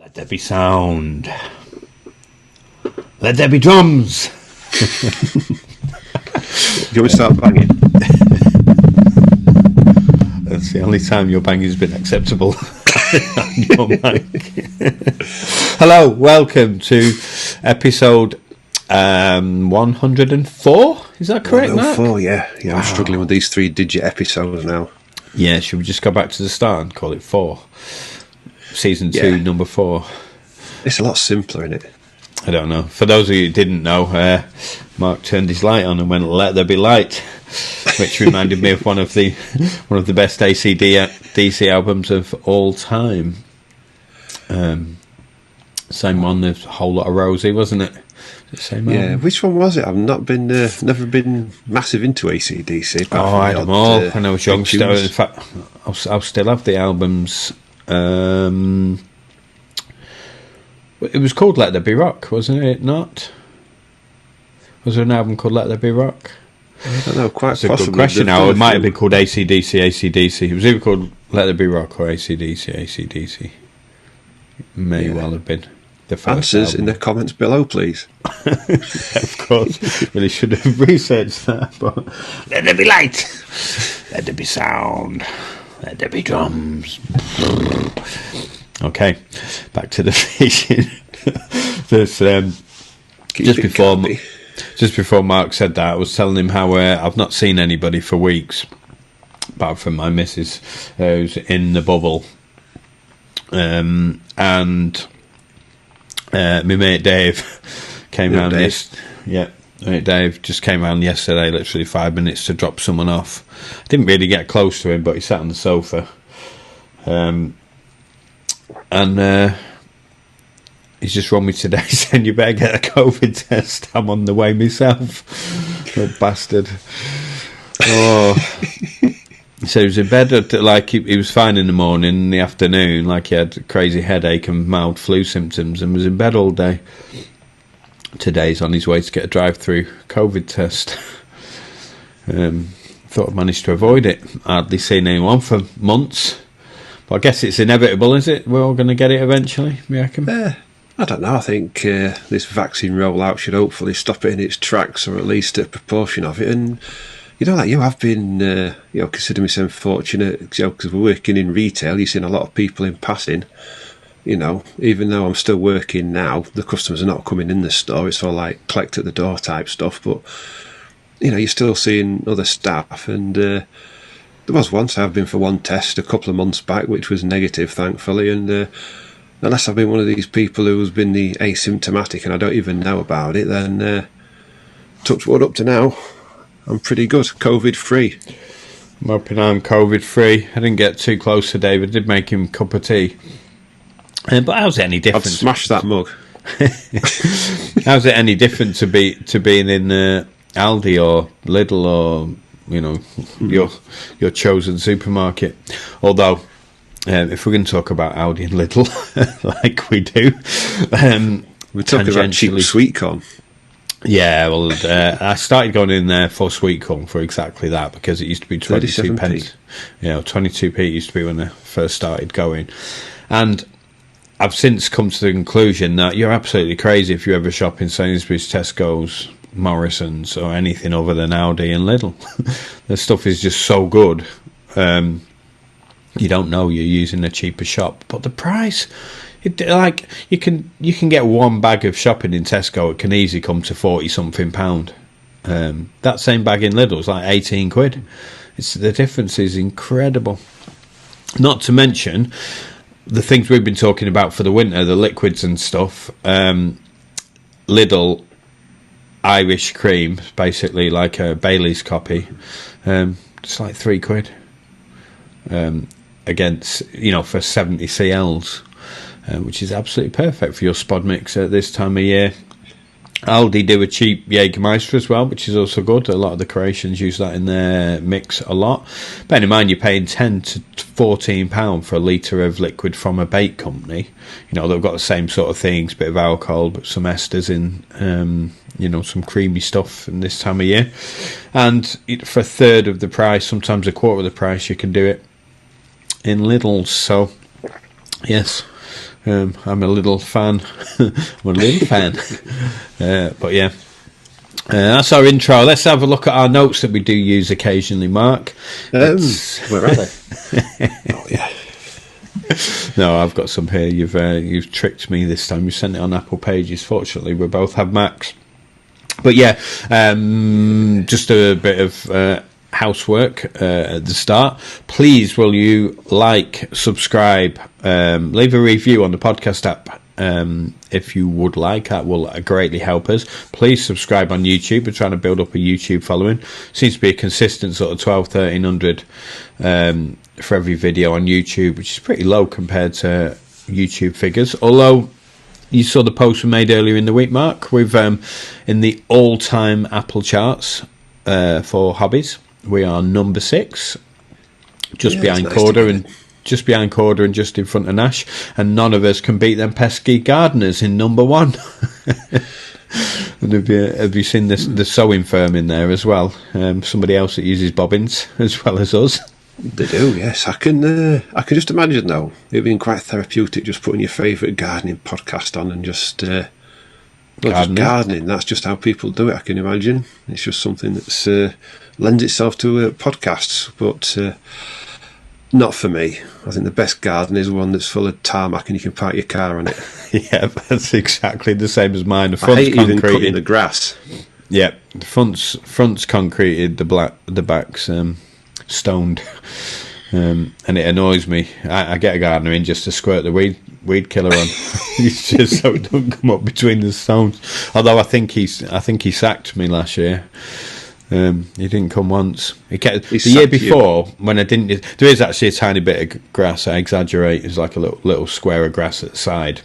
Let there be sound. Let there be drums. You want to start banging? That's the only time your banging's been acceptable on your mic. Hello, welcome to episode 104. Is that correct, Mark? 104, yeah. I'm struggling with these 3-digit episodes now. Yeah, should we just go back to the start and call it 4? Season 2, number 4. It's a lot simpler, isn't it? I don't know. For those of you who didn't know, Mark turned his light on and went, "Let there be light," which reminded me of one of the best AC/DC albums of all time. Same one, the Whole Lot of Rosie, wasn't it? Same yeah, album? which one was it? I've not been, never been massive into AC/DC. I had them all when I was young. In fact, I'll still have the albums. It was called Let There Be Rock, wasn't it? Not? Was there an album called Let There Be Rock? I don't know, quite possibly. That's a good question now. It might have been called AC/DC. It was either called Let There Be Rock or AC/DC. It may well have been the first Answers album. in the comments below, please. Of course. Really should have researched that. But let there be light. Let there be sound. Let there be drums. Okay, back to the fishing. Just before Mark said that, I was telling him how I've not seen anybody for weeks, apart from my missus, who's in the bubble, and my mate Dave came round. Mate Dave just came round yesterday, literally 5 minutes to drop someone off. I didn't really get close to him, but he sat on the sofa. And he's just run me today saying, "You better get a COVID test. I'm on the way myself." Little bastard. Oh. So he was in bed, he was fine in the morning, in the afternoon, like he had a crazy headache and mild flu symptoms, and was in bed all day. Today's on his way to get a drive-through COVID test. Thought I'd managed to avoid it. Hardly seen anyone for months. But I guess it's inevitable, is it? We're all going to get it eventually, you reckon? I don't know. I think this vaccine rollout should hopefully stop it in its tracks, or at least a proportion of it. And, you have been, consider myself fortunate, because we're working in retail. You've seen a lot of people in passing. Even though I'm still working now, the customers are not coming in the store. It's all like collect at the door type stuff. But, you're still seeing other staff. And there was once I've been for one test a couple of months back, which was negative, thankfully. And unless I've been one of these people who's been the asymptomatic and I don't even know about it, then touch wood, up to now, I'm pretty good, COVID-free. I'm hoping I'm COVID-free. I didn't get too close to David. I did make him a cup of tea. But how's it any different? I'd smash that mug. How's it any different to being in Aldi or Lidl or your chosen supermarket? Although, if we're going to talk about Aldi and Lidl, like we do, we're talking about cheap sweet corn. Yeah, well, I started going in there for sweet corn for exactly that, because it used to be 22 pence. 22p it used to be when I first started going. And I've since come to the conclusion that you're absolutely crazy if you ever shop in Sainsbury's, Tesco's, Morrison's or anything other than Aldi and Lidl. The stuff is just so good. You don't know you're using a cheaper shop, but the price, you can get one bag of shopping in Tesco, it can easily come to £40-something. That same bag in Lidl is like 18 quid. The difference is incredible. Not to mention the things we've been talking about for the winter, the liquids and stuff. Lidl Irish cream, basically like a Bailey's copy, it's like 3 quid against, for 70 CLs, which is absolutely perfect for your spod mix at this time of year. Aldi do a cheap Jägermeister as well, which is also good. A lot of the Croatians use that in their mix a lot. Bear in mind, you're paying £10 to £14 for a litre of liquid from a bake company. They've got the same sort of things, bit of alcohol, but some esters in, some creamy stuff in this time of year. And for a third of the price, sometimes a quarter of the price, you can do it in Lidl. So, yes, I'm a little fan. But yeah. That's our intro. Let's have a look at our notes that we do use occasionally, Mark. Where are they? Oh, yeah. No, I've got some here. You've tricked me this time. You sent it on Apple Pages. Fortunately, we both have Macs. But yeah, just a bit of housework at the start. Please, will you like, subscribe, leave a review on the podcast app if you would like. That will greatly help us. Please subscribe on YouTube. We're trying to build up a YouTube following. Seems to be a consistent sort of 1,200, 1,300 for every video on YouTube, which is pretty low compared to YouTube figures. Although you saw the post we made earlier in the week, Mark. We've in the all-time Apple charts for hobbies, we are number 6, just behind Corda and just in front of Nash, and none of us can beat them pesky gardeners in number 1. And have you seen this, the sewing firm in there as well? Somebody else that uses bobbins as well as us. They do, yes. I can just imagine though, it being quite therapeutic just putting your favourite gardening podcast on and just gardening. That's just how people do it. I can imagine it's just something that's lends itself to podcasts, but not for me. I think the best garden is one that's full of tarmac and you can park your car on it. Yeah, that's exactly the same as mine. The front's I hate even cutting the grass. Yeah, the front's concreted, the back's stoned, and it annoys me. I get a gardener in just to squirt the weed killer on. It's just so it don't come up between the stones. Although I think he sacked me last year. He didn't come once. The year before, when I didn't, there is actually a tiny bit of grass. I exaggerate. It's like a little square of grass at the side,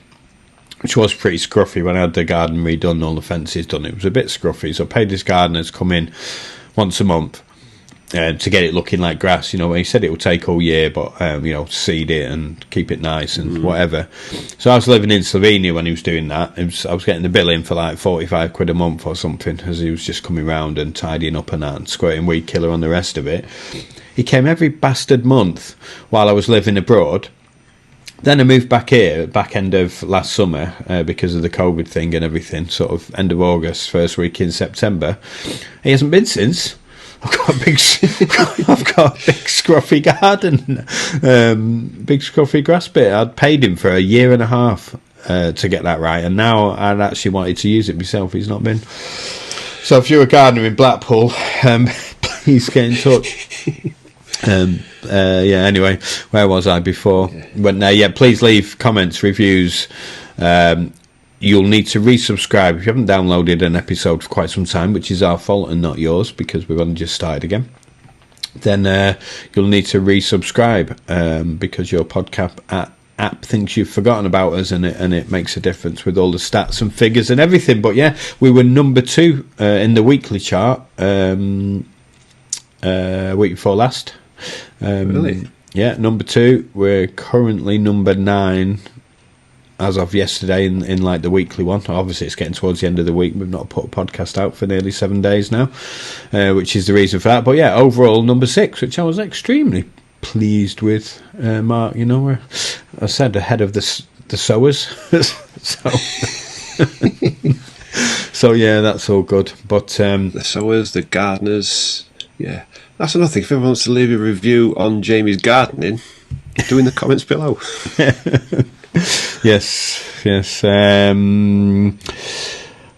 which was pretty scruffy. When I had the garden redone, all the fences done, it was a bit scruffy. So I paid this gardener to come in once a month to get it looking like grass. He said it would take all year, but seed it and keep it nice and whatever. So I was living in Slovenia when he was doing that. I was getting the bill in for like 45 quid a month or something, as he was just coming round and tidying up and that and squirting weed killer on the rest of it. He came every bastard month while I was living abroad. Then I moved back here, back end of last summer, because of the COVID thing and everything, sort of end of August, first week in September. He hasn't been since. I've got a big scruffy garden, big scruffy grass bit. I'd paid him for a year and a half to get that right, and now I'd actually wanted to use it myself. He's not been. So if you're a gardener in Blackpool, please get in touch. Anyway, where was I before? Please leave comments, reviews. You'll need to resubscribe if you haven't downloaded an episode for quite some time, which is our fault and not yours because we've only just started again. Then you'll need to resubscribe because your podcast app thinks you've forgotten about us, and it makes a difference with all the stats and figures and everything. But yeah, we were number 2 in the weekly chart week before last. Really? Yeah, number 2. We're currently number 9 as of yesterday in like the weekly one. Obviously it's getting towards the end of the week. We've not put a podcast out for nearly 7 days now, which is the reason for that. But yeah, overall number 6, which I was extremely pleased with, Mark. Where I said ahead of the sowers. So yeah, that's all good. But the sowers, the gardeners, yeah, that's another thing. If anyone wants to leave a review on Jamie's gardening, do in the comments below. Yes.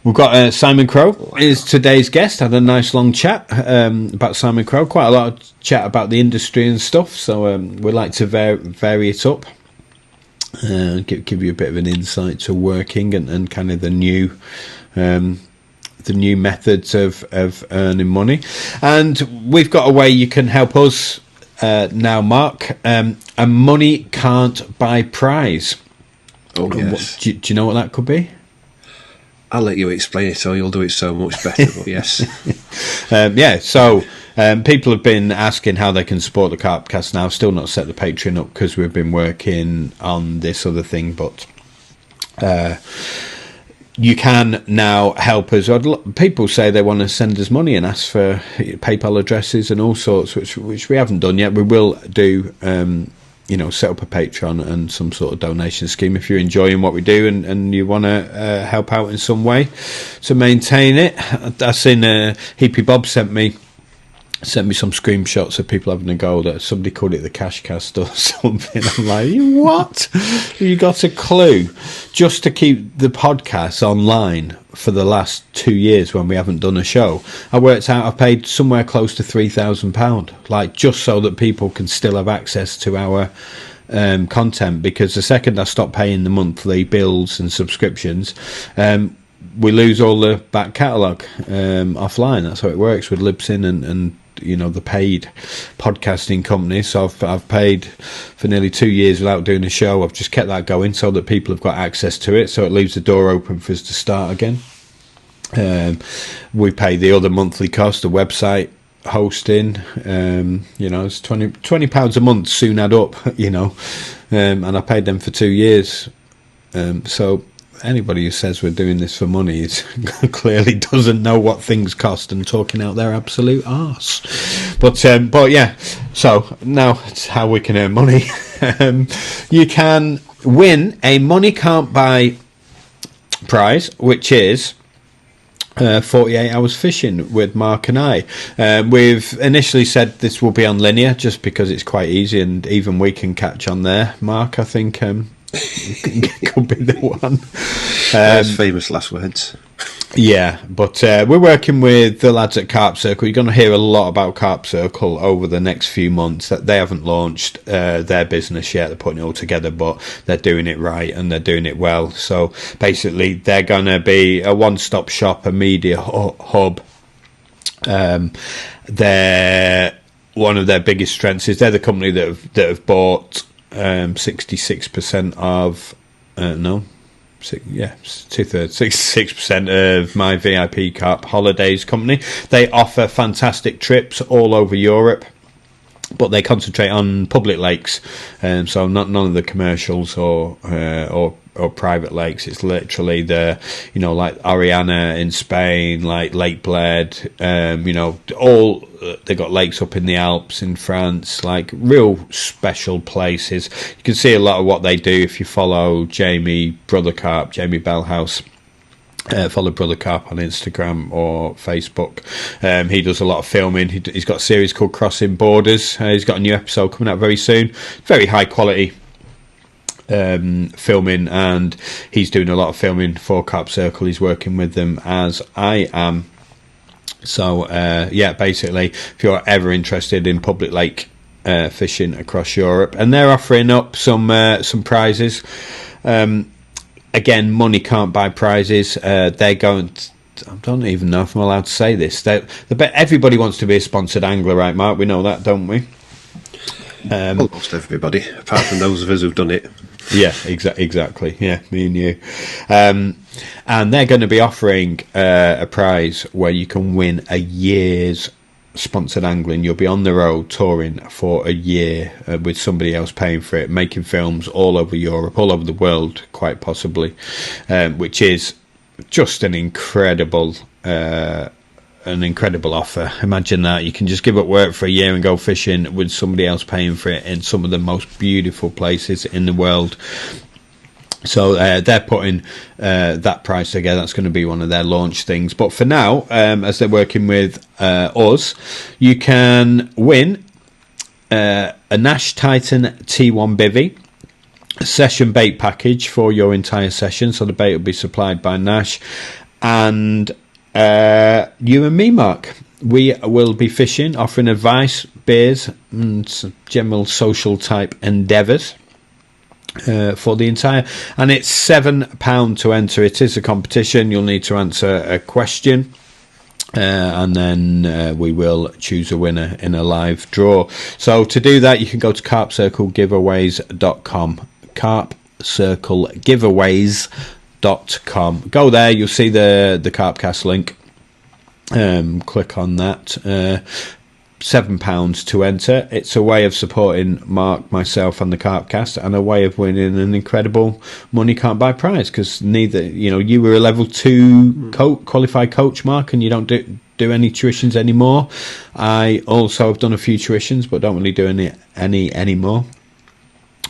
We've got Simon Crowe is today's guest. Had a nice long chat about Simon Crowe. Quite a lot of chat about the industry and stuff. So we like to vary it up, give you a bit of an insight to working and kind of the new methods of earning money. And we've got a way you can help us now, Mark. And money can't buy prize. Oh, yes. Do you know what that could be? I'll let you explain it, or you'll do it so much better. But yes. So people have been asking how they can support the Carp Cast now. Still not set the Patreon up because we've been working on this other thing, but you can now help us. People say they want to send us money and ask for PayPal addresses and all sorts, which we haven't done yet. We will do set up a Patreon and some sort of donation scheme if you're enjoying what we do and you want to help out in some way to maintain it. I seen Hippie Bob sent me some screenshots of people having a go that somebody called it the Cash Cast or something. I'm like, what? You got a clue? Just to keep the podcast online for the last 2 years when we haven't done a show, I worked out I paid somewhere close to £3,000, like just so that people can still have access to our content, because the second I stop paying the monthly bills and subscriptions, we lose all the back catalogue offline. That's how it works with Libsyn and the paid podcasting company. So I've paid for nearly 2 years without doing a show. I've just kept that going so that people have got access to it, so it leaves the door open for us to start again. We pay the other monthly cost, the website hosting. It's £20 a month soon add up, and I paid them for 2 years. So anybody who says we're doing this for money is clearly doesn't know what things cost and talking out their absolute arse. But yeah, so now it's how we can earn money. You can win a money can't buy prize, which is 48 hours fishing with Mark and I. We've initially said this will be on linear just because it's quite easy and even we can catch on there. Mark, I think could be the one. Those famous last words. Yeah, but we're working with the lads at Carp Circle. You're going to hear a lot about Carp Circle over the next few months. That they haven't launched their business yet. They're putting it all together, but they're doing it right and they're doing it well. So basically, they're going to be a one-stop shop, a media hub. They're one of their biggest strengths is they're the company that have bought 66% of two-thirds, 66% of my VIP Carp Holidays company. They offer fantastic trips all over Europe, but they concentrate on public lakes, so none of the commercials or private lakes. It's literally the like Ariana in Spain, like Lake Bled, all they got lakes up in the Alps in France, like real special places. You can see a lot of what they do if you follow Jamie Bellhouse. Follow Brother Carp on Instagram or Facebook. He does a lot of filming. He's got a series called Crossing Borders. He's got a new episode coming out very soon. Very high quality filming, and he's doing a lot of filming for Carp Circle. He's working with them as I am. So basically, if you're ever interested in public lake fishing across Europe, and they're offering up some prizes. Again, money can't buy prizes. They're going I don't even know if I'm allowed to say this. Everybody wants to be a sponsored angler, right, Mark? We know that, don't we? Almost everybody, apart from those of us who've done it. Yeah, exactly. Yeah, me and you. And they're going to be offering a prize where you can win a year's sponsored angling. You'll be on the road touring for a year with somebody else paying for it, making films all over Europe, all over the world, quite possibly, which is just an incredible offer. Imagine that. You can just give up work for a year and go fishing with somebody else paying for it in some of the most beautiful places in the world. So they're putting that price together. That's going to be one of their launch things. But for now, as they're working with us, you can win a Nash Titan T1 bivvy, a session bait package for your entire session. So the bait will be supplied by Nash. And you and me, Mark, we will be fishing, offering advice, beers, and general social type endeavours. For the entire, and it's £7 to enter. It is a competition. You'll need to answer a question, and then we will choose a winner in a live draw. So to do that, you can go to carpcirclegiveaways.com. carpcirclegiveaways.com. Go there. You'll see the Carp Cast link. Click on that. £7 to enter. It's a way of supporting Mark, myself, and the Carp Cast, and a way of winning an incredible money can't buy prize. Because neither, you were a level 2 qualified coach, Mark, and you don't do any tuitions anymore. I also have done a few tuitions, but don't really do any anymore.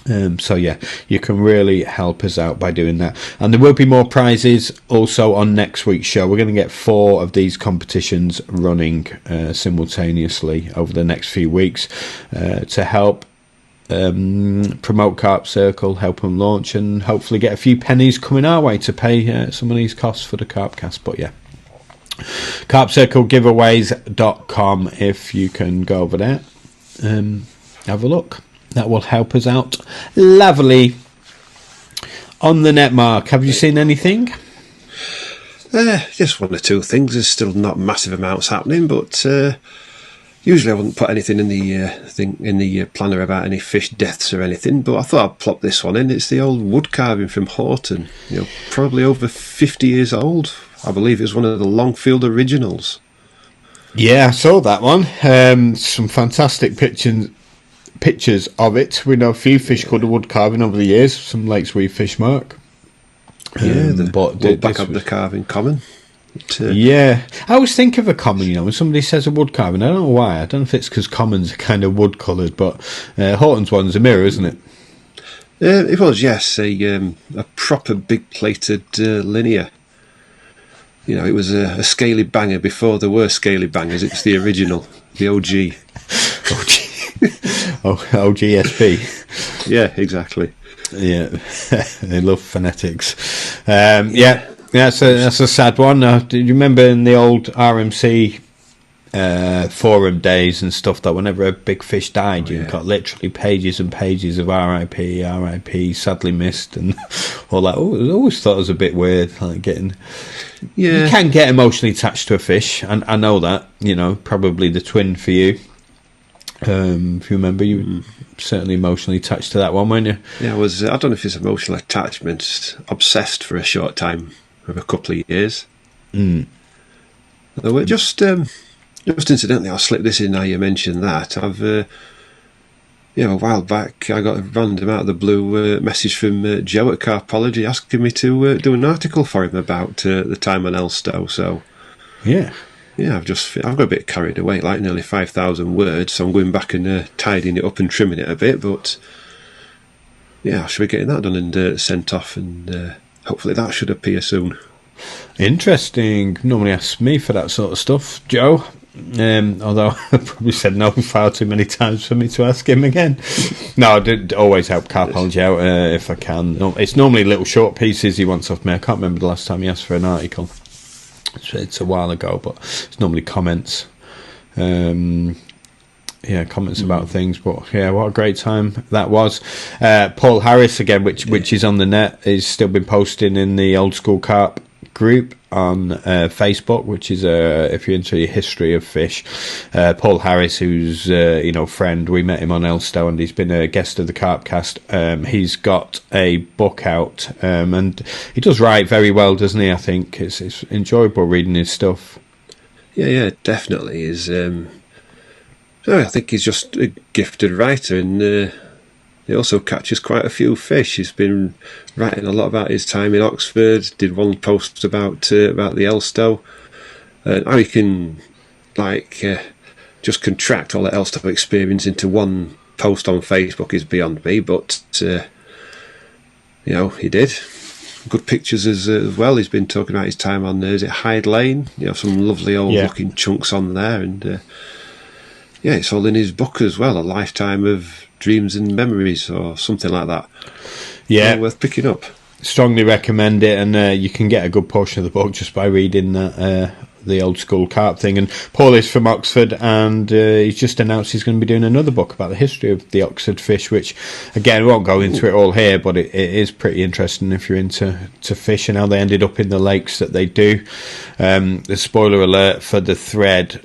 So yeah, you can really help us out by doing that. And there will be more prizes also on next week's show. We're going to get 4 of these competitions running simultaneously over the next few weeks to help promote Carp Circle, help them launch, and hopefully get a few pennies coming our way to pay some of these costs for the Carp Cast. But yeah, carpcirclegiveaways.com if you can go over there, have a look. That will help us out. Lovely. On the net, Mark, have you seen anything? Just 1 or 2 things. There's still not massive amounts happening, but usually I wouldn't put anything in the planner about any fish deaths or anything. But I thought I'd plop this one in. It's the old wood carving from Horton. Probably over 50 years old. I believe it's one of the Longfield originals. Yeah, I saw that one. Some fantastic pictures of it. We know a few fish called the wood carving over the years. Some lakes we fish, Mark. But back up the carving common. Yeah, I always think of a common. When somebody says a wood carving, I don't know why. I don't know if it's because commons are kind of wood coloured, but Horton's one's a mirror, isn't it? It was, yes, a proper big plated linear. It was a scaly banger before there were scaly bangers. It's the original, the OG. OGSP. Yeah, exactly. Yeah, they love phonetics. That's a sad one. Do you remember in the old RMC forum days and stuff that whenever a big fish died, you got literally pages and pages of RIP, sadly missed, and all that. I always thought it was a bit weird, like getting. Yeah, you can get emotionally attached to a fish, and I know that. Probably the twin for you. If you remember, you were certainly emotionally attached to that one, weren't you? Yeah, I was. I don't know if it's emotional attachment. Obsessed for a short time, of a couple of years. Although just incidentally, I'll slip this in now you mentioned that. I've, a while back, I got a random out of the blue message from Joe at Carpology asking me to do an article for him about the time on Elstow. So, yeah, I've got a bit carried away, like nearly 5,000 words. So I'm going back and tidying it up and trimming it a bit. But yeah, I should be getting that done and sent off, and hopefully that should appear soon. Interesting. Normally asks me for that sort of stuff, Joe. Although I probably said no far too many times for me to ask him again. No, I did always help Carpology out if I can. It's normally little short pieces he wants off me. I can't remember the last time he asked for an article. It's a while ago, but it's normally comments. Comments about things. But yeah, what a great time that was. Paul Harris again, which is on the net, is still been posting in the Old School Carp group on Facebook, which is if you're into the history of fish. Paul Harris, who's friend, we met him on Elstow and he's been a guest of the Carp Cast. He's got a book out, and he does write very well, doesn't he? I think it's enjoyable reading his stuff. Yeah, definitely is. I think he's just a gifted writer, and he also catches quite a few fish. He's been writing a lot about his time in Oxford. Did one post about the Elstow. How he can just contract all the Elstow experience into one post on Facebook is beyond me. But he did. Good pictures as well. He's been talking about his time on is it Hyde Lane? Some lovely old looking chunks on there, and it's all in his book as well. A lifetime of dreams and memories, or something like that. Yeah, worth picking up. Strongly recommend it, and you can get a good portion of the book just by reading the Old School Carp thing. And Paul is from Oxford, and he's just announced he's going to be doing another book about the history of the Oxford fish, which, again, we won't go into it all here, but it is pretty interesting if you're into fish and how they ended up in the lakes that they do. The spoiler alert for the thread,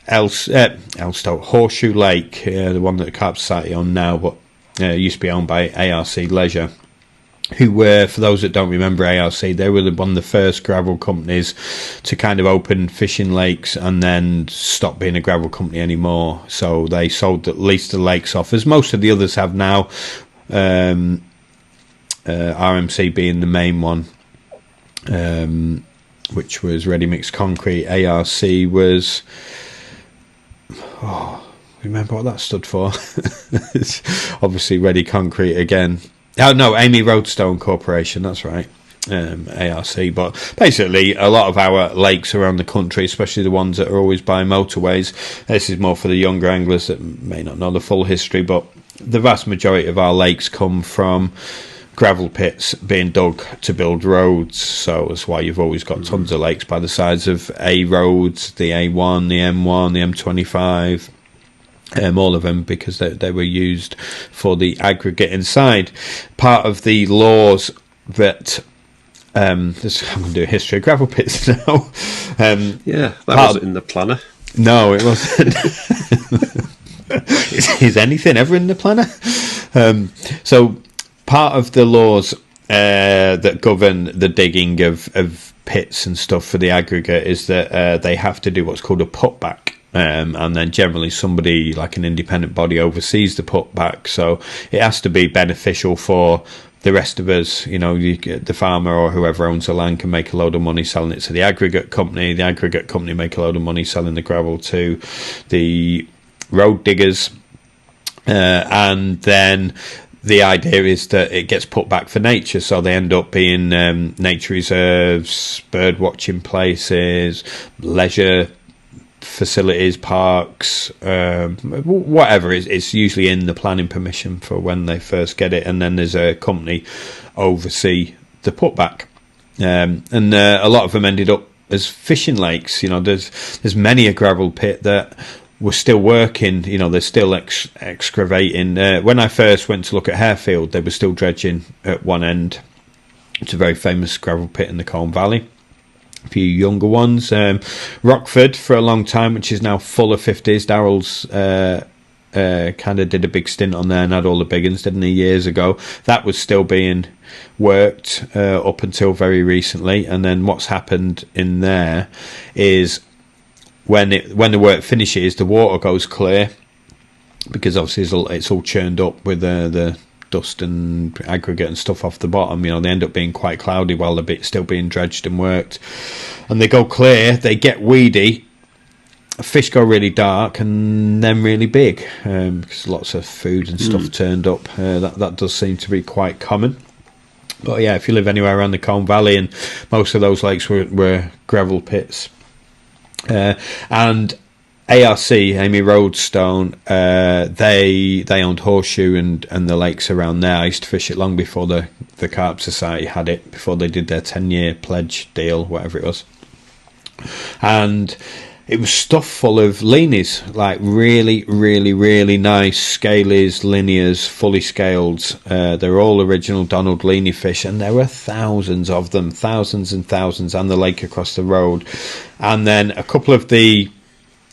Elstow, Horseshoe Lake, the one that the Carp Society on now, but used to be owned by ARC Leisure, who were, for those that don't remember ARC, they were one of the first gravel companies to kind of open fishing lakes and then stop being a gravel company anymore. So they sold at least the lakes off, as most of the others have now, RMC being the main one, which was ready mixed concrete. ARC was... Remember what that stood for? It's obviously Ready Concrete again. Oh no, Amy Roadstone Corporation, that's right. ARC. But basically a lot of our lakes around the country, especially the ones that are always by motorways, this is more for the younger anglers that may not know the full history, but the vast majority of our lakes come from gravel pits being dug to build roads. So that's why you've always got tons of lakes by the sides of A roads, the A1, the M1, the M25, all of them, because they were used for the aggregate inside. Part of the laws that I'm going to do a history of gravel pits now. That wasn't in the planner. No, it wasn't. Is anything ever in the planner? So part of the laws that govern the digging of pits and stuff for the aggregate is that they have to do what's called a putback. And then generally somebody like an independent body oversees the putback, so it has to be beneficial for the rest of us. The farmer or whoever owns the land can make a load of money selling it to the aggregate company make a load of money selling the gravel to the road diggers, and then the idea is that it gets put back for nature, so they end up being nature reserves, bird watching places, leisure facilities, parks, whatever. It's usually in the planning permission for when they first get it, and then there's a company oversee the putback, and a lot of them ended up as fishing lakes. There's many a gravel pit that were still working. They're still excavating. When I first went to look at Harefield, they were still dredging at one end. It's a very famous gravel pit in the Colne Valley. A few younger ones, Rockford for a long time, which is now full of 50s. Darrell's kind of did a big stint on there and had all the big ones, didn't he, years ago? That was still being worked up until very recently. And then what's happened in there is when the work finishes, the water goes clear, because obviously it's all churned up with the dust and aggregate and stuff off the bottom. They end up being quite cloudy while they're still being dredged and worked, and they go clear, they get weedy, fish go really dark and then really big, because lots of food and stuff turned up. That does seem to be quite common. But yeah, if you live anywhere around the Colne Valley, and most of those lakes were gravel pits, and ARC, Amy Roadstone, they owned Horseshoe and the lakes around there. I used to fish it long before the Carp Society had it, before they did their 10-year pledge deal, whatever it was. And it was stuffed full of leanies, like really, really, really nice scalies, linears, fully scaled. They're all original Donald Leany fish, and there were thousands of them, thousands and thousands, and the lake across the road. And then a couple of the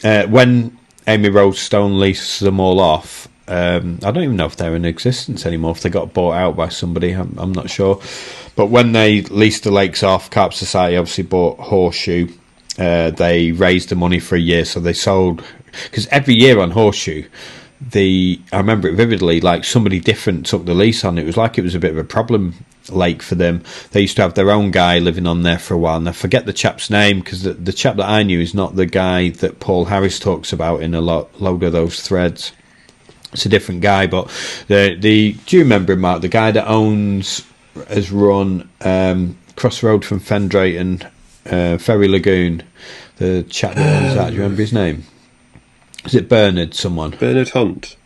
when Amy Roadstone leased them all off, I don't even know if they're in existence anymore, if they got bought out by somebody, I'm not sure. But when they leased the lakes off, Carp Society obviously bought Horseshoe. They raised the money for a year, so they sold, because every year on Horseshoe, I remember it vividly, like somebody different took the lease on. It was like it was a bit of a problem lake for them. They used to have their own guy living on there for a while, and I forget the chap's name, because the chap that I knew is not the guy that Paul Harris talks about in a load of those threads. It's a different guy. But do you remember him, Mark? The guy that has run cross road from Fendrayton, Ferry Lagoon, the chap that owns that. Do you remember his name? Is it Bernard someone? Bernard Hunt.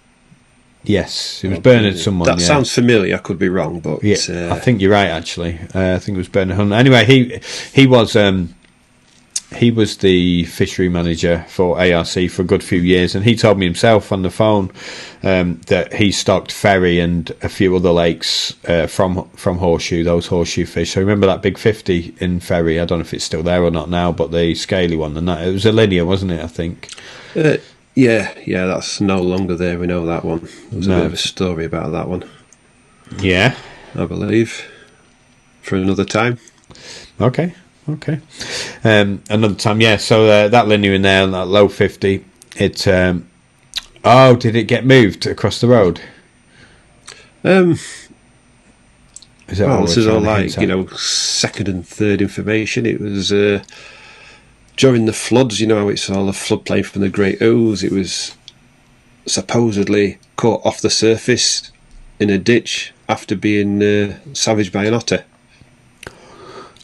Yes, it was Bernard someone. That sounds familiar. I could be wrong, but yeah, I think you're right. Actually, I think it was Bernard Hunt. Anyway, he was the fishery manager for ARC for a good few years, and he told me himself on the phone that he stocked Ferry and a few other lakes from Horseshoe, those Horseshoe fish. So remember that big 50 in Ferry? I don't know if it's still there or not now, but the scaly one, and that, it was a linear, wasn't it? I think. Yeah, that's no longer there. We know that one. There's a bit of a story about that one. Yeah, I believe, for another time. Okay. Another time, yeah. So that linear in there, that low 50, it. Did it get moved across the road? Is that this is all like second and third information. It was during the floods. It's all a floodplain from the Great Ouse. It was supposedly caught off the surface in a ditch after being savaged by an otter.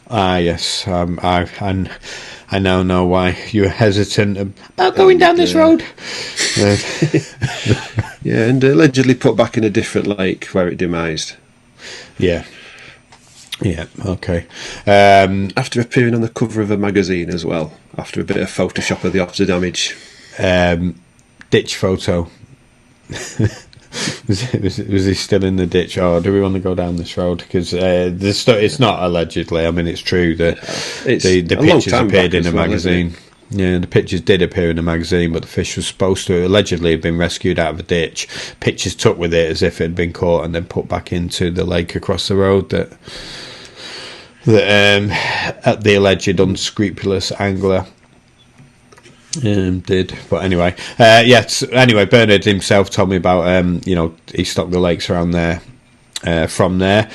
Ah, yes. I now know why you were hesitant about going down this road. Yeah, and allegedly put back in a different lake where it demised. Yeah. Yeah, okay. After appearing on the cover of a magazine as well, after a bit of Photoshop of the otter damage. Ditch photo. was he still in the ditch? Oh, do we want to go down this road? Because it's not allegedly. I mean, it's true. The pictures appeared in a magazine. Yeah, the pictures did appear in a magazine, but the fish was supposed to allegedly have been rescued out of a ditch. Pictures took with it as if it had been caught and then put back into the lake across the road that the alleged unscrupulous angler did. But anyway, anyway, Bernard himself told me about he stocked the lakes around there. From there,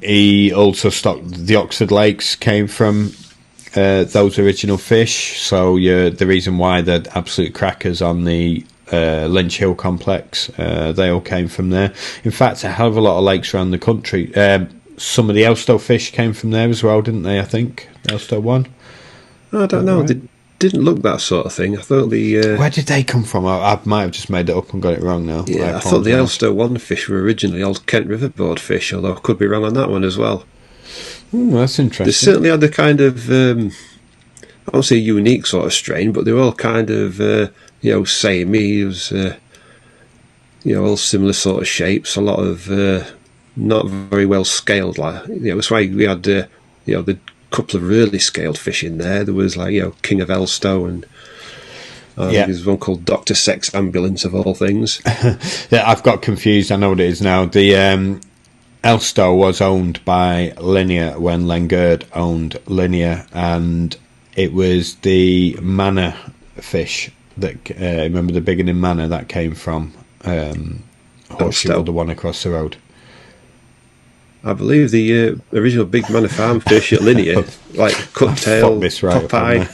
he also stocked the Oxford Lakes, came from those original fish. So the reason why they're absolute crackers on the Lynch Hill complex, they all came from there. In fact, a hell of a lot of lakes around the country. Some of the Elstow fish came from there as well, didn't they? I think Elstow one. I don't know. Right? They didn't look that sort of thing. I thought where did they come from? I might have just made it up and got it wrong now. Yeah, I thought the Elstow one fish were originally old Kent Riverboard fish, although I could be wrong on that one as well. That's interesting. They certainly had the kind of I won't say unique sort of strain, but they were all kind of samey. It was all similar sort of shapes. A lot of not very well scaled. That's why we had the couple of really scaled fish in there. There was King of Elstow and there's one called Dr. Sex Ambulance of all things. Yeah, I've got confused. I know what it is now. The Elstow was owned by Linear when Lengerd owned Linear, and it was the Manor fish that remember the beginning Manor that came from Horseshoe, the one across the road. I believe the original Big Manor Farm fish at Linear, like Cuttail, Popeye,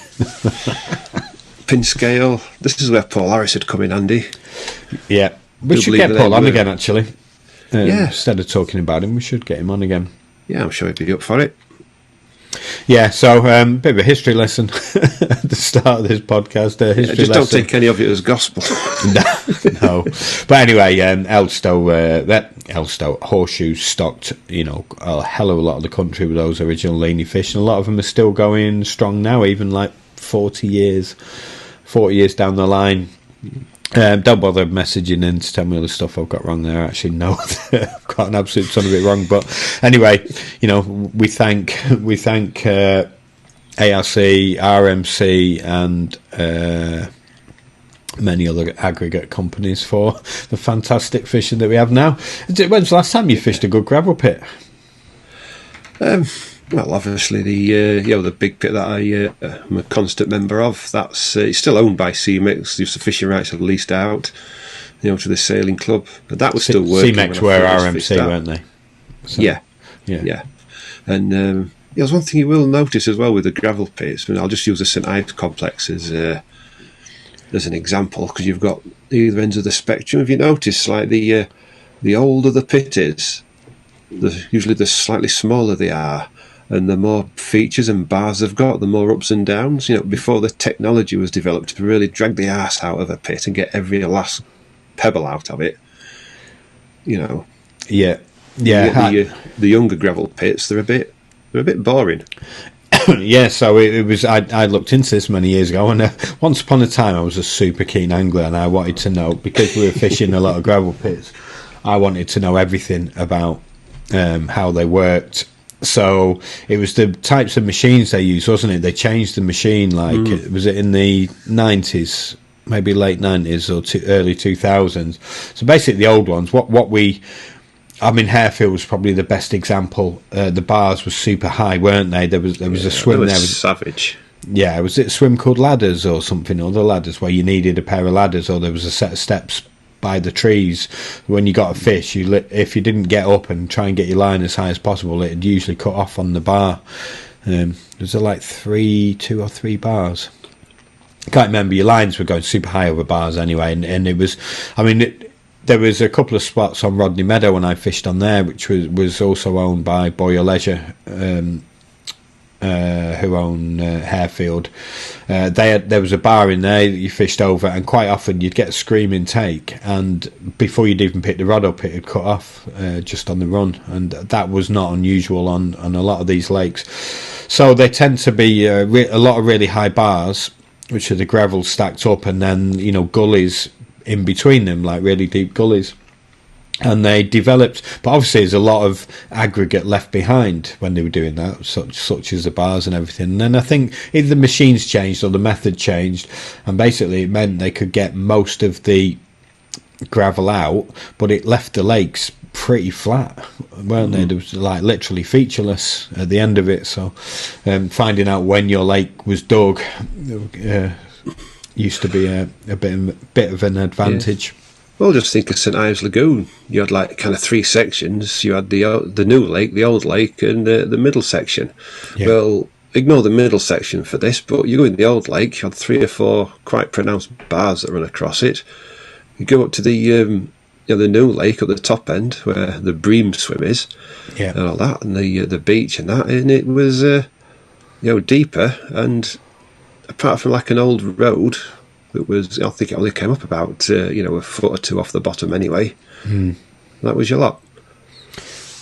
Pinscale. This is where Paul Harris had come in handy. Yeah, we should get Paul on again, actually. Instead of talking about him, we should get him on again. Yeah, I'm sure he'd be up for it. Yeah, so bit of a history lesson at the start of this podcast. Don't take any of it as gospel. No. But anyway, Elstow Horseshoe stocked, a hell of a lot of the country with those original laney fish, and a lot of them are still going strong now, even like 40 years down the line. Don't bother messaging in to tell me all the stuff I've got wrong there. I actually know I've got an absolute ton of it wrong. But anyway, we thank ARC, RMC, and many other aggregate companies for the fantastic fishing that we have now. When's the last time you fished a good gravel pit? Well, obviously the big pit that I'm a constant member of, that's it's still owned by CMEX. The fishing rights are leased out, to the sailing club. But that was still working. CMEX were RMC, weren't they? So, yeah. And there's one thing you will notice as well with the gravel pits. I'll just use the St Ives complex as an example, because you've got either ends of the spectrum. Have you noticed, like the older the pit is, usually the slightly smaller they are. And the more features and bars they've got, the more ups and downs. Before the technology was developed to really drag the arse out of a pit and get every last pebble out of it. Yeah. The younger gravel pits, they're a bit boring. Yeah, so it was. I looked into this many years ago, and once upon a time I was a super keen angler, and I wanted to know, because we were fishing a lot of gravel pits, I wanted to know everything about how they worked. So it was the types of machines they used, wasn't it? They changed the machine, was it in the 90s, maybe late 90s or early 2000s? So basically the old ones, Harefield was probably the best example. The bars were super high, weren't they? There was a swim there. Savage. Yeah, was it a swim called ladders or something, or the ladders where you needed a pair of ladders, or there was a set of steps by the trees. When you got a fish, if you didn't get up and try and get your line as high as possible, it'd usually cut off on the bar. There's like 2 or 3 bars. can't remember, your lines were going super high over bars anyway, and it was, I mean, there was a couple of spots on Rodney Meadow when I fished on there, which was also owned by Boyer Leisure, who own Harefield. There was a bar in there that you fished over, and quite often you'd get a screaming take, and before you'd even pick the rod up, it had cut off just on the run, and that was not unusual on a lot of these lakes. So they tend to be a lot of really high bars, which are the gravel stacked up, and then, you know, gullies in between them, like really deep gullies. And they developed, but obviously there's a lot of aggregate left behind when they were doing that, such as the bars and everything. And then I think either the machines changed or the method changed, and basically it meant they could get most of the gravel out, but it left the lakes pretty flat, weren't they? There was like literally featureless at the end of it. So finding out when your lake was dug used to be a bit of an advantage. Yeah. Well, just think of St Ives Lagoon. You had like kind of three sections. You had the new lake, the old lake, and the middle section. Yeah. Well, ignore the middle section for this, but you go in the old lake, you had 3 or 4 quite pronounced bars that run across it. You go up to the new lake at the top end where the bream swim is, and all that, and the beach and that, and it was deeper. And apart from like an old road, it was, I think it only came up about a foot or 2 off the bottom anyway. That was your lot.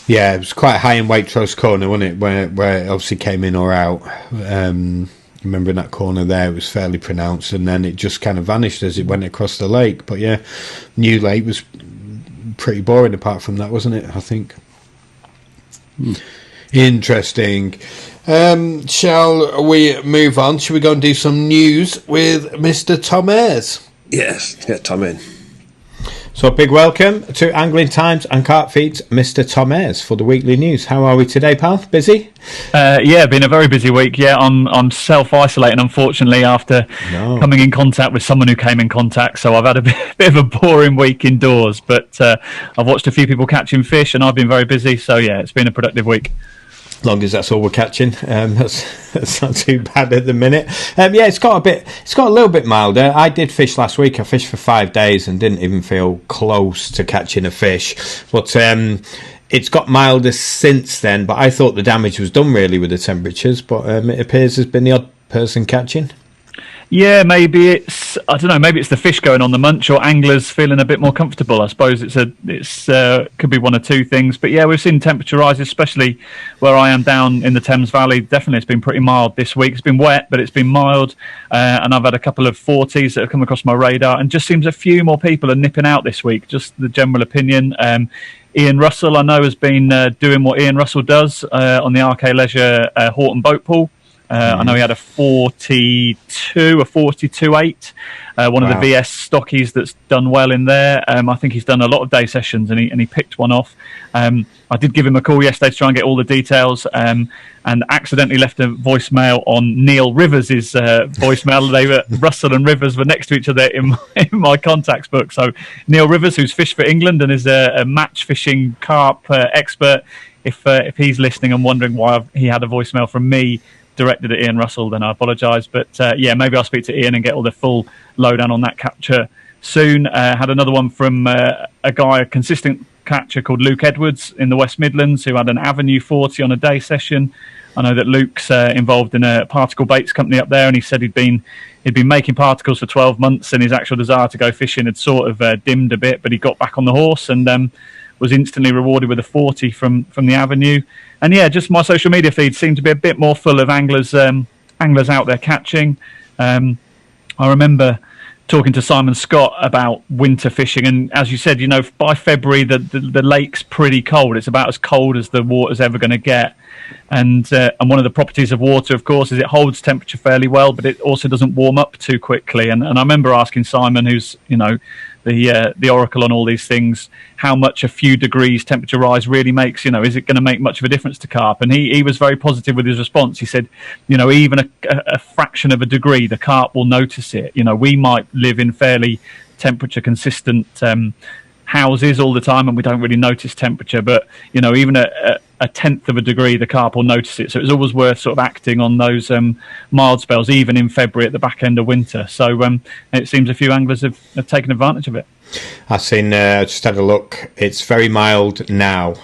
Yeah, it was quite high in Waitrose Corner, wasn't it? Where it obviously came in or out. Remember in that corner there, it was fairly pronounced, and then it just kind of vanished as it went across the lake. But yeah, New Lake was pretty boring apart from that, wasn't it? I think. Interesting. Shall we move on? Shall we go and do some news with Mr. Thom Airs? Yes, get Tom in. So a big welcome to Angling Times and Carp Feed's Mr. Thom Airs for the weekly news. How are we today, pal? Busy? Yeah, been a very busy week. Yeah, I'm self-isolating, unfortunately, after coming in contact with someone who came in contact. So I've had a bit of a boring week indoors, but I've watched a few people catching fish, and I've been very busy. So yeah, it's been a productive week. As long as that's all we're catching, that's not too bad at the minute. Yeah, it's got a little bit milder. I did fish last week. I fished for 5 days and didn't even feel close to catching a fish. But it's got milder since then. But I thought the damage was done really with the temperatures. But it appears there's been the odd person catching. Yeah, maybe it's the fish going on the munch, or anglers feeling a bit more comfortable. I suppose it's could be one or two things. But yeah, we've seen temperature rise, especially where I am down in the Thames Valley. Definitely, it's been pretty mild this week. It's been wet, but it's been mild, and I've had a couple of 40s that have come across my radar, and just seems a few more people are nipping out this week. Just the general opinion. Ian Russell, I know, has been doing what Ian Russell does on the RK Leisure Horton Boat Pool. I know he had a 42.8, one of the VS stockies that's done well in there. I think he's done a lot of day sessions, and he picked one off. I did give him a call yesterday to try and get all the details, and accidentally left a voicemail on Neil Rivers' voicemail. Russell and Rivers were next to each other in my contacts book. So Neil Rivers, who's fished for England and is a match fishing carp expert, if he's listening and wondering why he had a voicemail from me directed at Ian Russell, then I apologise. But yeah, maybe I'll speak to Ian and get all the full lowdown on that capture soon. Had another one from a consistent catcher called Luke Edwards in the West Midlands, who had an Avenue 40 on a day session. I know that Luke's involved in a particle baits company up there, and he said he'd been making particles for 12 months, and his actual desire to go fishing had sort of dimmed a bit, but he got back on the horse and was instantly rewarded with a 40 from the Avenue. And yeah, just my social media feed seemed to be a bit more full of anglers out there catching. I remember talking to Simon Scott about winter fishing, and as you said, by February the lake's pretty cold. It's about as cold as the water's ever going to get. And one of the properties of water, of course, is it holds temperature fairly well, but it also doesn't warm up too quickly. And I remember asking Simon, who's the oracle on all these things, how much a few degrees temperature rise really makes. Is it going to make much of a difference to carp? And he was very positive with his response. He said, even a fraction of a degree, the carp will notice it. We might live in fairly temperature consistent houses all the time, and we don't really notice temperature. But even a a tenth of a degree, the carp will notice it. So it's always worth sort of acting on those mild spells, even in February at the back end of winter. So it seems a few anglers have taken advantage of it. I've seen, just had a look, it's very mild now.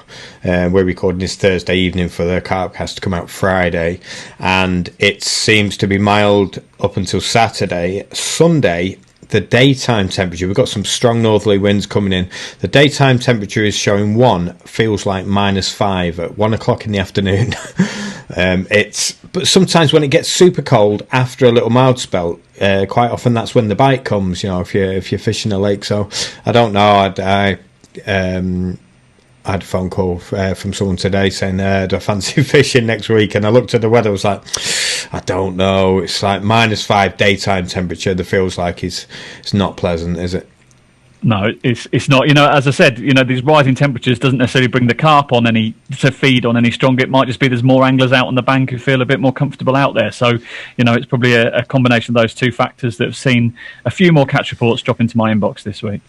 We're recording this Thursday evening for the Carp Cast to come out Friday, and it seems to be mild up until Saturday. Sunday, the daytime temperature, we've got some strong northerly winds coming in. The daytime temperature is showing feels like -5 at 1 o'clock in the afternoon. But sometimes when it gets super cold after a little mild spell, quite often that's when the bite comes, if you're fishing a lake. So I don't know. I had a phone call from someone today saying, do I fancy fishing next week? And I looked at the weather, I was like, I don't know. It's like -5 daytime temperature. That feels like it's not pleasant, is it? No, it's not. As I said, these rising temperatures doesn't necessarily bring the carp to feed on any stronger. It might just be there's more anglers out on the bank who feel a bit more comfortable out there. So, it's probably a combination of those two factors that have seen a few more catch reports drop into my inbox this week.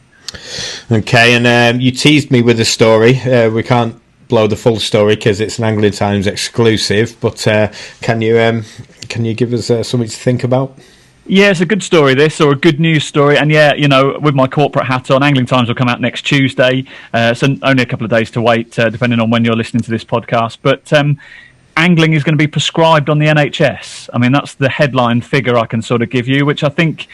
Okay, and you teased me with a story. We can't blow the full story because it's an Angling Times exclusive, but can you give us something to think about? Yeah, it's a good story, this, or a good news story. And yeah, with my corporate hat on, Angling Times will come out next Tuesday. So only a couple of days to wait, depending on when you're listening to this podcast. But angling is going to be prescribed on the NHS. I mean, that's the headline figure I can sort of give you, which I think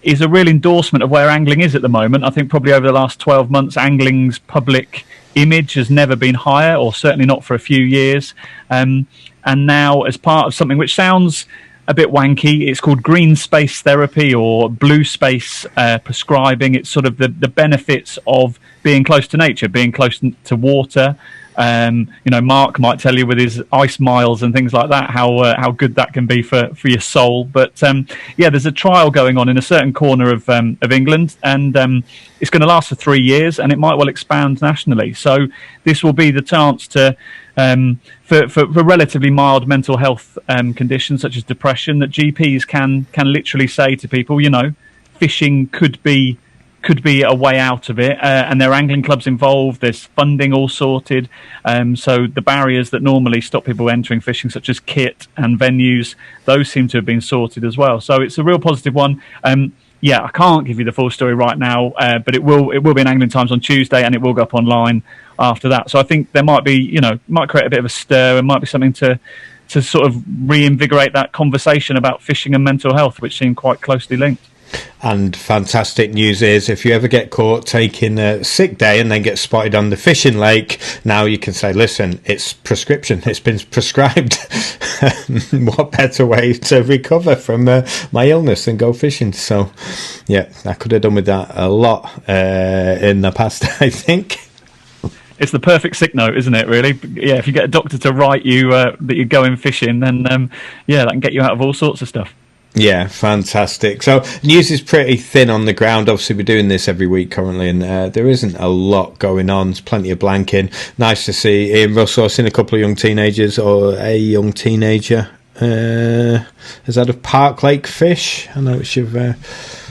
is a real endorsement of where angling is at the moment. I think probably over the last 12 months, angling's public image has never been higher, or certainly not for a few years. And now, as part of something which sounds a bit wanky, it's called green space therapy or blue space prescribing. It's sort of the benefits of being close to nature, being close to water. Mark might tell you with his ice miles and things like that how good that can be for your soul. But there's a trial going on in a certain corner of England, and it's going to last for 3 years, and it might well expand nationally. So this will be the chance to for relatively mild mental health conditions such as depression, that GPs can literally say to people, fishing could be a way out of it, and there are angling clubs involved. There's funding all sorted, so the barriers that normally stop people entering fishing, such as kit and venues, those seem to have been sorted as well. So it's a real positive one. I can't give you the full story right now, but it will be in Angling Times on Tuesday, and it will go up online after that. So I think there might be, might create a bit of a stir, and might be something to sort of reinvigorate that conversation about fishing and mental health, which seem quite closely linked. And fantastic news is, if you ever get caught taking a sick day and then get spotted on the fishing lake, now you can say, listen, it's prescription, it's been prescribed. What better way to recover from my illness than go fishing? So yeah, I could have done with that a lot in the past, I think. It's the perfect sick note, isn't it, really? Yeah, if you get a doctor to write you that you're going fishing, then that can get you out of all sorts of stuff. Yeah, fantastic. So news is pretty thin on the ground. Obviously, we're doing this every week currently, and there isn't a lot going on. There's plenty of blanking. Nice to see Ian Russell. I've seen a couple of young teenagers, or a young teenager. Is that a Park Lake fish? I know you've.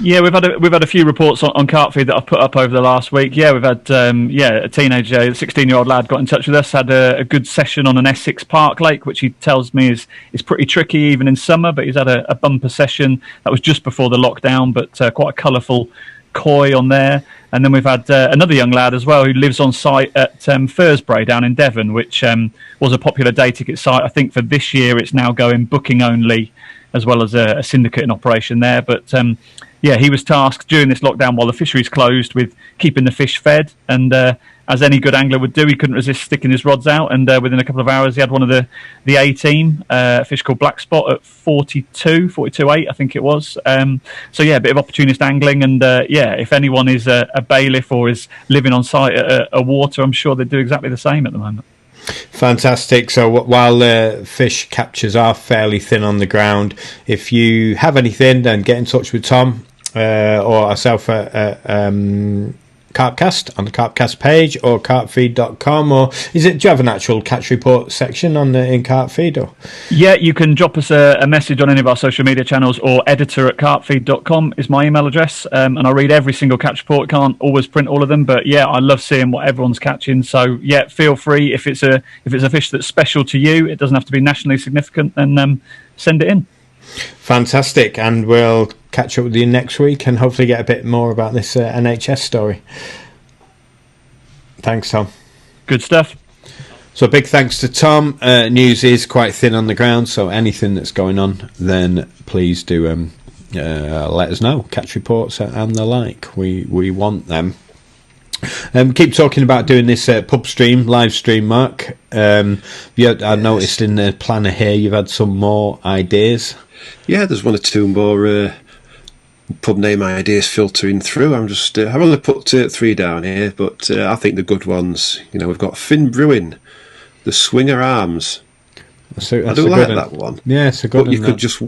Yeah, we've had a few reports on Carp Feed that I've put up over the last week. Yeah, we've had a teenager, a 16-year-old lad got in touch with us, had a good session on an Essex Park Lake, which he tells me is pretty tricky even in summer, but he's had a bumper session. That was just before the lockdown, but quite a colourful koi on there. And then we've had another young lad as well who lives on site at Firsbury down in Devon, which was a popular day ticket site. I think for this year it's now going booking only, as well as a syndicate in operation there. But he was tasked during this lockdown while the fishery's closed with keeping the fish fed, and as any good angler would do, he couldn't resist sticking his rods out, and within a couple of hours he had one of the A team, a fish called Black Spot at 42.8 I think it was. So yeah, a bit of opportunist angling, and if anyone is a bailiff or is living on site at a water, I'm sure they'd do exactly the same at the moment. Fantastic. So while fish captures are fairly thin on the ground, if you have anything, then get in touch with Tom or ourselves at Carpcast on the Carpcast page or carpfeed.com, or do you have an actual catch report section in Carpfeed? Or? Yeah, you can drop us a message on any of our social media channels, or editor@carpfeed.com is my email address, and I read every single catch report. Can't always print all of them, but yeah, I love seeing what everyone's catching. So yeah, feel free, if it's a fish that's special to you, it doesn't have to be nationally significant, then send it in. Fantastic, and we'll catch up with you next week and hopefully get a bit more about this NHS story. Thanks, Tom. Good stuff. So big thanks to Tom. News is quite thin on the ground, so anything that's going on, then please do let us know. Catch reports and the like. We want them. Keep talking about doing this live stream, Mark. I noticed in the planner here you've had some more ideas. Yeah, there's one or two more pub name ideas filtering through. I've only put 3 down here, but I think the good ones, we've got Finn Brewing, the Swinger Arms. I do like that one. Yeah, it's a good one. But you could just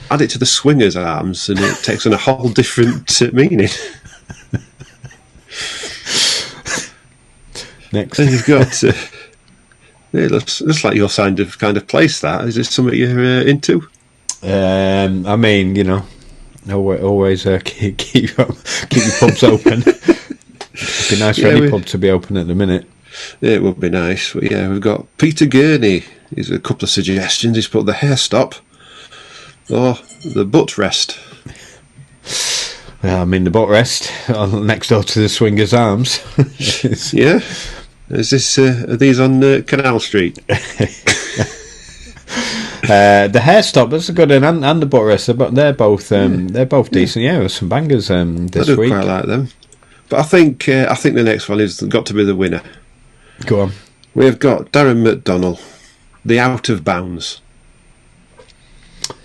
add it to the Swinger's Arms and it takes on a whole different meaning. Next. And you've got... it looks like your kind of place, that. Is this something you're into? I mean, always keep your pubs open. It'd be nice for any pub to be open at the minute. Yeah, it would be nice. But yeah, we've got Peter Gurney. He's a couple of suggestions. He's put the hair stop or the butt rest. Well, I mean, the butt rest next door to the Swingers Arms. Yeah. Are these on Canal Street? The hair stop, that's a good one, and the butt rest, but they're both decent. Yeah, there's some bangers this week. I do quite like them. But I think the next one has got to be the winner. Go on. We've got Darren McDonnell, the Out of Bounds.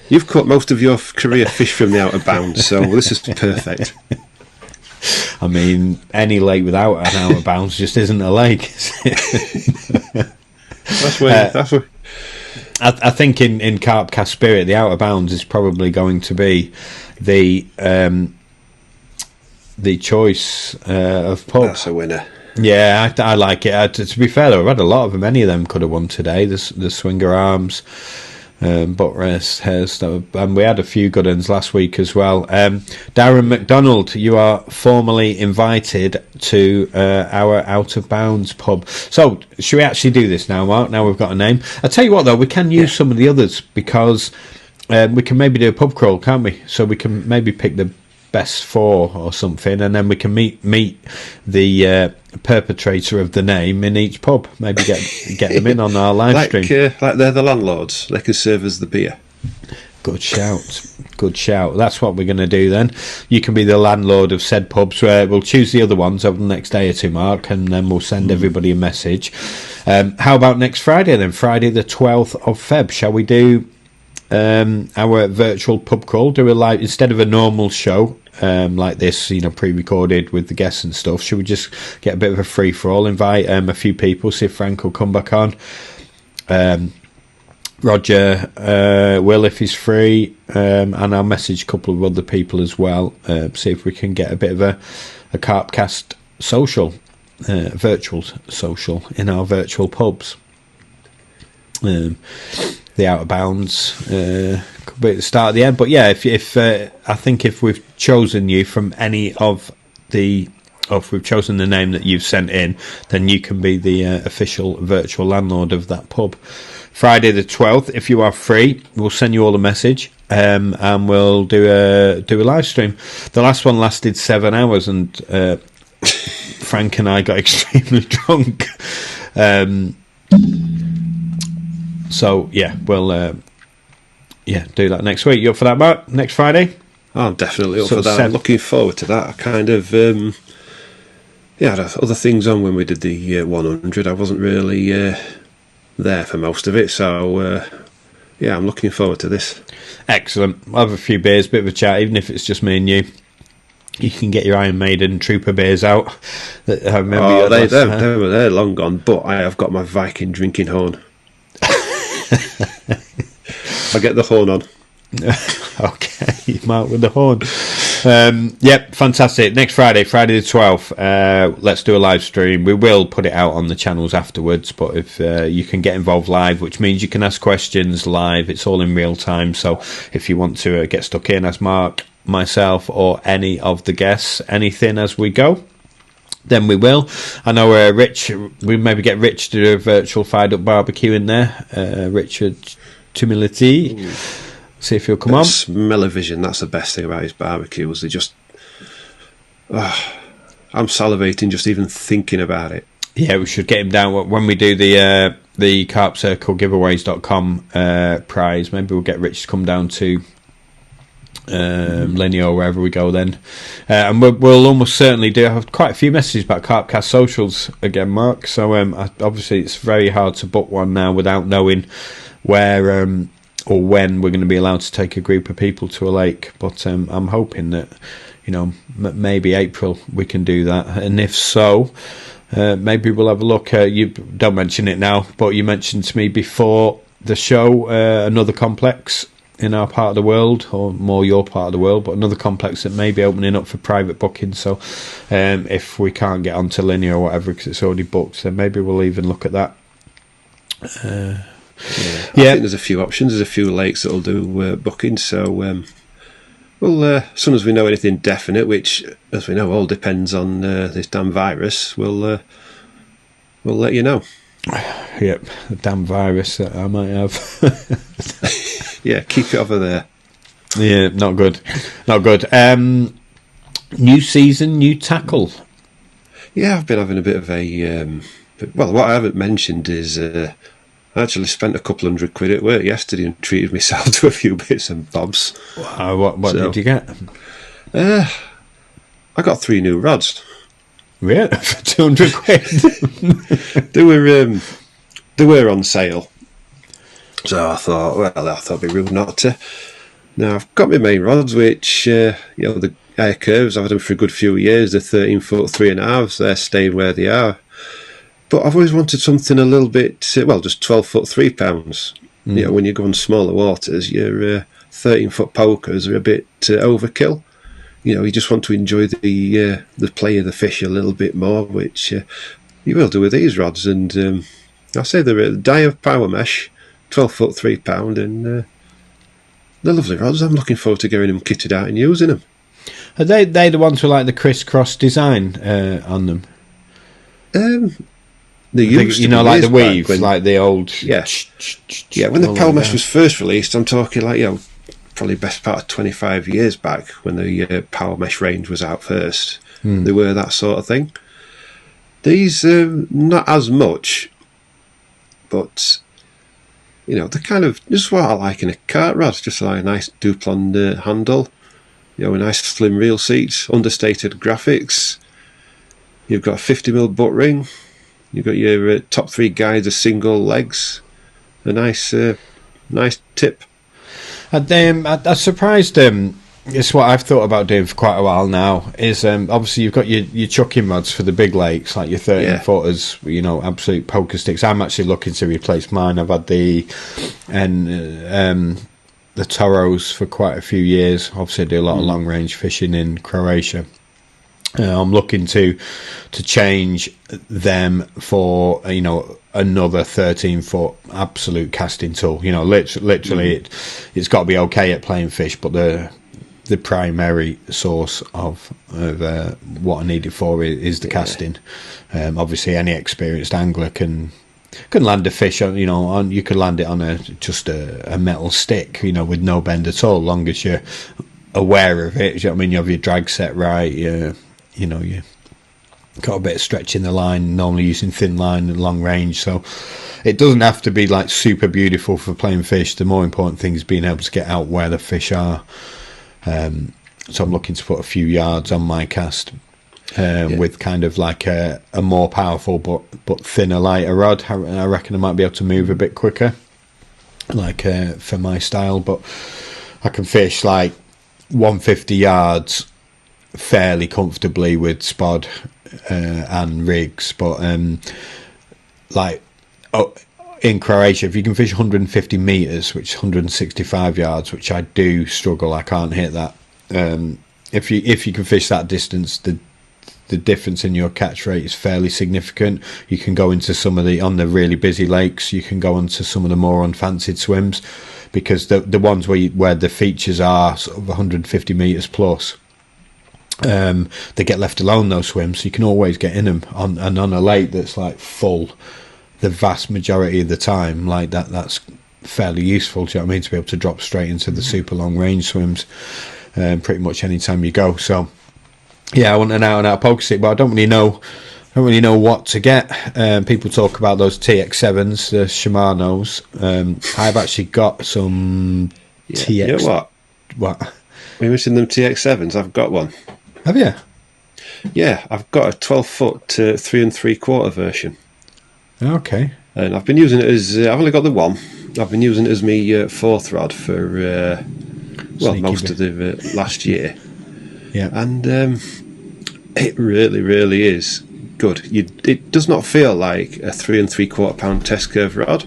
You've caught most of your career fish from the Out of Bounds, so this is perfect. I mean, any lake without an Out of Bounds just isn't a lake. That's where. I think in Carp Cast spirit, the Out of Bounds is probably going to be the choice of pub. That's a winner. Yeah, I like it. To be fair, though, I've had a lot of them. Any of them could have won today. The Swinger Arms, butt rest, hair stuff, and we had a few good ones last week as well. Darren McDonald, you are formally invited to our Out of Bounds pub. So, should we actually do this now, Mark? Now we've got a name. I'll tell you what, though, we can use some of the others because we can maybe do a pub crawl, can't we? So we can maybe pick the best 4 or something, and then we can meet the perpetrator of the name in each pub. Maybe get them in on our live stream. Like they're the landlords. They can serve us the beer. Good shout. That's what we're going to do then. You can be the landlord of said pubs. We'll choose the other ones over the next day or two, Mark, and then we'll send everybody a message. How about next Friday then? Friday the 12th of Feb. Shall we do our virtual pub crawl? Do a live instead of a normal show like this, pre-recorded with the guests and stuff. Should we just get a bit of a free for all? Invite a few people. See if Frank will come back on. Roger will if he's free, and I'll message a couple of other people as well. See if we can get a bit of a Carp Cast social, virtual social in our virtual pubs. The Out of Bounds could be at the start of the end, but yeah, if I think if we've chosen you from any of the, or if we've chosen the name that you've sent in, then you can be the official virtual landlord of that pub. Friday the 12th, if you are free, we'll send you all a message, and we'll do a live stream. The last one lasted 7 hours, and Frank and I got extremely drunk. So yeah, we'll do that next week. You up for that, Mark? Next Friday? Oh, I'm definitely up for that. I'm looking forward to that. I kind of had other things on when we did the 100. I wasn't really there for most of it, so I'm looking forward to this. Excellent. We'll have a few beers, bit of a chat, even if it's just me and you. You can get your Iron Maiden Trooper beers out. I remember they're long gone, but I have got my Viking drinking horn. I get the horn on. Okay, Mark with the horn. Yep, fantastic. Next Friday the 12th, let's do a live stream. We will put it out on the channels afterwards, but if you can get involved live, which means you can ask questions live, it's all in real time. So if you want to get stuck in, as Mark, myself, or any of the guests, anything as we go, then we will. I know Rich, we maybe get Rich to do a virtual fired up barbecue in there. Richard Tumility. See if he'll come on. Smell-o-vision, that's the best thing about his barbecues. They just... I'm salivating just even thinking about it. Yeah, we should get him down when we do the Carp Circle giveaways.com prize. Maybe we'll get Rich to come down to Linear, wherever we go then. And we'll almost certainly do have quite a few messages about Carp Cast socials again, Mark. So obviously it's very hard to book one now without knowing where... or when we're going to be allowed to take a group of people to a lake, but I'm hoping that, maybe April we can do that, and if so, maybe we'll have a look. You don't mention it now, but you mentioned to me before the show another complex in our part of the world, or more your part of the world, but another complex that may be opening up for private booking. So if we can't get onto Linear or whatever because it's already booked, then maybe we'll even look at that. I think there's a few options. There's a few lakes that'll do bookings. So, as soon as we know anything definite, which, as we know, all depends on this damn virus, we'll let you know. Yep, the damn virus that I might have. Yeah, keep it over there. Yeah, not good. Not good. New season, new tackle. Yeah, I've been having a bit of a... what I haven't mentioned is... I actually spent a couple £100 at work yesterday and treated myself to a few bits and bobs. What did you get? I got 3 new rods. Really? For £200? They were on sale. So I thought it'd be rude not to. Now I've got my main rods, which the air curves. I've had them for a good few years. They're 13-foot 3.5. They're staying where they are. But I've always wanted something a little bit, just 12-foot 3 pounds. When you go on smaller waters, your 13-foot pokers are a bit overkill. You just want to enjoy the play of the fish a little bit more, which you will do with these rods. And I say they're a dye of power mesh, 12-foot 3 pound, and they're lovely rods. I'm looking forward to getting them kitted out and using them. Are they the ones with like the crisscross design on them? They used to like the weave, like the old... Yeah, when the power mesh was first released, I'm talking probably best part of 25 years back when the power mesh range was out first. They were that sort of thing. These, not as much, but, they're kind of just what I like in a cart rod, just like a nice Duplon handle, a nice slim reel seat, understated graphics. You've got a 50mm butt ring. You've got your top 3 guides of single legs. A nice tip. I'm surprised. It's what I've thought about doing for quite a while now. Is obviously you've got your chucking rods for the big lakes, like your 13-footers. Absolute poker sticks. I'm actually looking to replace mine. I've had the Toros for quite a few years. Obviously, I do a lot of long range fishing in Croatia. I'm looking to change them for another 13-foot absolute casting tool. Literally, it's got to be okay at playing fish, but the primary source of what I need it for is the casting. Obviously, any experienced angler can land a fish on. You could land it on just a metal stick, with no bend at all, long as you're aware of it. You have your drag set right. You got a bit of stretch in the line, normally using thin line and long range, so it doesn't have to be like super beautiful for playing fish. The more important thing is being able to get out where the fish are. So I'm looking to put a few yards on my cast with kind of like a more powerful but thinner, lighter rod. I reckon I might be able to move a bit quicker, like for my style, but I can fish like 150 yards fairly comfortably with spod and rigs, but in Croatia, if you can fish 150 metres, which is 165 yards, which I do struggle, I can't hit that, if you can fish that distance, the difference in your catch rate is fairly significant. You can go into some of on the really busy lakes, you can go into some of the more unfancied swims, because the ones where the features are sort of 150 metres plus, they get left alone, those swims, so you can always get in them. On a lake that's like full the vast majority of the time, like that's fairly useful, do you know what I mean, to be able to drop straight into the super long range swims pretty much any time you go. So yeah, I want an out and out poker stick, but I don't really know what to get. People talk about those TX7s, the Shimano's. I've actually got some TX. You know what? We mentioned them TX7s. I've got one. Have you? Yeah, I've got a 12-foot 3 3/4 version. Okay. And I've been using it as I've only got the one. I've been using it as my fourth rod for most of the last year. Yeah, and it really, really is good. It does not feel like a 3 3/4 pound test curve rod.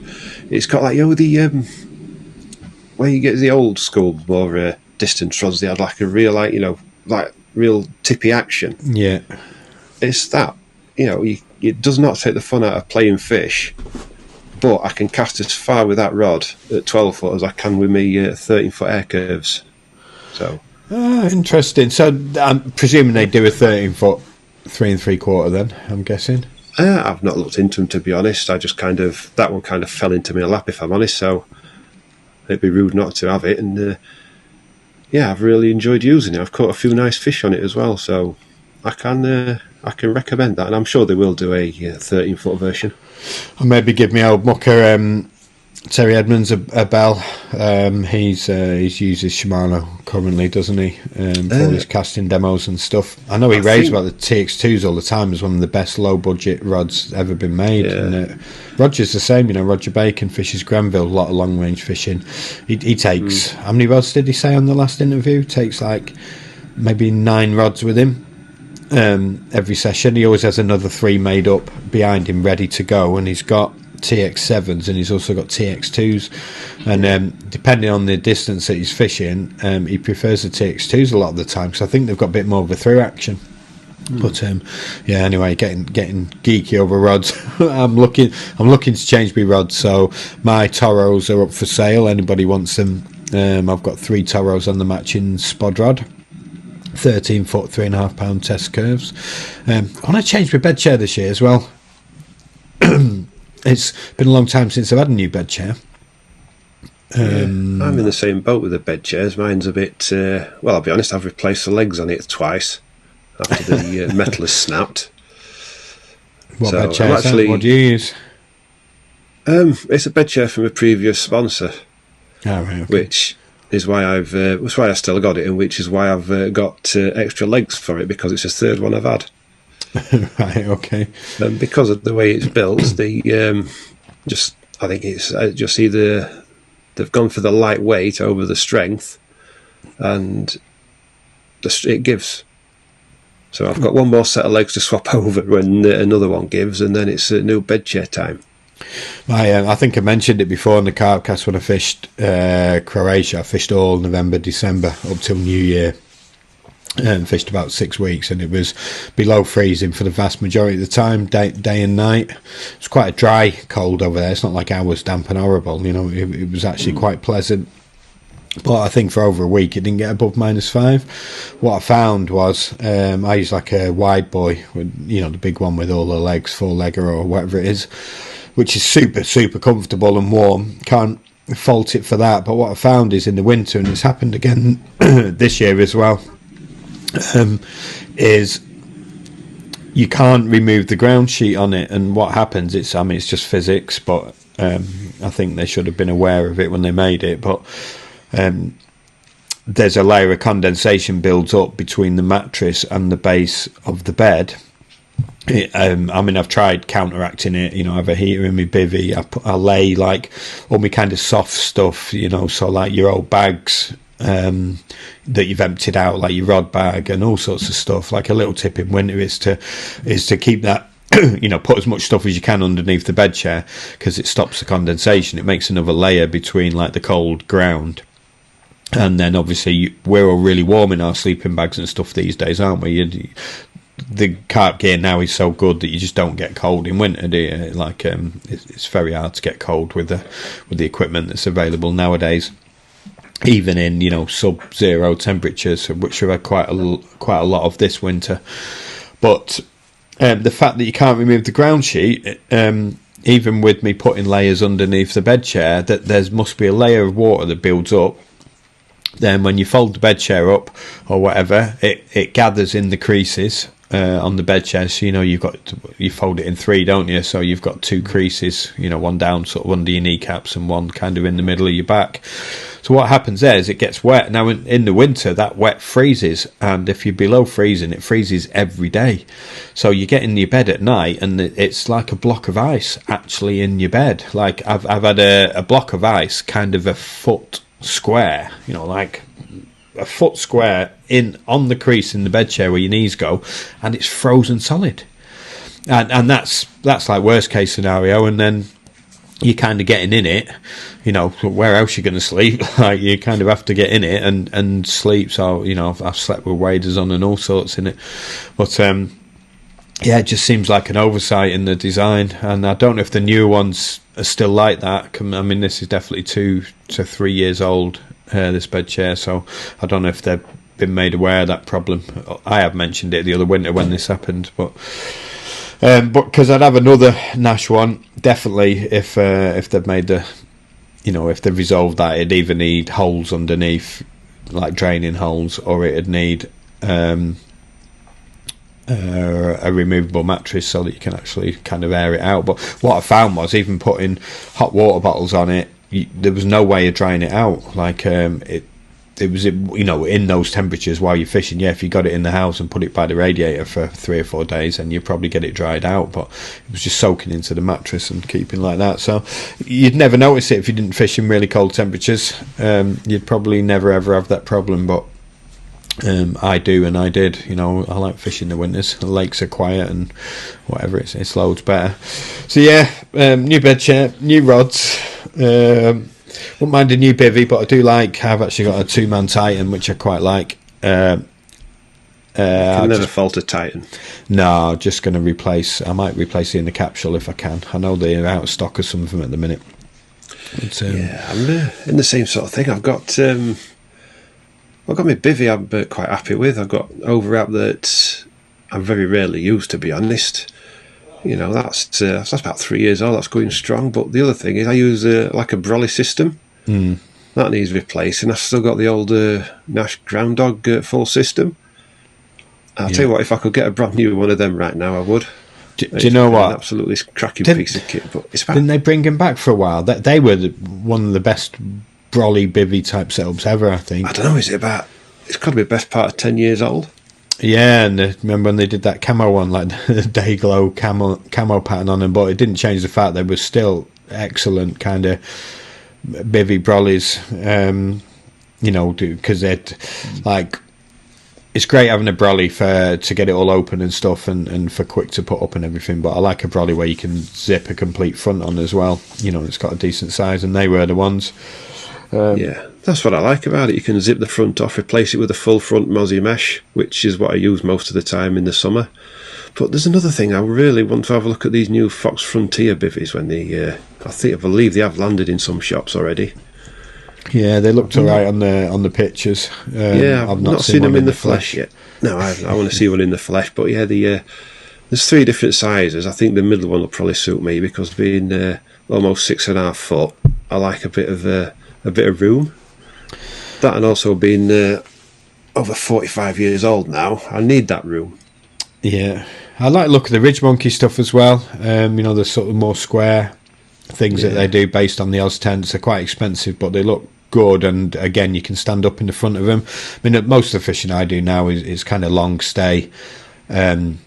It's got like the where you get the old school more distance rods. They had like a real like real tippy action. Yeah, it's that it does not take the fun out of playing fish. But I can cast as far with that rod at 12 foot as I can with me 13-foot air curves. So. Interesting. So I'm presuming they do a 13-foot 3 3/4 then, I'm guessing. I've not looked into them, to be honest. I just that one kind of fell into my lap, if I'm honest. So it'd be rude not to have it. And I've really enjoyed using it. I've caught a few nice fish on it as well. So I can recommend that, and I'm sure they will do a 13-foot version. I'll maybe give me old mucker Terry Edmonds a bell. He uses Shimano currently, doesn't he? For all his casting demos and stuff. I know he raves about the TX2s all the time as one of the best low budget rods ever been made. Yeah. And Roger's the same, Roger Bacon fishes Granville, a lot of long range fishing. He takes how many rods did he say on the last interview? Takes like maybe 9 rods with him. Every session he always has another 3 made up behind him ready to go, and he's got TX7s and he's also got TX2s, and depending on the distance that he's fishing, he prefers the TX2s a lot of the time, because I think they've got a bit more of a through action. But anyway, getting geeky over rods. I'm looking to change my rods, so my Toros are up for sale. Anybody wants them? I've got 3 Toros on the matching spod rod, 13-foot 3.5 pound test curves. I want to change my bed chair this year as well. It's been a long time since I've had a new bed chair. I'm in the same boat with the bed chairs. Mine's a bit I'll be honest, I've replaced the legs on it twice after the metal has snapped. What bed chair is that? What do you use? It's a bed chair from a previous sponsor. Oh, right, okay. Which is why that's why I still got it, and which is why I've got extra legs for it, because it's the third one I've had. Right, okay. And because of the way it's built, I think it's just either they've gone for the lightweight over the strength, and it gives. So I've got one more set of legs to swap over when another one gives, and then it's a new bed chair time. I think I mentioned it before on the Carp Cast when I fished Croatia. I fished all November, December up till New Year. Fished about 6 weeks, and it was below freezing for the vast majority of the time, day and night. It's quite a dry cold over there. It's not like ours, damp and horrible. It was actually quite pleasant. But I think for over a week it didn't get above -5. What I found was I used like a wide boy, the big one with all the legs, 4-legger or whatever it is, which is super, super comfortable and warm. Can't fault it for that. But what I found is in the winter, and it's happened again this year as well, is you can't remove the ground sheet on it. And what happens, it's just physics, but I think they should have been aware of it when they made it. But there's a layer of condensation builds up between the mattress and the base of the bed. I've tried counteracting it. I have a heater in my bivvy. I lay like all my kind of soft stuff, so like your old bags that you've emptied out, like your rod bag and all sorts of stuff. Like a little tip in winter is to keep that, put as much stuff as you can underneath the bed chair, because it stops the condensation. It makes another layer between like the cold ground And then obviously we're all really warm in our sleeping bags and stuff these days, aren't we? The carp gear now is so good that you just don't get cold in winter, do you? Like it's very hard to get cold with the equipment that's available nowadays, even in sub-zero temperatures, which we've had quite a lot of this winter. But the fact that you can't remove the ground sheet, even with me putting layers underneath the bed chair, that there must be a layer of water that builds up. Then when you fold the bed chair up or whatever, it gathers in the creases on the bed chair. So you fold it in 3, don't you? So you've got 2 creases, one down sort of under your kneecaps and one kind of in the middle of your back. So what happens there is it gets wet. Now in the winter that wet freezes, and if you're below freezing, it freezes every day. So you get in your bed at night and it's like a block of ice actually in your bed. Like I've had a block of ice kind of a foot square, like a foot square on the crease in the bed chair where your knees go, and it's frozen solid. And that's like worst case scenario. And then you're kind of getting in it, where else you're going to sleep? Like you kind of have to get in it and sleep. So I've slept with waders on and all sorts in it, but it just seems like an oversight in the design. And I don't know if the newer ones are still like that. I mean, this is definitely 2 to 3 years old, this bed chair, so I don't know if they've been made aware of that problem. I have mentioned it the other winter when this happened, but because I'd have another Nash one, definitely, if they've made if they've resolved that, it'd either need holes underneath, like draining holes, or it'd need a removable mattress so that you can actually kind of air it out. But what I found was, even putting hot water bottles on it, there was no way of drying it out. Like it was in those temperatures while you're fishing. If you got it in the house and put it by the radiator for 3 or 4 days, then you'd probably get it dried out, but it was just soaking into the mattress and keeping like that. So you'd never notice it if you didn't fish in really cold temperatures. You'd probably never ever have that problem, but I do, and I did. I like fishing in the winters. The lakes are quiet and whatever. It's loads better. So new bed chair, new rods. Wouldn't mind a new bivvy, but I do like. I've actually got a 2-man Titan, which I quite like. Can never fault a Titan. No, just going to replace. I might replace it in the capsule if I can. I know they're out of stock of some of them at the minute. But, I'm in the same sort of thing. I've got my bivvy I'm quite happy with. I've got overwrap that I very rarely use, to be honest. That's about 3 years old. That's going strong. But the other thing is I use like a brolly system. That needs replacing. I've still got the old Nash Ground Dog full system. I'll tell you what, if I could get a brand new one of them right now, I would. Do you know what? An absolutely cracking piece of kit. But didn't they bring him back for a while? They were one of the best brolly bivvy type setups ever, I think. I don't know, it's got to be the best part of 10 years old. Yeah, and remember when they did that camo one, like the day glow camo pattern on them, but it didn't change the fact they were still excellent kind of bivvy brollies, because they'd like, it's great having a brolly to get it all open and stuff, and for quick to put up and everything, but I like a brolly where you can zip a complete front on as well. It's got a decent size, and they were the ones. That's what I like about it. You can zip the front off, replace it with a full front mozzie mesh, which is what I use most of the time in the summer. But there's another thing, I really want to have a look at these new Fox Frontier bivvies when they I believe they have landed in some shops already. Yeah, they looked alright on the pictures. I've not seen them in the flesh yet. No, I want to see one in the flesh. But there's 3 different sizes. I think the middle one will probably suit me, because being almost 6.5 foot, I like a bit of room. That, and also being over 45 years old now, I need that room. Yeah, I like the look of the Ridge Monkey stuff as well. The sort of more square things that they do based on the Oz tents. They're quite expensive, but they look good, and again, you can stand up in the front of them. I mean, most of the fishing I do now is kind of long stay, minimum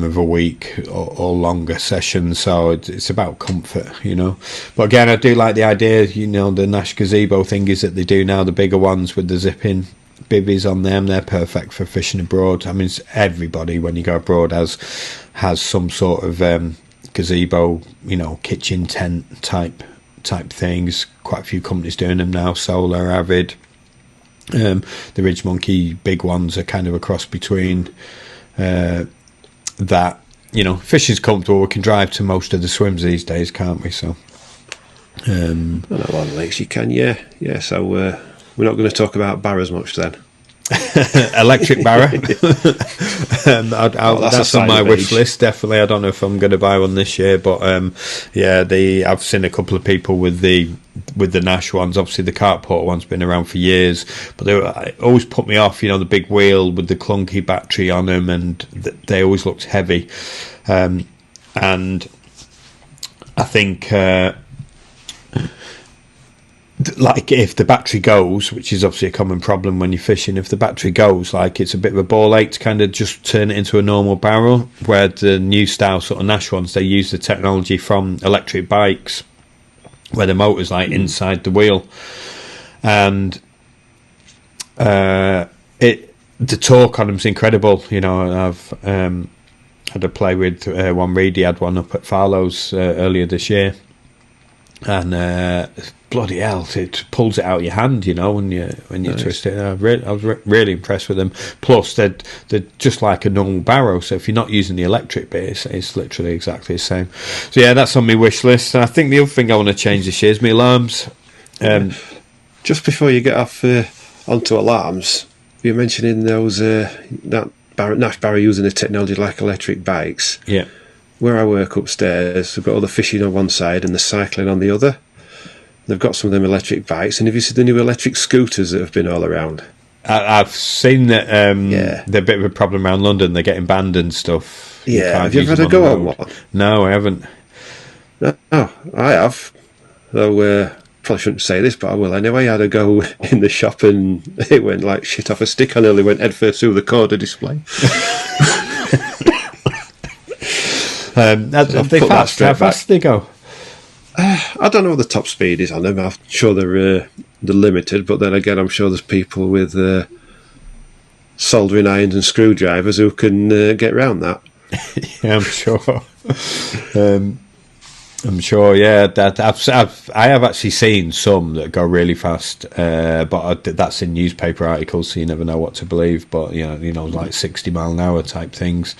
of a week or longer sessions, so it's about comfort, But again, I do like the idea, the Nash Gazebo thing is that they do now, the bigger ones with the zipping bivvies on them, they're perfect for fishing abroad. I mean, everybody, when you go abroad, has some sort of gazebo, kitchen tent type type things. Quite a few companies doing them now. Solar, Avid, the Ridge Monkey, big ones are kind of a cross between that. You know, fishing's comfortable. We can drive to most of the swims these days, can't we? So, I know a lot of lakes you can, yeah. So we're not going to talk about barras much then. Electric barra. That's on my wish list, definitely. I don't know if I'm going to buy one this year, but I've seen a couple of people with the Nash ones. Obviously the Carport one's been around for years, but it always put me off, you know, the big wheel with the clunky battery on them, and they always looked heavy, and I think like if the battery goes, which is obviously a common problem when you're fishing, if the battery goes, like it's a bit of a ball ache to kind of just turn it into a normal barrel, where the new style sort of Nash ones, they use the technology from electric bikes where the motor's like inside the wheel, and the torque on them's incredible. You know, I've had a play with one. Reedy had one up at Farlow's earlier this year, and bloody hell, it pulls it out of your hand, you know, when you nice. Twist it. I was really impressed with them. Plus, they're just like a normal barrow, so if you're not using the electric bit, it's literally exactly the same. So yeah, that's on my wish list. And I think the other thing I want to change this year is my alarms. Just before you get off onto alarms, you're mentioning those that Nash barrow using the technology like electric bikes. Yeah. Where I work upstairs, we've got all the fishing on one side and the cycling on the other. They've got some of them electric bikes, and have you seen the new electric scooters that have been all around? I've seen that they're a bit of a problem around London. They're getting banned and stuff. Yeah, have you ever had a go on one? No, I haven't. No, I have. Though probably shouldn't say this, but I will anyway. I had a go in the shop, and it went like shit off a stick. I nearly went headfirst through the corner display. How fast they go? I don't know what the top speed is on them. I'm sure they're limited, but then again, I'm sure there's people with soldering irons and screwdrivers who can get around that. Yeah, I'm sure. I'm sure. Yeah, that I have actually seen some that go really fast, but that's in newspaper articles, so you never know what to believe. But you know, like 60 mile an hour type things.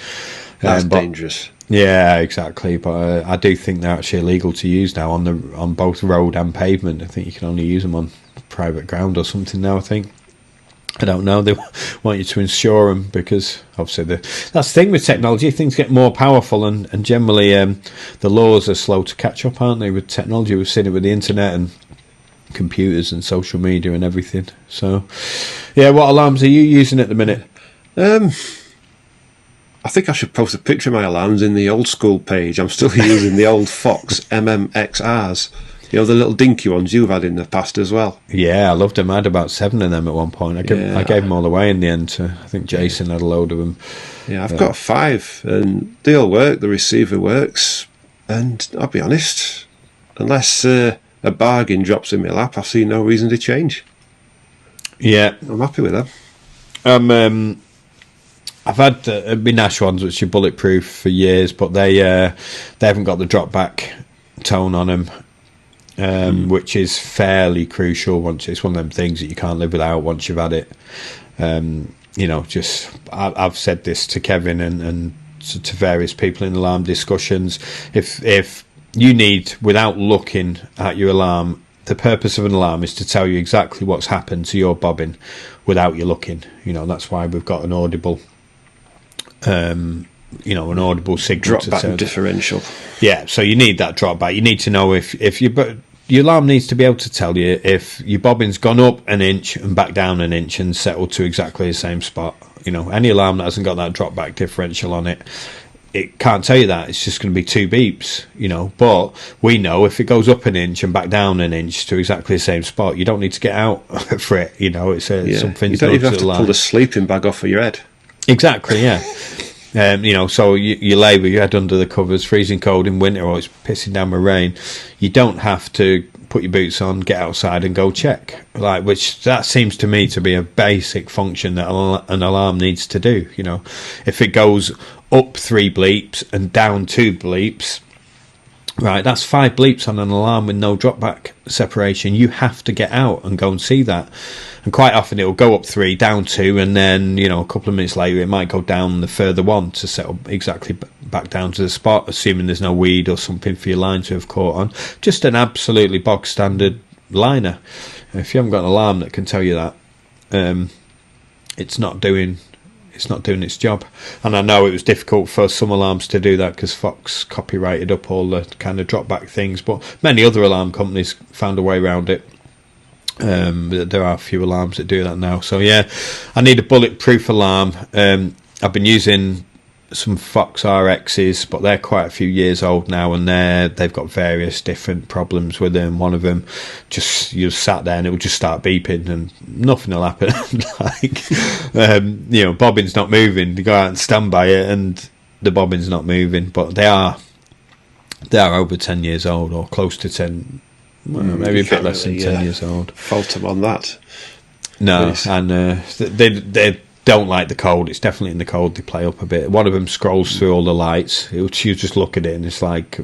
That's dangerous. Yeah, exactly. But I do think they're actually illegal to use now on both road and pavement. I think you can only use them on private ground or something now, I think. I don't know. They want you to insure them because obviously that's the thing with technology. Things get more powerful, and generally the laws are slow to catch up, aren't they? With technology, we've seen it with the internet and computers and social media and everything. So, yeah, what alarms are you using at the minute? I think I should post a picture of my alarms in the old school page. I'm still using the old Fox MMXRs. You know, the little dinky ones you've had in the past as well. Yeah, I loved them. I had about 7 of them at one point. I gave them all away in the end. I think Jason had a load of them. Yeah, I've got 5, and they all work. The receiver works. And I'll be honest, unless a bargain drops in my lap, I see no reason to change. Yeah. I'm happy with them. I've had my Nash ones, which are bulletproof for years, but they haven't got the drop back tone on them, which is fairly crucial. It's one of them things that you can't live without once you've had it. You know, I've said this to Kevin and to various people in alarm discussions. If you need, without looking at your alarm, the purpose of an alarm is to tell you exactly what's happened to your bobbin without you looking. You know, that's why we've got an audible. An audible signal drop back differential. Yeah, so you need that drop back. You need to know if your alarm needs to be able to tell you if your bobbin's gone up an inch and back down an inch and settled to exactly the same spot. You know, any alarm that hasn't got that drop back differential on it, it can't tell you that. It's just going to be 2 beeps. You know, but we know if it goes up an inch and back down an inch to exactly the same spot, you don't need to get out for it. You know, it's something. You don't even have to pull the sleeping bag off of your head. Exactly, yeah. So you lay with your head under the covers, freezing cold in winter, or it's pissing down with rain. You don't have to put your boots on, get outside, and go check. Which that seems to me to be a basic function that an alarm needs to do. You know, if it goes up 3 bleeps and down 2 bleeps, Right, that's 5 bleeps on an alarm with no drop back separation. You have to get out and go and see that. And quite often it'll go up 3, down 2, and then, a couple of minutes later it might go down the further one to set up exactly back down to the spot, assuming there's no weed or something for your line to have caught on. Just an absolutely bog standard liner. If you haven't got an alarm that can tell you that, it's not doing its job. And I know it was difficult for some alarms to do that because Fox copyrighted up all the kind of drop back things, but many other alarm companies found a way around it. There are a few alarms that do that now. So yeah, I need a bulletproof alarm. I've been using some Fox RXs, but they're quite a few years old now, and they've got various different problems with them. One of them, you sat there and it will just start beeping and nothing will happen. Bobbin's not moving. You go out and stand by it and the bobbin's not moving, but they are over 10 years old, or close to 10, maybe a bit less than 10 years old. Fault them on that. No, and they don't like the cold. It's definitely in the cold they play up a bit. One of them scrolls through all the lights. You just look at it and it's like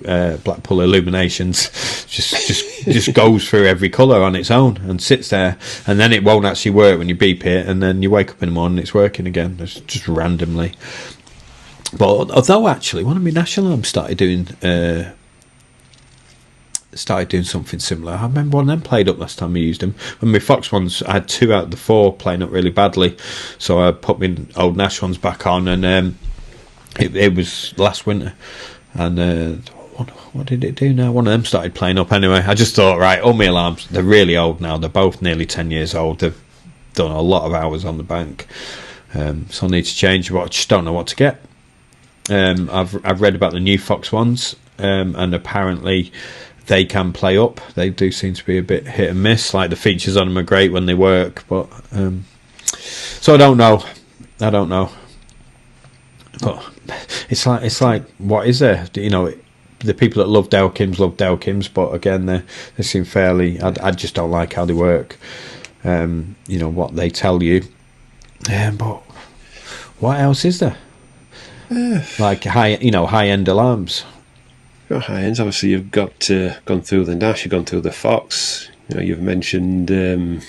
Blackpool Illuminations. just goes through every colour on its own and sits there, and then it won't actually work when you beep it, and then you wake up in the morning and it's working again. It's just randomly. But although actually one of my national alarms started doing something similar. I remember one of them played up last time I used them. When my Fox ones, I had 2 out of the 4 playing up really badly, so I put my old Nash ones back on, and it was last winter. And what did it do now? One of them started playing up anyway. I just thought, right, all my alarms, they're really old now. They're both nearly 10 years old. They've done a lot of hours on the bank, so I need to change. But I just don't know what to get. I've read about the new Fox ones, and apparently they can play up. They do seem to be a bit hit and miss. Like, the features on them are great when they work, but so I don't know. But it's like what is there? The people that love Delkims, but again, they seem fairly. I just don't like how they work. What they tell you. But what else is there? Like high end alarms. High ends, obviously you've got gone through the Nash, you've gone through the Fox. You've mentioned. I'm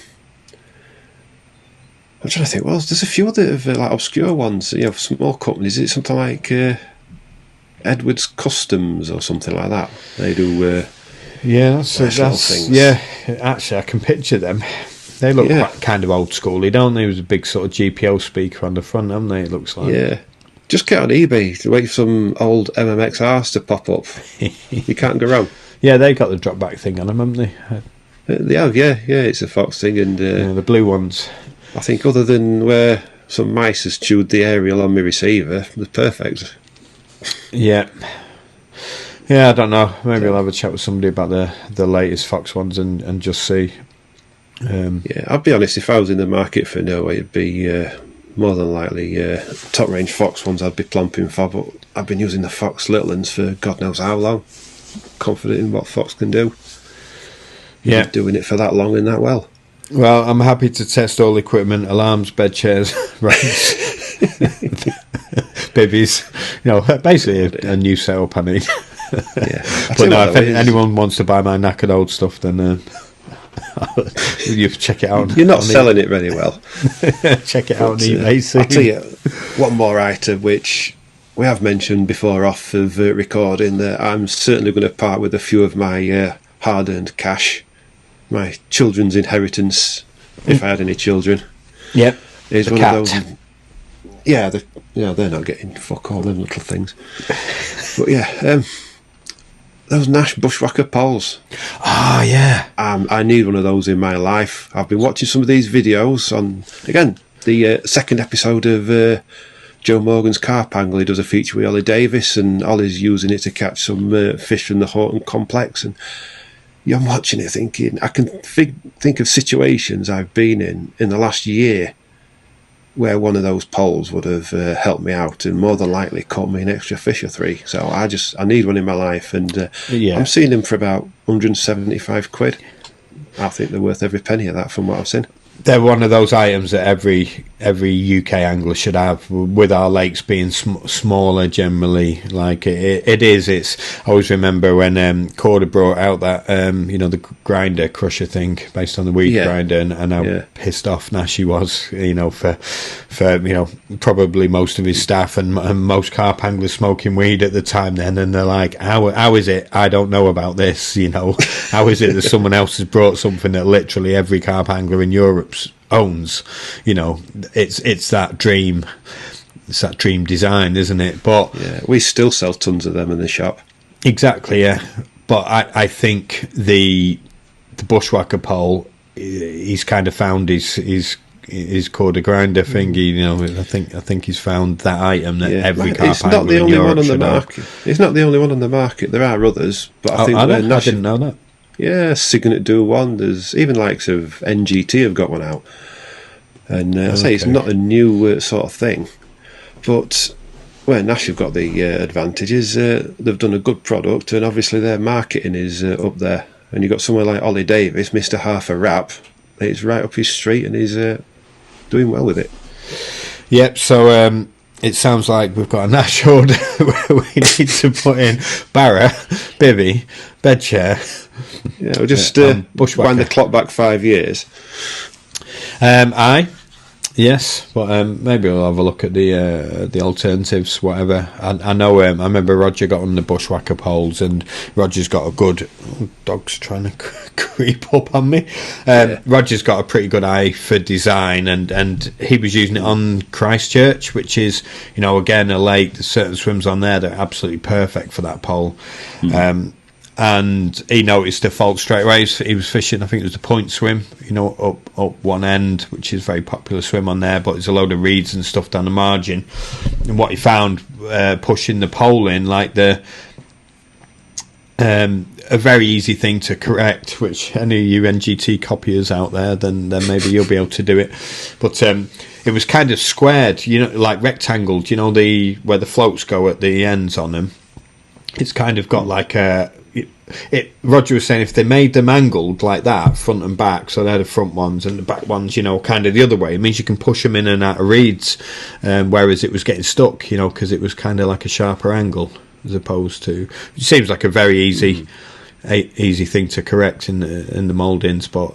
trying to think. Well, there's a few other like obscure ones. Small companies. Is it something like Edwards Customs or something like that? They do. That's things. Yeah. Actually, I can picture them. They look quite kind of old schooly, don't they? There's a big sort of GPO speaker on the front, haven't they? It looks like. Yeah. Just get on eBay to wait for some old MMXRs to pop up. You can't go wrong. Yeah, they got the drop back thing on them, haven't they? They have, yeah. It's a Fox thing, and the blue ones. I think other than where some mice has chewed the aerial on my receiver, they're perfect. Yeah, I don't know. Maybe I'll have a chat with somebody about the latest Fox ones and just see. I'll be honest. If I was in the market for Noah, it'd be. More than likely, top range Fox ones I'd be plumping for, but I've been using the Fox little ones for God knows how long. Confident in what Fox can do. Yeah, doing it for that long and that well. Well, I'm happy to test all equipment: alarms, bed chairs, racks, bibbies. Basically a new setup. I need. But no, if anyone wants to buy my knackered old stuff, then. You check it out. You're not selling it very well. Check it out on eBay. I'll tell you one more item which we have mentioned before off of recording, that I'm certainly going to part with a few of my hard-earned cash, my children's inheritance, if I had any children. Yep. Is one cat. Of those. Yeah, they're not getting fuck all them little things. But yeah. Those Nash Bushwhacker poles. Oh, yeah. I need one of those in my life. I've been watching some of these videos on, again, the second episode of Joe Morgan's Carp Angle. He does a feature with Ollie Davis, and Ollie's using it to catch some fish from the Horton complex. And I'm watching it thinking, I can think of situations I've been in the last year where one of those poles would have helped me out and more than likely caught me an extra fish or 3. So I need one in my life, and I'm seeing them for about £175. I think they're worth every penny of that from what I've seen. they're one of those items that every UK angler should have. With our lakes being smaller generally, like it is. I always remember when Corda brought out that the grinder crusher thing based on the weed grinder, and how pissed off Nashi was, for probably most of his staff and most carp anglers smoking weed at the time then, and they're like, how is it I don't know about this? How is it that someone else has brought something that literally every carp angler in Europe owns? It's that dream design, isn't it? But we still sell tons of them in the shop. Exactly, yeah. But I think the bushwhacker pole, he's kind of found his Corda grinder thingy. I think he's found that item that every carp angler in Europe should have. It's not the only one on the market. There are others, but I think I didn't know that. Yeah, Signet do one. There's even likes of NGT have got one out, and I say it's not a new sort of thing, but where Nash have got the advantages, they've done a good product, and obviously their marketing is up there. And you've got someone like Ollie Davis, Mr. Half a Rap. It's right up his street, and he's doing well with it. Yep. So it sounds like we've got a Nash order where we need to put in Barra, Bivvy, bed chair. Yeah, we'll just wind the clock back 5 years. Yes, but maybe we'll have a look at the alternatives, whatever. I know. I remember Roger got on the bushwhacker poles, and Roger's got a good. Dog's trying to creep up on me. Roger's got a pretty good eye for design, and he was using it on Christchurch, which is, again, a lake. There's certain swims on there that are absolutely perfect for that pole. And he noticed the fault straight away. He was fishing, I think it was the point swim, up one end, which is a very popular swim on there, but there's a load of reeds and stuff down the margin. And what he found, pushing the pole in, like a very easy thing to correct, which any of you NGT copiers out there, then maybe you'll be able to do it. But it was kind of squared, like rectangled, where the floats go at the ends on them. It's kind of got like Roger was saying if they made them angled like that, front and back, so they're the front ones and the back ones, kind of the other way, it means you can push them in and out of reeds, whereas it was getting stuck, because it was kind of like a sharper angle as opposed to. It seems like a very easy thing to correct in the mouldings, but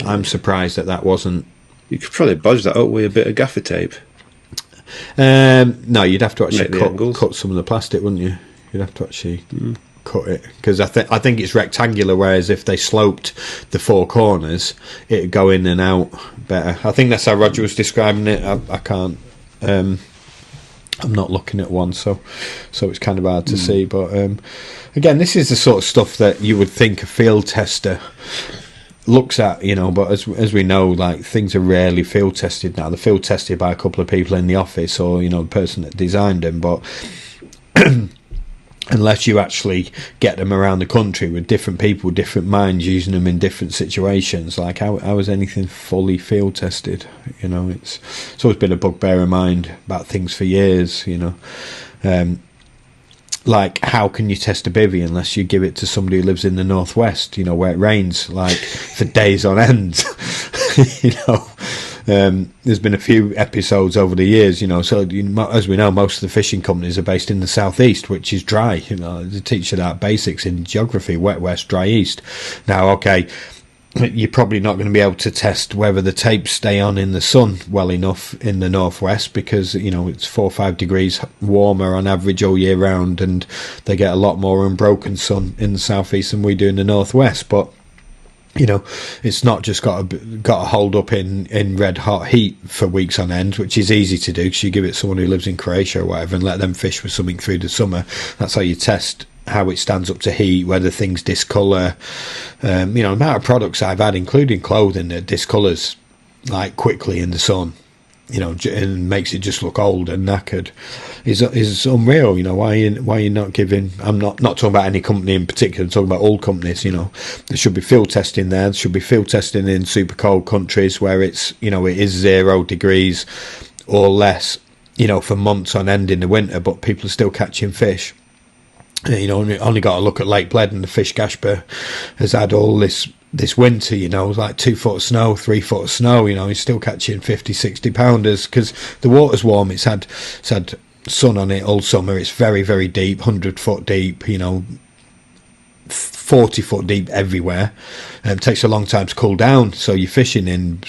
I'm surprised that wasn't. You could probably budge that up with a bit of gaffer tape. No, you'd have to actually cut some of the plastic, wouldn't you? You'd have to actually cut it, because I think it's rectangular, whereas if they sloped the four corners, it'd go in and out better. I think that's how Roger was describing it. I can't. I'm not looking at one, so it's kind of hard to see. But again, this is the sort of stuff that you would think a field tester looks at, but as we know, like, things are rarely field tested now. They're field tested by a couple of people in the office, or the person that designed them, but unless you actually get them around the country with different people, different minds, using them in different situations, like how is anything fully field tested? It's always been a bugbear of mine about things for years. Like, how can you test a bivvy unless you give it to somebody who lives in the northwest, where it rains like for days on end? There's been a few episodes over the years, so as we know, most of the fishing companies are based in the southeast, which is dry. They teach you that basics in geography: wet west, dry east. Now, okay, you're probably not going to be able to test whether the tapes stay on in the sun well enough in the northwest, because it's 4 or 5 degrees warmer on average all year round, and they get a lot more unbroken sun in the southeast than we do in the northwest. But it's not just got to hold up in red hot heat for weeks on end, which is easy to do because you give it someone who lives in Croatia or whatever and let them fish with something through the summer. That's how you test how it stands up to heat, whether things discolour. The amount of products I've had, including clothing, that discolours like quickly in the sun, and makes it just look old and knackered, is unreal. Why are you not giving? I'm not talking about any company in particular. I'm talking about all companies. There should be field testing there. There should be field testing in super cold countries where it's it is 0 degrees or less, for months on end in the winter, but people are still catching fish. You know, only got to look at Lake Bled, and the Fish Gashper has had all this winter, you know, like 2 foot of snow, 3 foot of snow. You know, he's still catching 50, 60 pounders because the water's warm. It's had sun on it all summer. It's very, very deep, 100 foot deep. You know, 40 foot deep everywhere. It takes a long time to cool down, so you're fishing in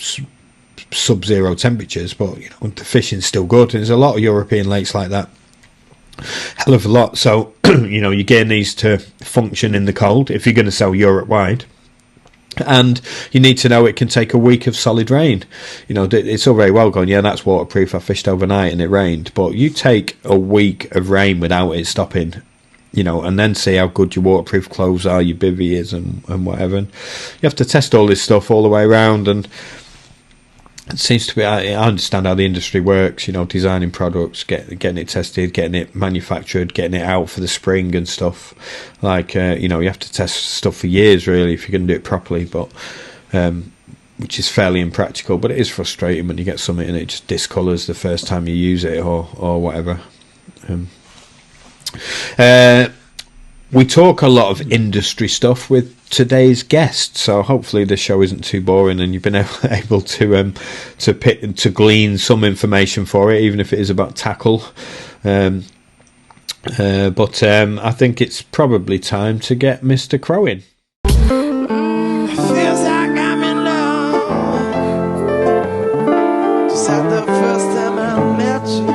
sub-zero temperatures, but you know, the fishing's still good. And there's a lot of European lakes like that. Hell of a lot. So you know, your gear needs to function in the cold if you're going to sell Europe wide, and you need to know it can take a week of solid rain. You know, it's all very well going, yeah, that's waterproof, I fished overnight and it rained, but you take a week of rain without it stopping, you know, and then see how good your waterproof clothes are, your bivvy is, and whatever. And you have to test all this stuff all the way around, and it seems to be, I understand how the industry works, you know, designing products, getting it tested, getting it manufactured, getting it out for the spring and stuff. Like, you know, you have to test stuff for years, really, if you're going to do it properly, but which is fairly impractical. But it is frustrating when you get something and it just discolours the first time you use it or whatever. We talk a lot of industry stuff with today's guest, so hopefully the show isn't too boring and you've been able to glean some information for it, even if it is about tackle. But I think it's probably time to get Mr. Crow in. Feels like I'm in love. Just like the first time I met you.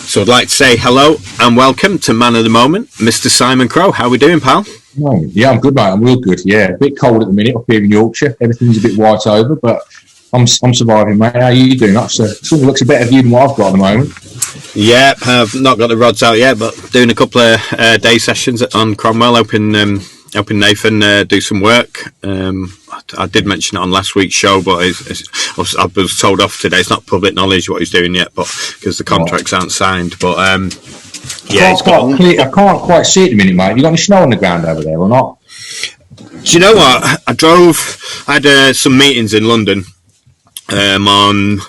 So I'd like to say hello and welcome to Man of the Moment, Mr. Simon Crow. How are we doing, pal? Oh, yeah, I'm good, mate. I'm real good. Yeah, a bit cold at the minute up here in Yorkshire. Everything's a bit white over, but I'm surviving, mate. How are you doing? Something looks a better view than what I've got at the moment. Yeah, I've not got the rods out yet, but doing a couple of day sessions on Cromwell, helping Nathan do some work. I did mention it on last week's show, but I was told off today. It's not public knowledge what he's doing yet, but because the contracts aren't signed. But yeah, I can't quite see it at the minute, mate. Have you got any snow on the ground over there or not? Do you know what? I had some meetings in London on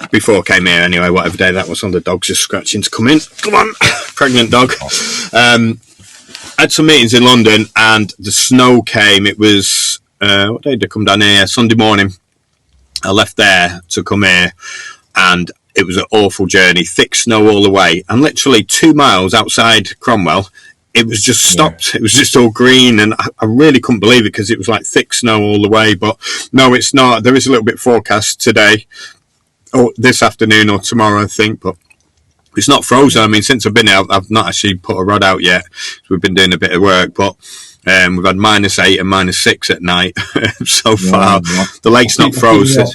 before I came here anyway, whatever day that was. On the dog's just scratching to come in. Come on, pregnant dog. I had some meetings in London and the snow came. It was, what day did I come down here? Sunday morning. I left there to come here and it was an awful journey, thick snow all the way. And literally 2 miles outside Cromwell, it was just stopped. Yeah. It was just all green and I really couldn't believe it because it was like thick snow all the way. But no, it's not. There is a little bit forecast today or this afternoon or tomorrow, I think, but it's not frozen. I mean, since I've been here, I've not actually put a rod out yet. We've been doing a bit of work, but we've had -8 and -6 at night so far. Yeah. The lake's not frozen.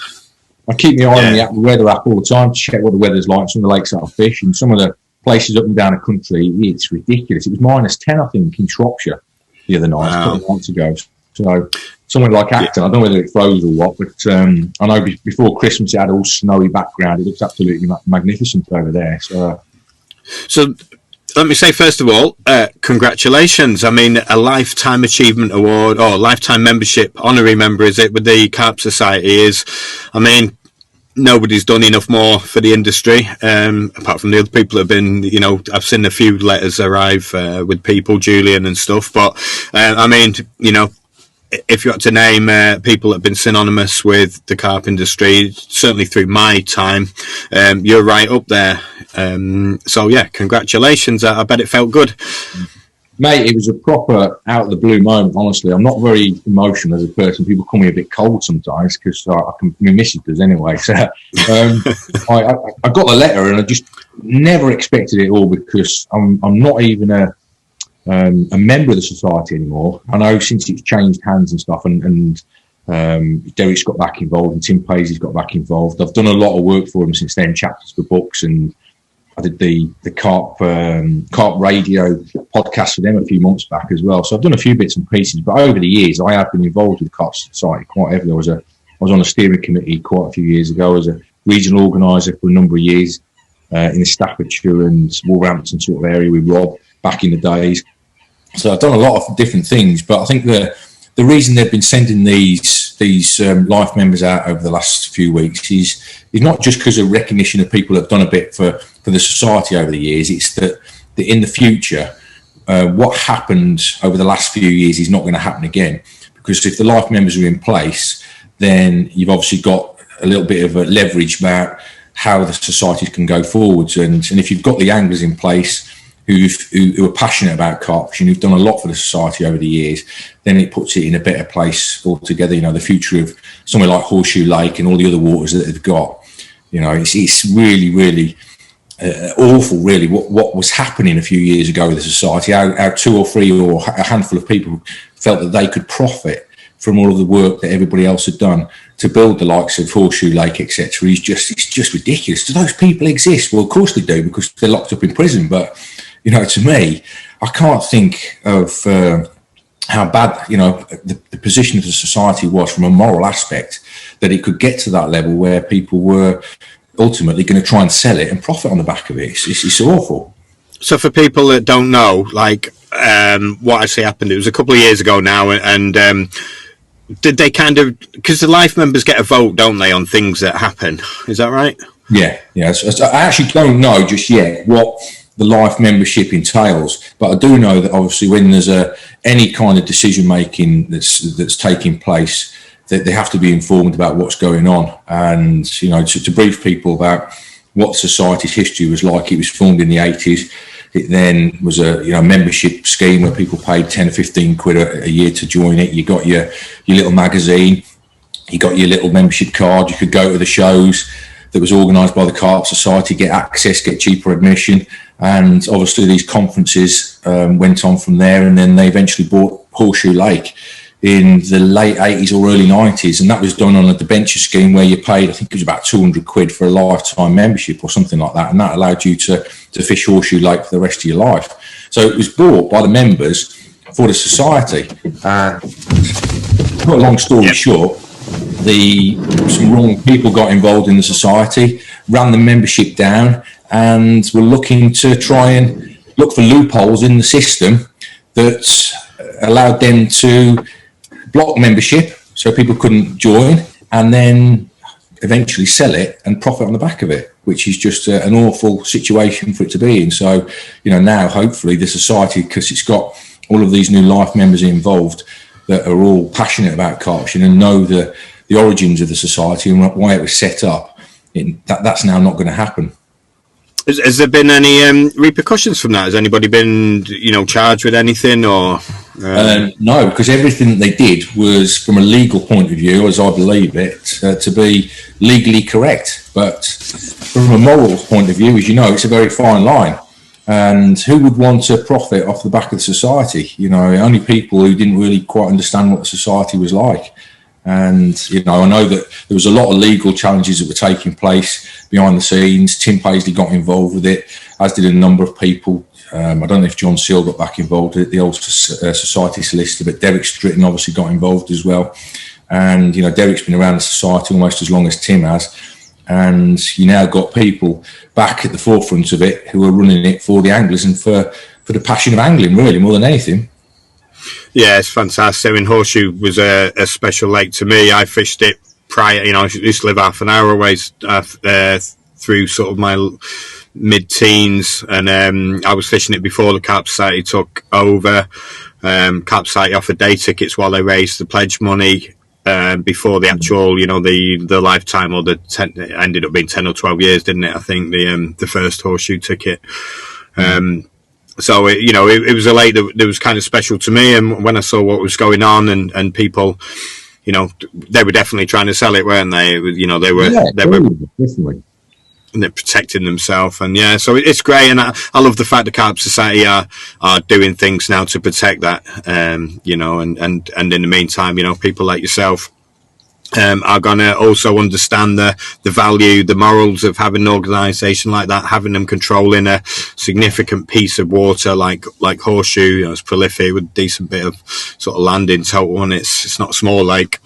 I keep my eye on the weather app all the time to check what the weather's like. Some of the lakes that I fish and some of the places up and down the country, it's ridiculous. It was -10, I think, in Shropshire the other night, a couple of months ago. So somewhere like Acton, I don't know whether it froze or what, but I know before Christmas it had all snowy background. It looks absolutely magnificent over there. So let me say, first of all, congratulations. I mean, a Lifetime Achievement Award or Lifetime Membership, honorary member, is it, with the Carp Society is, I mean, nobody's done enough more for the industry, apart from the other people that have been, you know, I've seen a few letters arrive with people, Julian and stuff, but I mean, you know, if you had to name people that have been synonymous with the carp industry, certainly through my time, you're right up there. So, yeah, congratulations. I bet it felt good. Mate, it was a proper out-of-the-blue moment, honestly. I'm not very emotional as a person. People call me a bit cold sometimes because my missus does anyway. So I got the letter and I just never expected it all because I'm not even a member of the society anymore. I know since it's changed hands and stuff, and Derek's got back involved and Tim Paisley's got back involved. I've done a lot of work for them since then, chapters for books, and I did the Carp radio podcast for them a few months back as well. So I've done a few bits and pieces, but over the years I have been involved with the Carp Society quite heavily. I was on a steering committee quite a few years ago as a regional organiser for a number of years in the Staffordshire and Wolverhampton sort of area with Rob back in the days. So I've done a lot of different things, but I think the reason they've been sending these life members out over the last few weeks is not just because of recognition of people that have done a bit for the society over the years. It's that in the future, what happened over the last few years is not going to happen again. Because if the life members are in place, then you've obviously got a little bit of a leverage about how the societies can go forwards. And if you've got the anglers in place who are passionate about carp fishing, who've done a lot for the society over the years, then it puts it in a better place altogether. The future of somewhere like Horseshoe Lake and all the other waters that they've got, it's really, really awful, really, what was happening a few years ago with the society. How 2 or 3 or a handful of people felt that they could profit from all of the work that everybody else had done to build the likes of Horseshoe Lake, etc. It's just ridiculous. Do those people exist? Well, of course they do, because they're locked up in prison. But to me, I can't think of how bad the position of the society was from a moral aspect, that it could get to that level where people were ultimately going to try and sell it and profit on the back of it. It's awful. So for people that don't know, what actually happened, it was a couple of years ago now, and did they because the life members get a vote, don't they, on things that happen? Is that right? Yeah. So I actually don't know just yet what the life membership entails, but I do know that obviously when there's any kind of decision making that's taking place, that they have to be informed about what's going on, and to brief people about what society's history was like. It was formed in the 80s. It then was a membership scheme where people paid 10 or 15 quid a year to join it. You got your little magazine, you got your little membership card. You could go to the shows that was organised by the Carp Society, get access, get cheaper admission, and obviously these conferences went on from there. And then they eventually bought Horseshoe Lake in the late 80s or early 90s, and that was done on a debenture scheme where you paid, I think it was about 200 quid for a lifetime membership or something like that, and that allowed you to fish Horseshoe Lake for the rest of your life. So it was bought by the members for the society. Put a long story short, some wrong people got involved in the society, ran the membership down, and were looking to try and look for loopholes in the system that allowed them to block membership so people couldn't join, and then eventually sell it and profit on the back of it, which is just an awful situation for it to be in. So, now hopefully the society, because it's got all of these new life members involved that are all passionate about carp fishing and know the origins of the society and why it was set up, that's now not going to happen. Has there been any repercussions from that? Has anybody been, charged with anything, or? No, because everything that they did was, from a legal point of view, as I believe it, to be legally correct. But from a moral point of view, as you know, it's a very fine line. And who would want to profit off the back of the society? Only people who didn't really quite understand what the society was like. And, I know that there was a lot of legal challenges that were taking place behind the scenes. Tim Paisley got involved with it, as did a number of people. I don't know if John Seal got back involved with it, the old society solicitor, but Derek Stritton obviously got involved as well. And, Derek's been around the society almost as long as Tim has. And you now got people back at the forefront of it who are running it for the anglers and for the passion of angling, really, more than anything. Yeah, it's fantastic. I mean, Horseshoe was a special lake to me. I fished it prior, I used to live half an hour away through sort of my mid-teens, and I was fishing it before the Carp Society took over. Carp Society offered day tickets while they raised the pledge money before the actual, the lifetime, or it ended up being 10 or 12 years, didn't it? I think the first Horseshoe ticket. So, it was a lake that was kind of special to me. And when I saw what was going on and people, they were definitely trying to sell it, weren't they? They were definitely. And they're protecting themselves. And so it's great. And I love the fact the Carp Society are doing things now to protect that, and in the meantime, people like yourself, are going to also understand the value, the morals of having an organisation like that, having them controlling a significant piece of water like Horseshoe. It's prolific with a decent bit of sort of land in total, and it's not a small lake.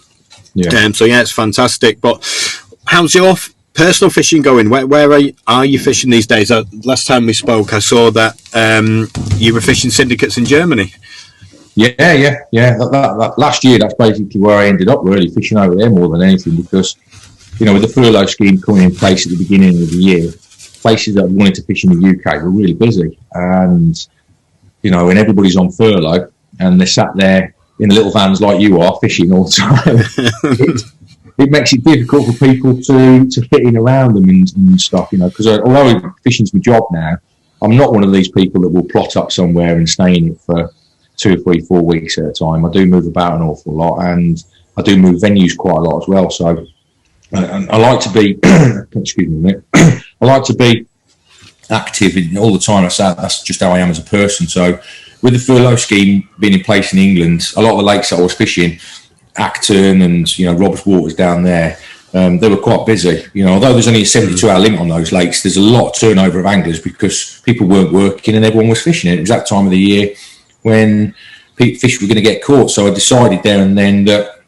Yeah. So it's fantastic. But how's your personal fishing going? Where are you fishing these days? Last time we spoke, I saw that you were fishing syndicates in Germany. Yeah. That last year, that's basically where I ended up, really, fishing over there more than anything, because, with the furlough scheme coming in place at the beginning of the year, places that wanted to fish in the UK were really busy. And, when everybody's on furlough and they're sat there in the little vans like you are, fishing all the time, it makes it difficult for people to fit in around them and stuff, because although fishing's my job now, I'm not one of these people that will plot up somewhere and stay in it for 2 or 3, 4 weeks at a time. I do move about an awful lot, and I do move venues quite a lot as well. So I like to be, excuse me a minute, I like to be active all the time. That's just how I am as a person. So with the furlough scheme being in place in England, a lot of the lakes that I was fishing, Acton and Roberts Waters down there, they were quite busy. Although there's only a 72-hour limit on those lakes, there's a lot of turnover of anglers because people weren't working and everyone was fishing. It was that time of the year when fish were going to get caught. So I decided there and then that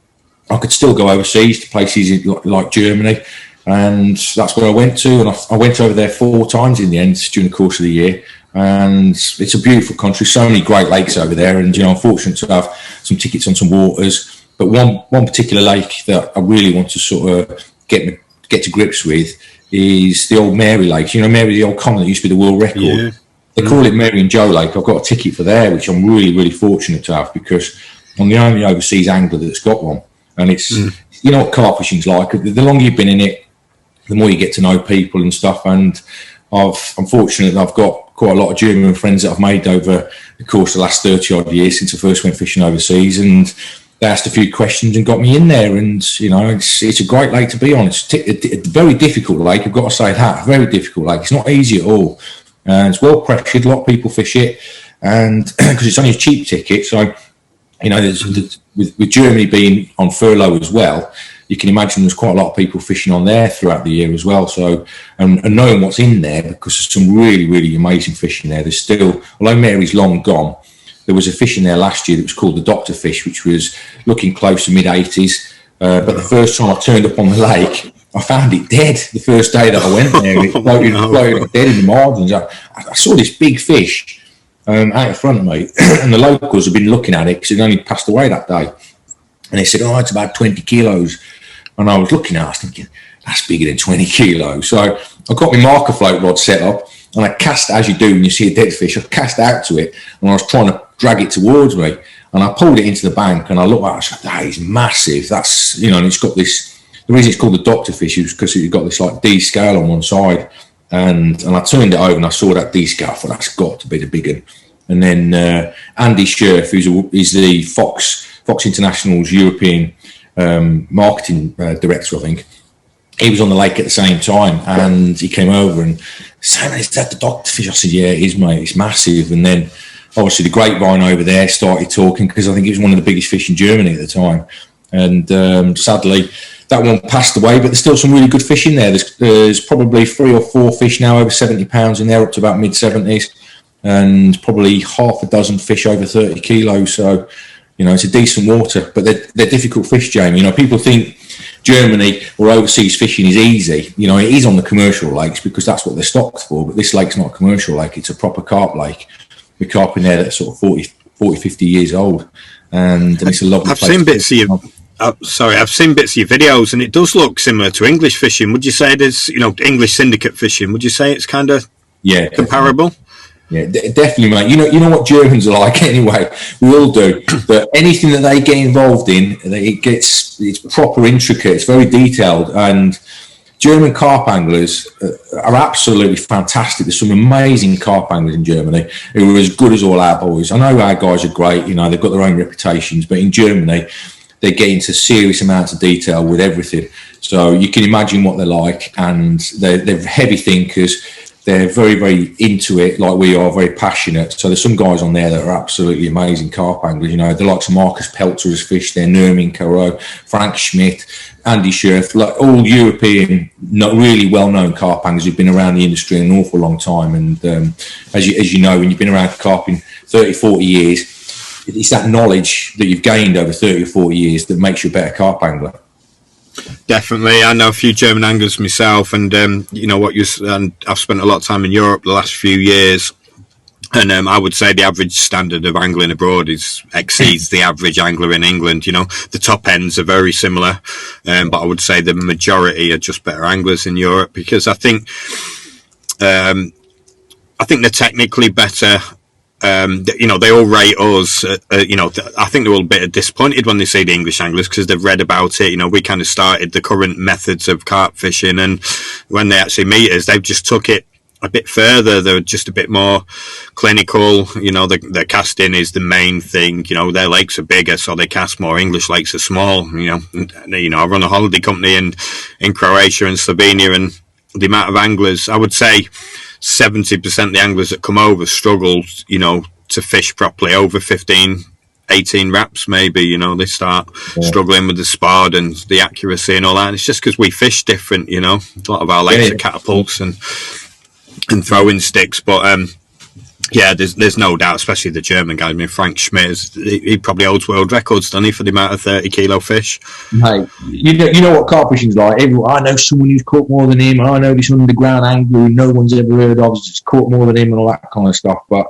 I could still go overseas to places like Germany, and that's where I went to. And I went over there 4 times in the end during the course of the year. And it's a beautiful country, so many great lakes over there. And I'm fortunate to have some tickets on some waters. But one particular lake that I really want to sort of get to grips with is the old Mary Lake. Mary, the old common that used to be the world record. Yeah. They call it Mary and Joe Lake. I've got a ticket for there, which I'm really, really fortunate to have, because I'm the only overseas angler that's got one. And it's, you know what carp fishing's like. The longer you've been in it, the more you get to know people and stuff. And I'm fortunate that I've got quite a lot of German friends that I've made over the course of the last 30 odd years since I first went fishing overseas. And they asked a few questions and got me in there. And, it's a great lake to be on. It's a very difficult lake, I've got to say that. Very difficult lake. It's not easy at all. It's well pressured. A lot of people fish it. And because it's only a cheap ticket. So, with Germany being on furlough as well, you can imagine there's quite a lot of people fishing on there throughout the year as well. So, and knowing what's in there, because there's some really, really amazing fish in there. There's still, although Mary's long gone, there was a fish in there last year that was called the Doctor Fish, which was looking close to mid-80s. But the first time I turned up on the lake, I found it dead the first day that I went there. It floated dead in the margins. I saw this big fish out in front of me, and the locals had been looking at it because it only passed away that day. And they said, it's about 20 kilos. And I was looking at it, I was thinking, that's bigger than 20 kilos. So I got my marker float rod set up, and I cast, as you do when you see a dead fish, I cast out to it, and I was trying to drag it towards me. And I pulled it into the bank, and I looked at it, I said, that is massive. That's, and it's got this, the reason it's called the Doctor Fish is because it's got this like D scale on one side. And I turned it over and I saw that D scale. I thought, that's got to be the big one. And then Andy Scherf, who's the Fox International's European marketing director, I think, he was on the lake at the same time, and he came over and said, is that the Doctor Fish? I said, yeah, it is, mate. It's massive. And then obviously the grapevine over there started talking, because I think it was one of the biggest fish in Germany at the time. And sadly, that one passed away, but there's still some really good fish in there. There's probably 3 or 4 fish now over 70 pounds in there, up to about mid-70s, and probably half a dozen fish over 30 kilos. So, it's a decent water, but they're difficult fish, Jamie. People think Germany or overseas fishing is easy. It is on the commercial lakes because that's what they're stocked for, but this lake's not a commercial lake. It's a proper carp lake. With carp in there that's sort of 40, 50 years old. And it's a lovely place. I've seen bits of your videos, and it does look similar to English fishing. Would you say it is, English syndicate fishing? Would you say it's kind of comparable? Definitely. Yeah, definitely, mate. You know what Germans are like anyway. We all do. But anything that they get involved in, it's proper intricate. It's very detailed. And German carp anglers are absolutely fantastic. There's some amazing carp anglers in Germany who are as good as all our boys. I know our guys are great. They've got their own reputations. But in Germany, they get into serious amounts of detail with everything. So you can imagine what they're like. And they're heavy thinkers. They're very, very into it, like we are, very passionate. So there's some guys on there that are absolutely amazing carp anglers. The likes of Marcus Peltzer has fished there, Nermin Caro, Frank Schmidt, Andy Scherf, like all European, not really well-known carp anglers who've been around the industry an awful long time. And as you know, when you've been around carping 30, 40 years, it's that knowledge that you've gained over 30 or 40 years that makes you a better carp angler. Definitely, I know a few German anglers myself, and and I've spent a lot of time in Europe the last few years, and I would say the average standard of angling abroad exceeds the average angler in England. The top ends are very similar, but I would say the majority are just better anglers in Europe, because I think they're technically better. They all rate us. I think they're all a bit disappointed when they see the English anglers, because they've read about it. We kind of started the current methods of carp fishing, and when they actually meet us, they've just took it a bit further. They're just a bit more clinical. The casting is the main thing. Their lakes are bigger, so they cast more. English lakes are small. I run a holiday company in Croatia and Slovenia, and the amount of anglers, I would say 70% of the anglers that come over struggle, to fish properly over 15, 18 wraps maybe. They start struggling with the spod and the accuracy and all that. And it's just because we fish different. A lot of our lakes are catapults and throwing sticks, but there's no doubt, especially the German guy. I mean, Frank Schmidt, he probably holds world records, doesn't he, for the amount of 30-kilo fish? Mate, you know what carp fishing's like. I know someone who's caught more than him. I know this underground angler who no one's ever heard of has caught more than him and all that kind of stuff. But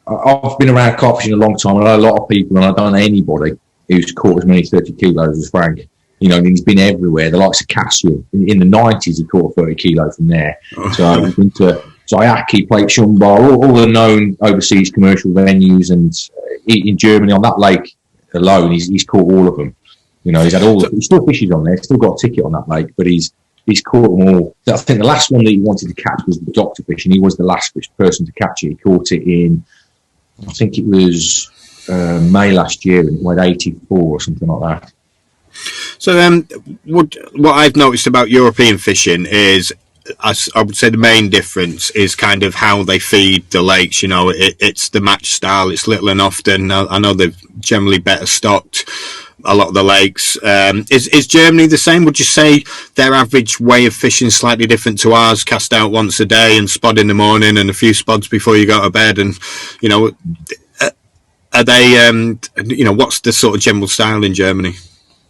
I've been around carp fishing a long time, and I know a lot of people, and I don't know anybody who's caught as many 30 kilos as Frank. And he's been everywhere. The likes of Cassian. In the 90s, he caught 30 kilo from there. So he's been to Zayaki, Plate Shumbar, all the known overseas commercial venues, and in Germany on that lake alone, he's caught all of them. He's had he still fishes on there, he's still got a ticket on that lake, but he's caught them all. I think the last one that he wanted to catch was the doctor fish, and he was the last person to catch it. He caught it in, I think it was May last year, and it weighed 84 or something like that. So what I've noticed about European fishing is, I would say the main difference is kind of how they feed the lakes. It's the match style. It's little and often. I know they're generally better stocked, a lot of the lakes. Is Germany the same? Would you say their average way of fishing is slightly different to ours? Cast out once a day and spod in the morning and a few spods before you go to bed. And, are they, what's the sort of general style in Germany?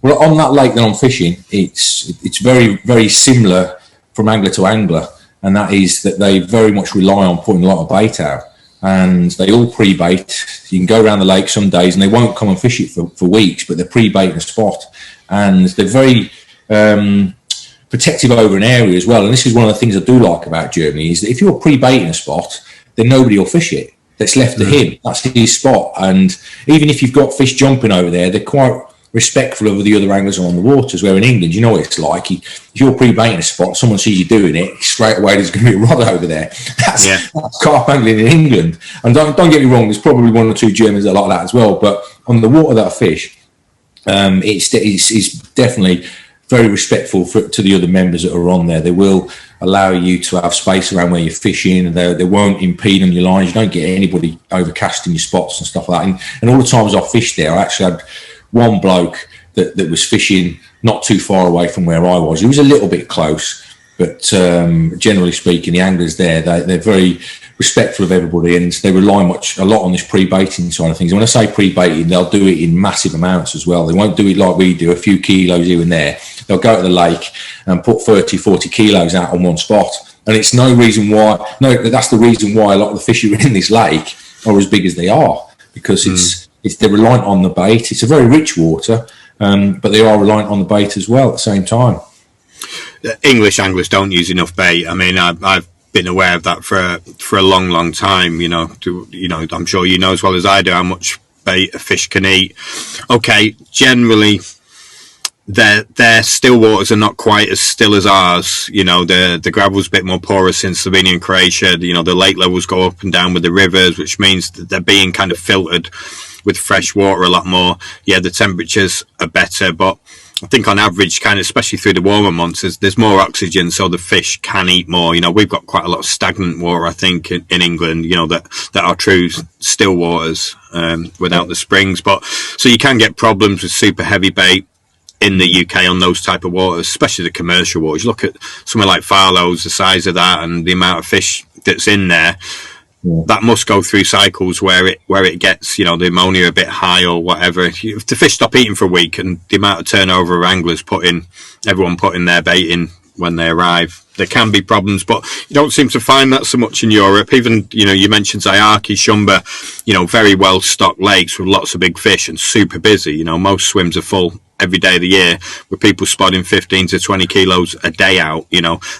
Well, on that lake that I'm fishing, it's very, very similar from angler to angler, and that is that they very much rely on putting a lot of bait out, and they all pre-bait. You can go around the lake some days and they won't come and fish it for weeks, but they're pre-baiting a spot, and they're very protective over an area as well. And this is one of the things I do like about Germany, is that if you're pre-baiting a spot, then nobody will fish it. That's left to him. That's his spot. And even if you've got fish jumping over there, they're quite respectful of the other anglers on the waters, where in England, you know what it's like. If you're pre-baiting a spot, someone sees you doing it, straight away there's going to be a rod over there. That's carp angling in England. And don't get me wrong, there's probably one or two Germans that are like that as well, but on the water that I fish, it's definitely very respectful to the other members that are on there. They will allow you to have space around where you're fishing, and they won't impede on your lines. You don't get anybody overcasting your spots and stuff like that. And all the times I fished there, I actually had one bloke that was fishing not too far away from where I was. He was a little bit close, but generally speaking, the anglers there, they're very respectful of everybody, and they rely a lot on this pre-baiting side of things. And when I say pre-baiting, they'll do it in massive amounts as well. They won't do it like we do, a few kilos here and there. They'll go to the lake and put 30, 40 kilos out on one spot. And it's that's the reason why a lot of the fish in this lake are as big as they are, because they're reliant on the bait. It's a very rich water, but they are reliant on the bait as well at the same time. English anglers don't use enough bait. I mean, I've been aware of that for a long, long time. I'm sure you know as well as I do how much bait a fish can eat. Okay, generally, their still waters are not quite as still as ours. The gravel's a bit more porous in Slovenia and Croatia. The lake levels go up and down with the rivers, which means that they're being kind of filtered with fresh water a lot more. Yeah, the temperatures are better, but I think on average, kind of, especially through the warmer months, there's more oxygen, so the fish can eat more. We've got quite a lot of stagnant water, I think, in England, that are true still waters without the springs. But so you can get problems with super heavy bait in the UK on those type of waters, especially the commercial waters. You look at somewhere like Farlow's, the size of that and the amount of fish that's in there. that must go through cycles where it gets, the ammonia a bit high or whatever. If the fish stop eating for a week, and the amount of turnover of anglers everyone putting their bait in when they arrive, there can be problems, but you don't seem to find that so much in Europe. Even, you mentioned Zayaki, Shumba, very well stocked lakes with lots of big fish and super busy. Most swims are full every day of the year, with people spotting 15 to 20 kilos a day out.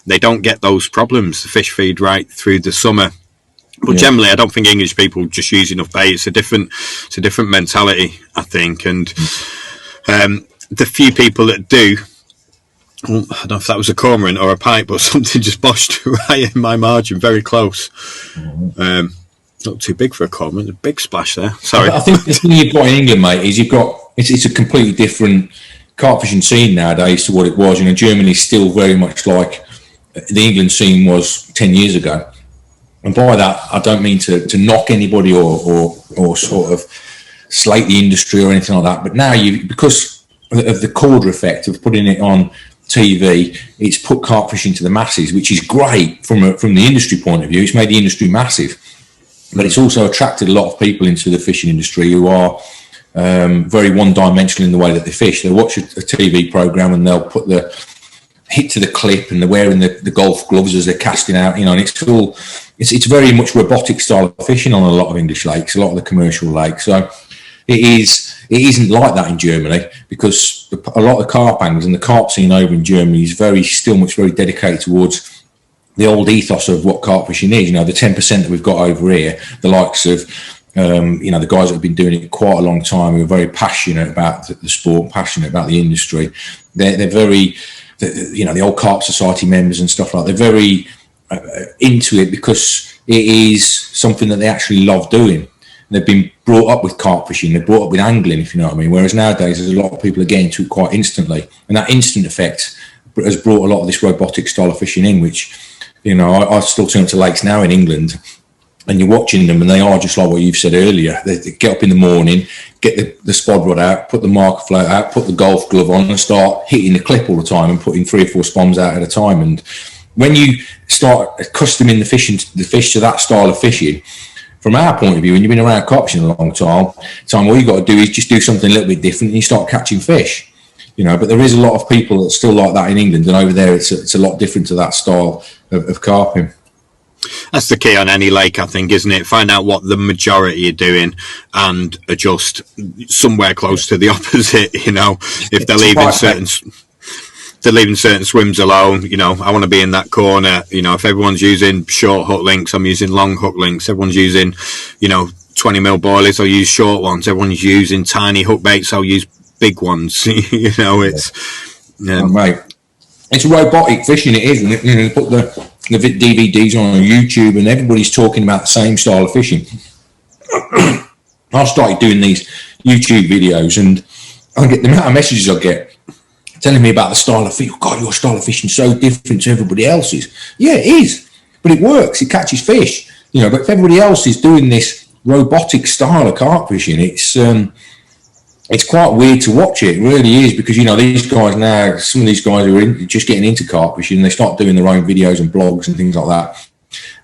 They don't get those problems. The fish feed right through the summer. But generally, I don't think English people just use enough bait. It's a different mentality, I think. And the few people that do, I don't know if that was a cormorant or a pike, but something just boshed right in my margin, very close. Not too big for a cormorant, a big splash there. Sorry. I think the thing you've got in England, mate, is it's a completely different carp fishing scene nowadays to what it was. Germany's still very much like the England scene was 10 years ago. And by that, I don't mean to knock anybody or sort of slate the industry or anything like that. But now, because of the Corda effect of putting it on TV, it's put carp fishing to the masses, which is great from the industry point of view. It's made the industry massive. But it's also attracted a lot of people into the fishing industry who are very one-dimensional in the way that they fish. They watch a TV programme and they'll put the hit to the clip and they're wearing the golf gloves as they're casting out, and it's very much robotic style of fishing on a lot of English lakes, a lot of the commercial lakes. So it isn't like that in Germany, because a lot of carp anglers and the carp scene over in Germany is very dedicated towards the old ethos of what carp fishing is. The 10% that we've got over here, the likes of the guys that have been doing it quite a long time, who are very passionate about the sport, passionate about the industry. They're very, the old Carp Society members and stuff like that, they're very into it because it is something that they actually love doing. They've been brought up with carp fishing, they're brought up with angling, if you know what I mean. Whereas nowadays, there's a lot of people are getting to it quite instantly. And that instant effect has brought a lot of this robotic style of fishing in, which, I still turn to lakes now in England, and you're watching them, and they are just like what you've said earlier. They get up in the morning, get the spod rod out, put the marker float out, put the golf glove on, and start hitting the clip all the time and putting 3 or 4 spoms out at a time. And when you start accustoming the fish to that style of fishing, from our point of view, and you've been around carp fishing a long time, all you got to do is just do something a little bit different, and you start catching fish. But there is a lot of people that still like that in England, and over there it's a lot different to that style of carping. That's the key on any lake, I think, isn't it? Find out what the majority are doing and adjust somewhere close to the opposite. If they're leaving certain swims alone, I want to be in that corner. If everyone's using short hook links, I'm using long hook links. Everyone's using 20 mil boilies, I'll use short ones. Everyone's using tiny hook baits, I'll use big ones. Mate, it's robotic fishing, it is, isn't it? Put the DVDs on YouTube, and everybody's talking about the same style of fishing. I started doing these YouTube videos, and I get the amount of messages I get telling me about the style of fish. Oh, God, your style of fishing is so different to everybody else's. Yeah, it is, but it works. It catches fish, But if everybody else is doing this robotic style of carp fishing, it's quite weird to watch it. It really is, because these guys now, some of these guys are just getting into carp fishing, and they start doing their own videos and blogs and things like that,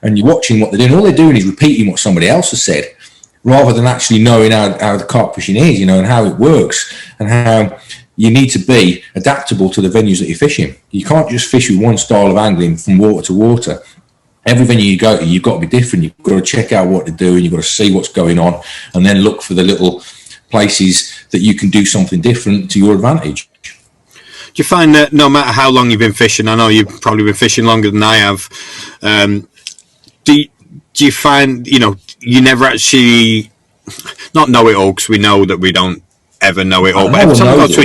and you're watching what they're doing. All they're doing is repeating what somebody else has said, rather than actually knowing how the carp fishing is, and how it works, and how you need to be adaptable to the venues that you're fishing. You can't just fish with one style of angling from water to water. Every venue you go to, you've got to be different. You've got to check out what they're doing, you've got to see what's going on, and then look for the little places that you can do something different to your advantage. Do you find that no matter how long you've been fishing, I know you've probably been fishing longer than I have, do you find, you never actually, not know it all, because we know that we don't ever know it all, but every time I go to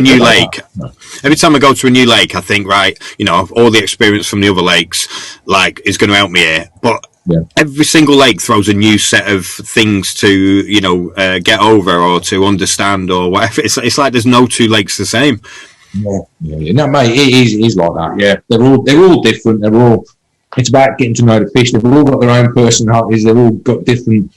a new lake, I think, right, all the experience from the other lakes, is going to help me here, but every single lake throws a new set of things to, get over or to understand or whatever. It's like there's no two lakes the same. No, mate, it is like that. Yeah, they're all different. It's about getting to know the fish. They've all got their own personalities. They've all got different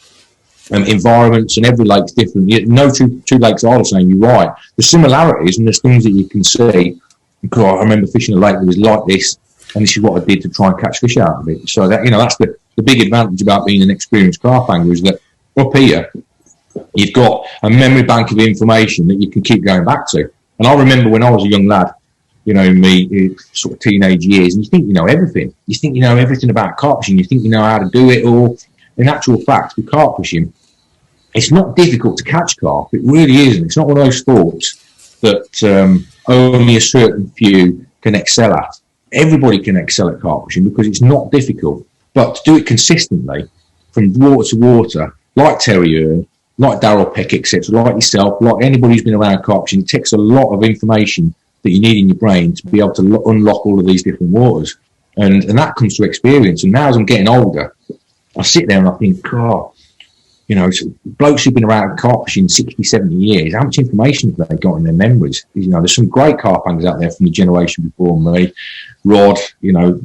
environments, and every lake's different. No two lakes are the same. You're right. There's similarities, and there's things that you can see. Because I remember fishing a lake that was like this, and this is what I did to try and catch fish out of it. So that that's the the big advantage about being an experienced carp angler is that up here, you've got a memory bank of information that you can keep going back to. And I remember when I was a young lad, you know, me sort of teenage years, and you think you know everything. You think you know everything about carp fishing. You think you know how to do it all. In actual fact, with carp fishing, it's not difficult to catch carp. It really isn't. It's not one of those sports that only a certain few can excel at. Everybody can excel at carp fishing because it's not difficult. But to do it consistently, from water to water, like Terry Earn, like Darryl Peck, etc., like yourself, like anybody who's been around carp fishing, it takes a lot of information that you need in your brain to be able to unlock all of these different waters. And that comes to experience. And now as I'm getting older, I sit there and I think, God, you know, blokes who've been around carp fishing 60, 70 years, how much information have they got in their memories? You know, there's some great carp anglers out there from the generation before me. Rod, you know,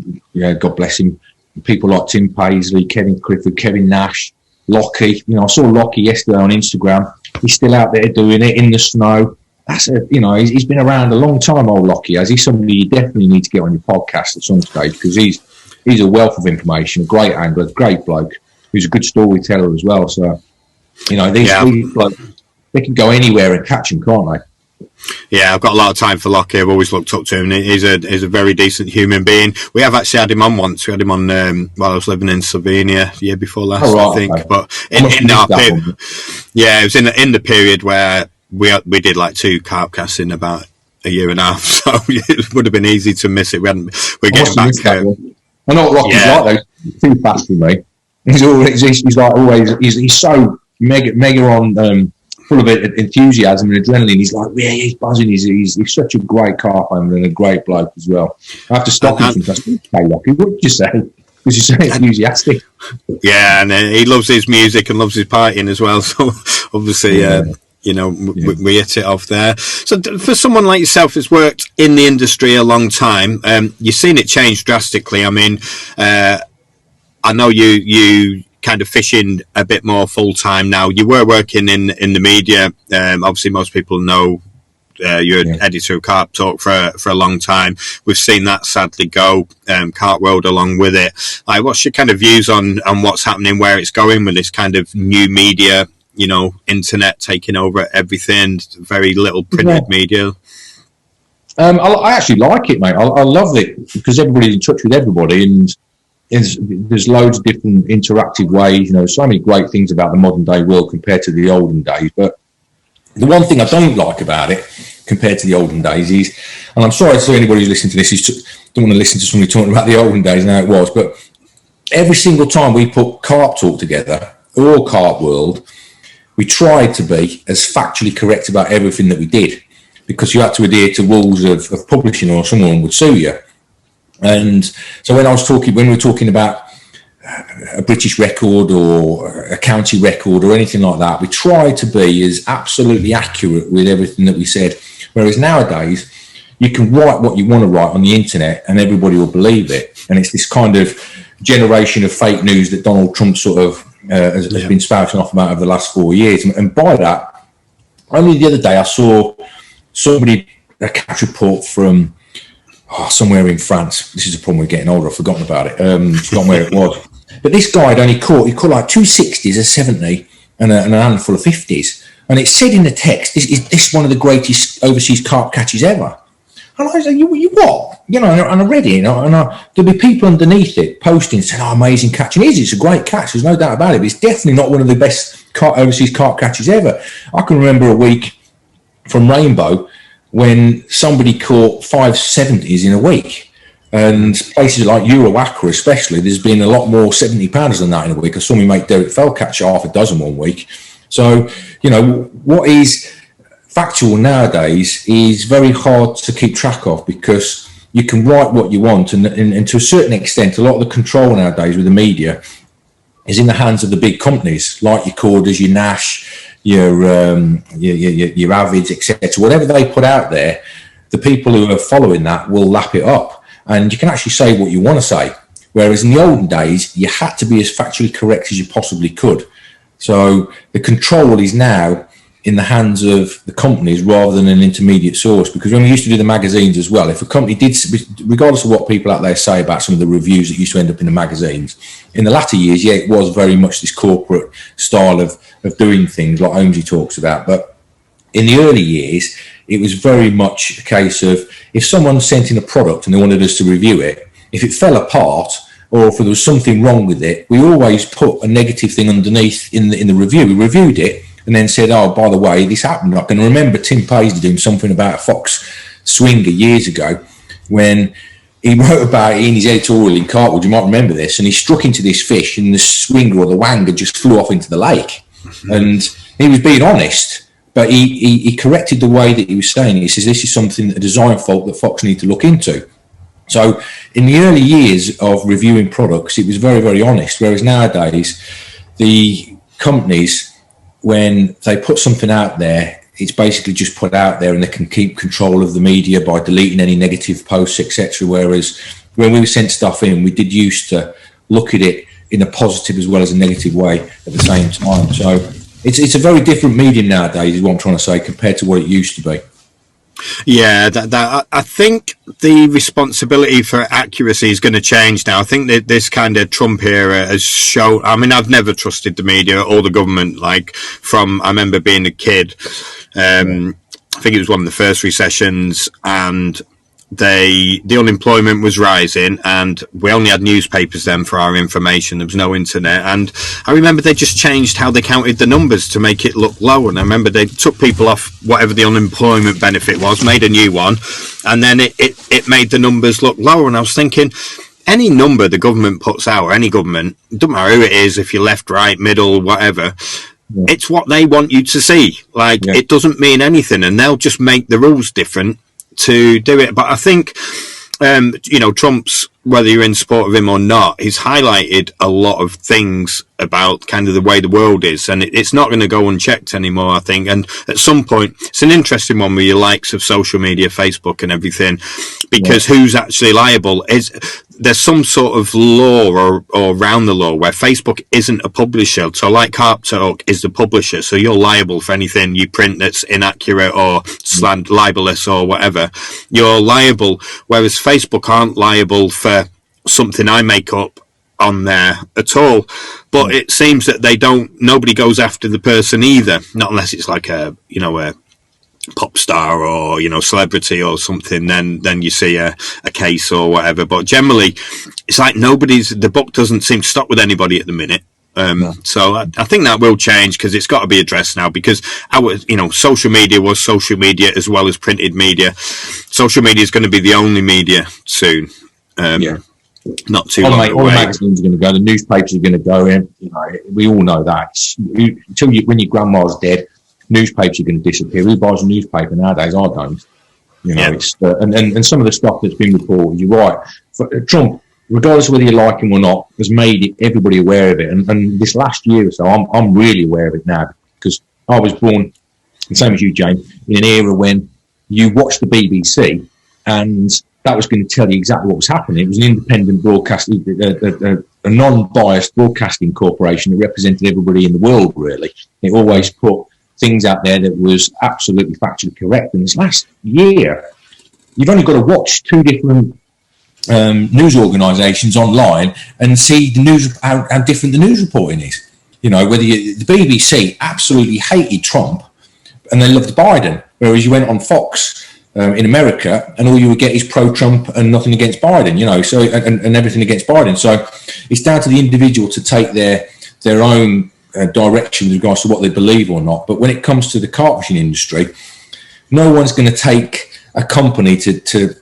God bless him. People like Tim Paisley, Kevin Clifford, Kevin Nash, Lockie. You know, I saw Lockie yesterday on Instagram. He's still out there doing it in the snow. That's you know, he's been around a long time, old Lockie, as he's somebody you definitely need to get on your podcast at some stage, because he's a wealth of information, a great angler, a great bloke, who's a good storyteller as well. So, you know, these blokes, they can go anywhere and catch them, can't they? Yeah, I've got a lot of time for Lockie. I've always looked up to him. He's a very decent human being. We have actually had him on once. We had him on while I was living in Slovenia the year before last, I think. Okay. But in our period, yeah, it was in the period where we did like 2 carp casts in about a year and a half, so it would have been easy to miss it. We're getting back. I know what Lockie's like though. Too fast for me. He's so mega on, full of enthusiasm and adrenaline. He's like, yeah, he's buzzing. He's such a great carp angler and a great bloke as well. I have to stop him sometimes. Hey, Lockie, what did you say? Because you're so enthusiastic. Yeah, and he loves his music and loves his partying as well. So obviously, you know, we hit it off there. So for someone like yourself who's worked in the industry a long time, you've seen it change drastically. I mean, I know you kind of fishing a bit more full time now. You were working in the media. Obviously, most people know you're an editor of Carp Talk for a long time. We've seen that sadly go. Carp World along with it. Like, what's your kind of views on what's happening, where it's going with this kind of new media? You know, internet taking over everything, very little printed media. I actually like it, mate. I love it because everybody's in touch with everybody, and there's loads of different interactive ways. You know, so many great things about the modern day world compared to the olden days. But the one thing I don't like about it compared to the olden days is, and I'm sorry to anybody who's listening to this, don't want to listen to somebody talking about the olden days and how it was, but every single time we put Carp Talk together, or Carp World, we tried to be as factually correct about everything that we did, because you had to adhere to rules of publishing or someone would sue you. And so when we were talking about a British record or a county record or anything like that, we tried to be as absolutely accurate with everything that we said. Whereas nowadays, you can write what you want to write on the internet and everybody will believe it. And it's this kind of generation of fake news that Donald Trump sort of has been spouting off about over the last 4 years. And by that, only the other day I saw somebody, a catch report from somewhere in France. This is a problem with getting older. I've forgotten about it. Forgotten where it was. But this guy had only caught like 2 60s, a 70 and a handful of 50s. And it said in the text, this is one of the greatest overseas carp catches ever. And I was like, you what? You know, and I read it, and there'll be people underneath it posting, saying, amazing catch. And it is, it's a great catch, there's no doubt about it, but it's definitely not one of the best overseas carp catches ever. I can remember a week from Rainbow when somebody caught 570s in a week. And places like Eurowaka especially, there's been a lot more 70-pounders than that in a week. I saw me mate Derek Fell catch half a dozen one week. So, you know, what is factual nowadays is very hard to keep track of, because you can write what you want, and to a certain extent, a lot of the control nowadays with the media is in the hands of the big companies, like your Corders, your Nash, your Avids, etc. Whatever they put out there, the people who are following that will lap it up, and you can actually say what you want to say. Whereas in the olden days, you had to be as factually correct as you possibly could. So the control is now in the hands of the companies rather than an intermediate source. Because when we used to do the magazines as well, if a company did, regardless of what people out there say about some of the reviews that used to end up in the magazines, in the latter years, it was very much this corporate style of doing things like Holmesy talks about. But in the early years, it was very much a case of if someone sent in a product and they wanted us to review it, if it fell apart or if there was something wrong with it, we always put a negative thing underneath in the review. We reviewed it and then said, oh, by the way, this happened. I can remember Tim Paisley doing something about a Fox Swinger years ago when he wrote about it in his editorial in Cartwood. You might remember this. And he struck into this fish and the swinger or the wanger just flew off into the lake. And he was being honest, but he corrected the way that he was saying it. He says, this is something, a design fault that Fox need to look into. So in the early years of reviewing products, it was very, very honest. Whereas nowadays, the companies, when they put something out there, it's basically just put out there and they can keep control of the media by deleting any negative posts, etc. Whereas when we sent stuff in, we did used to look at it in a positive as well as a negative way at the same time. So it's a very different medium nowadays, is what I'm trying to say, compared to what it used to be. Yeah, I think the responsibility for accuracy is going to change now. I think that this kind of Trump era has shown. I mean, I've never trusted the media or the government. Like I remember being a kid. I think it was one of the first recessions, and the unemployment was rising, and we only had newspapers then for our information. There was no internet, and I remember they just changed how they counted the numbers to make it look low. And I remember they took people off whatever the unemployment benefit was, made a new one, and then it made the numbers look lower. And I was thinking, any number the government puts out, or any government, it doesn't matter who it is, if you're left, right, middle, whatever, it's what they want you to see. It doesn't mean anything, and they'll just make the rules different to do it. But I think, Trump's, whether you're in support of him or not, he's highlighted a lot of things about kind of the way the world is, and it's not going to go unchecked anymore, I think. And at some point, it's an interesting one with your likes of social media, Facebook and everything, because who's actually liable? There's some sort of law or around the law where Facebook isn't a publisher. So like Carp Talk is the publisher. So you're liable for anything you print that's inaccurate or libelous or whatever. You're liable, whereas Facebook aren't liable for something I make up on there at all. But it seems that nobody goes after the person either. Not unless it's like a pop star or celebrity or something, then you see a case or whatever. But generally it's like the book doesn't seem to stop with anybody at the minute. So I think that will change, because it's got to be addressed now, because social media was social media as well as printed media. Social media is going to be the only media soon. Not too long away. All the magazines are going to go, the newspapers are going to go in. We all know that. When your grandma's dead, newspapers are going to disappear. Who buys a newspaper nowadays? I don't. It's and some of the stuff that's been reported, you're right. Trump, regardless of whether you like him or not, has made everybody aware of it. And this last year or so, I'm really aware of it now, because I was born, the same as you, James, in an era when you watched the BBC and that was going to tell you exactly what was happening. It was an independent broadcasting, a non-biased broadcasting corporation that represented everybody in the world, really. It always put things out there that was absolutely factually correct. And this last year, you've only got to watch two different news organisations online and see the news, how different the news reporting is. The BBC absolutely hated Trump and they loved Biden, whereas you went on Fox in America and all you would get is pro-Trump and nothing against Biden, so and everything against Biden. So it's down to the individual to take their own direction with regards to what they believe or not. But when it comes to the carp fishing industry, no one's going to take a company to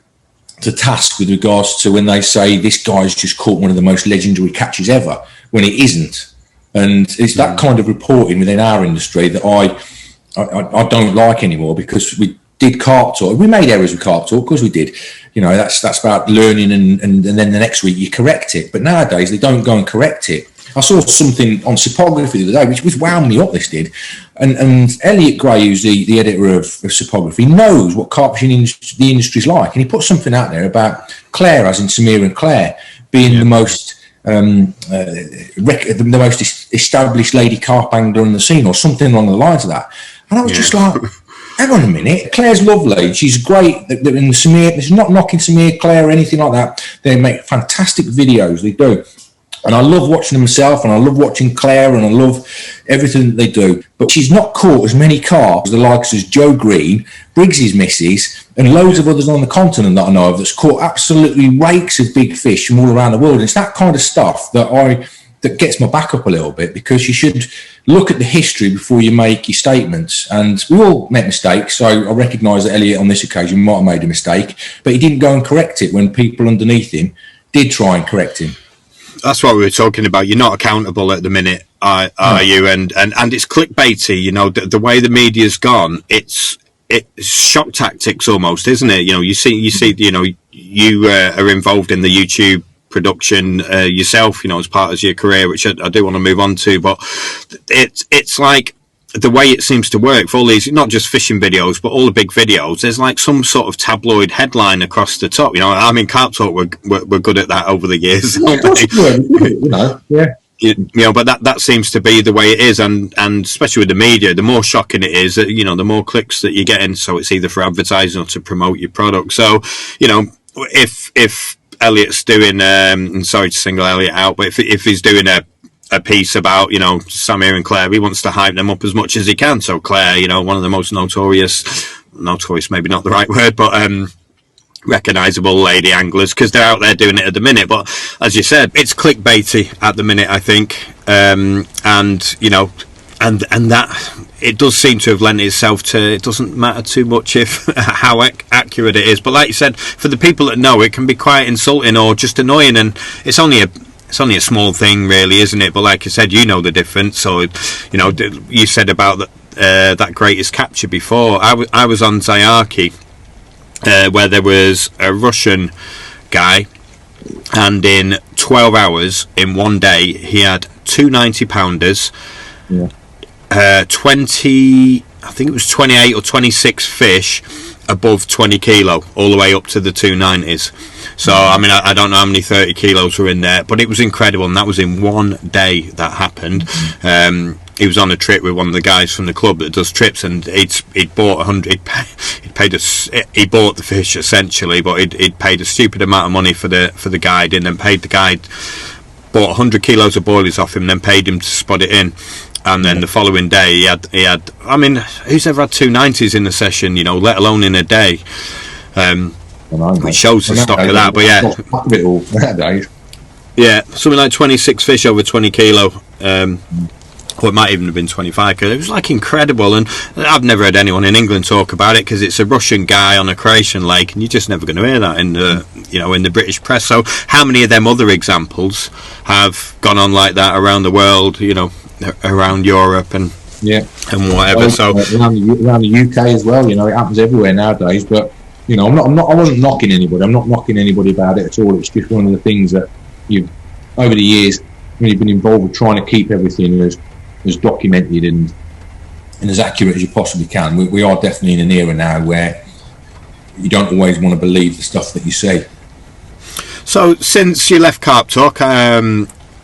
task with regards to when they say this guy's just caught one of the most legendary catches ever, when it isn't. And it's that kind of reporting within our industry that I don't like anymore, because we did Carp Talk. We made errors with Carp Talk, because we did. That's about learning, and then the next week you correct it. But nowadays they don't go and correct it. I saw something on Sepography the other day, which wound me up, this did. And Elliot Gray, who's the editor of Sepography, knows what carp fishing the industry's like. And he put something out there about Claire, as in Samir and Claire, being the most the most established lady carp angler in the scene, or something along the lines of that. And I was just like, hang on a minute, Claire's lovely, she's great. In Samir, this is not knocking Samir, Claire, or anything like that. They make fantastic videos, they do. And I love watching them myself, and I love watching Claire, and I love everything that they do. But she's not caught as many carp as the likes as Joe Green, Briggs's missus, and loads of others on the continent that I know of that's caught absolutely rakes of big fish from all around the world. And it's that kind of stuff that gets my back up a little bit, because you should look at the history before you make your statements. And we all make mistakes, so I recognise that Elliot on this occasion might have made a mistake, but he didn't go and correct it when people underneath him did try and correct him. That's what we were talking about. You're not accountable at the minute, are you? And it's clickbaity. You know, the way the media's gone, it's shock tactics almost, isn't it? You know, you see. You know, you are involved in the YouTube production yourself. You know, as part of your career, which I do want to move on to. But it's like, the way it seems to work for all these, not just fishing videos, but all the big videos, there's like some sort of tabloid headline across the top. You know, I mean, Carp Talk were good at that over the years. You know, but that seems to be the way it is, and especially with the media, the more shocking it is, you know, the more clicks that you're getting. So it's either for advertising or to promote your product. So, you know, if Elliot's doing, and sorry to single Elliot out, but if he's doing a piece about, you know, Samir and Claire, he wants to hype them up as much as he can. So Claire, you know, one of the most notorious, maybe not the right word, but recognisable lady anglers, because they're out there doing it at the minute. But as you said, it's clickbaity at the minute, I think, and you know, and that it does seem to have lent itself to, it doesn't matter too much if how accurate it is. But like you said, for the people that know, it can be quite insulting or just annoying, and it's only a small thing, really, isn't it? But like I said, you know the difference. So, you know, you said about that greatest capture before. I was on Zayarki, where there was a Russian guy, and in 12 hours, in one day, he had 2 90-pounders, 20, I think it was 28 or 26 fish above 20 kilo, all the way up to the 290s. So, I mean, I don't know how many 30 kilos were in there, but it was incredible, and that was in one day that happened. He was on a trip with one of the guys from the club that does trips, and he'd bought 100. He bought the fish essentially, but he'd paid a stupid amount of money for the guide, and then paid the guide, bought 100 kilos of boilies off him, then paid him to spot it in. And then the following day, he had. I mean, who's ever had 290s in a session? You know, let alone in a day. Which shows the stock of that. But yeah, something like 26 fish over 20 kilo. Or it might even have been 25 kilo. It was like incredible, and I've never heard anyone in England talk about it, because it's a Russian guy on a Croatian lake, and you're just never going to hear that in the British press. So how many of them other examples have gone on like that around the world? You know, around Europe and whatever. Well, so around the UK as well, you know, it happens everywhere nowadays. But you know, I wasn't knocking anybody. I'm not knocking anybody about it at all. It's just one of the things that you've, over the years, when you've been involved with trying to keep everything as documented and as accurate as you possibly can. We are definitely in an era now where you don't always want to believe the stuff that you say. So since you left Carp Talk,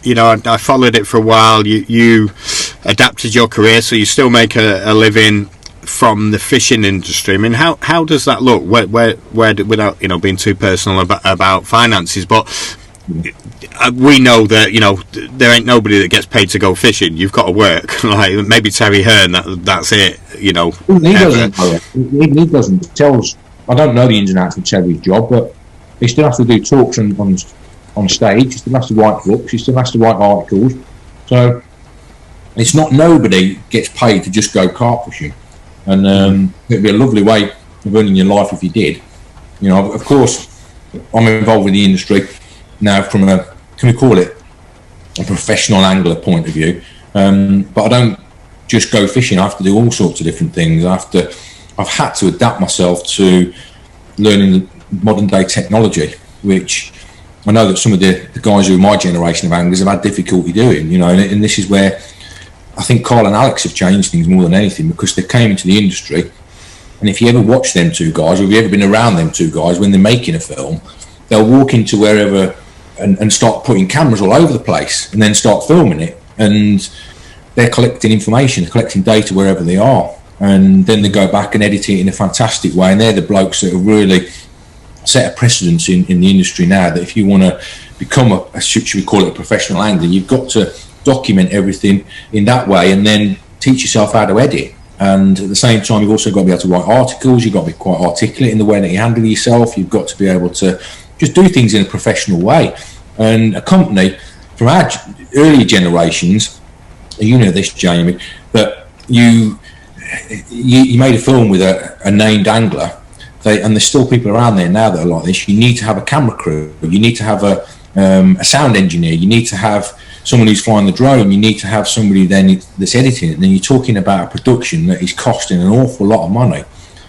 you know, I followed it for a while. You adapted your career, so you still make a living from the fishing industry. I mean, how does that look? Where without, you know, being too personal about finances, but we know that, you know, there ain't nobody that gets paid to go fishing. You've got to work. Like maybe Terry Hearn, that's it. You know, he doesn't tell us. I don't know the ins and outs of Terry's job, but he still has to do talks on stage. He still has to write books. He still has to write articles. So it's not, nobody gets paid to just go carp fishing. And it'd be a lovely way of earning your life if you did. You know, of course, I'm involved with the industry now from can we call it a professional angler point of view. But I don't just go fishing. I have to do all sorts of different things. I've had to adapt myself to learning the modern day technology, which I know that some of the guys who are my generation of anglers have had difficulty doing, you know, and this is where I think Carl and Alex have changed things more than anything, because they came into the industry, and if you ever watch them two guys, or if you've ever been around them two guys when they're making a film, they'll walk into wherever and start putting cameras all over the place, and then start filming it. And they're collecting information, they're collecting data wherever they are, and then they go back and edit it in a fantastic way. And they're the blokes that have really set a precedence in the industry now, that if you want to become should we call it a professional angler, you've got to document everything in that way, and then teach yourself how to edit. And at the same time, you've also got to be able to write articles, you've got to be quite articulate in the way that you handle yourself, you've got to be able to just do things in a professional way. And a company from our earlier generations, you know this, Jamie, but you made a film with a named angler, and there's still people around there now that are like this. You need to have a camera crew, you need to have a sound engineer, you need to have someone who's flying the drone, you need to have somebody then that's editing it. And then you're talking about a production that is costing an awful lot of money.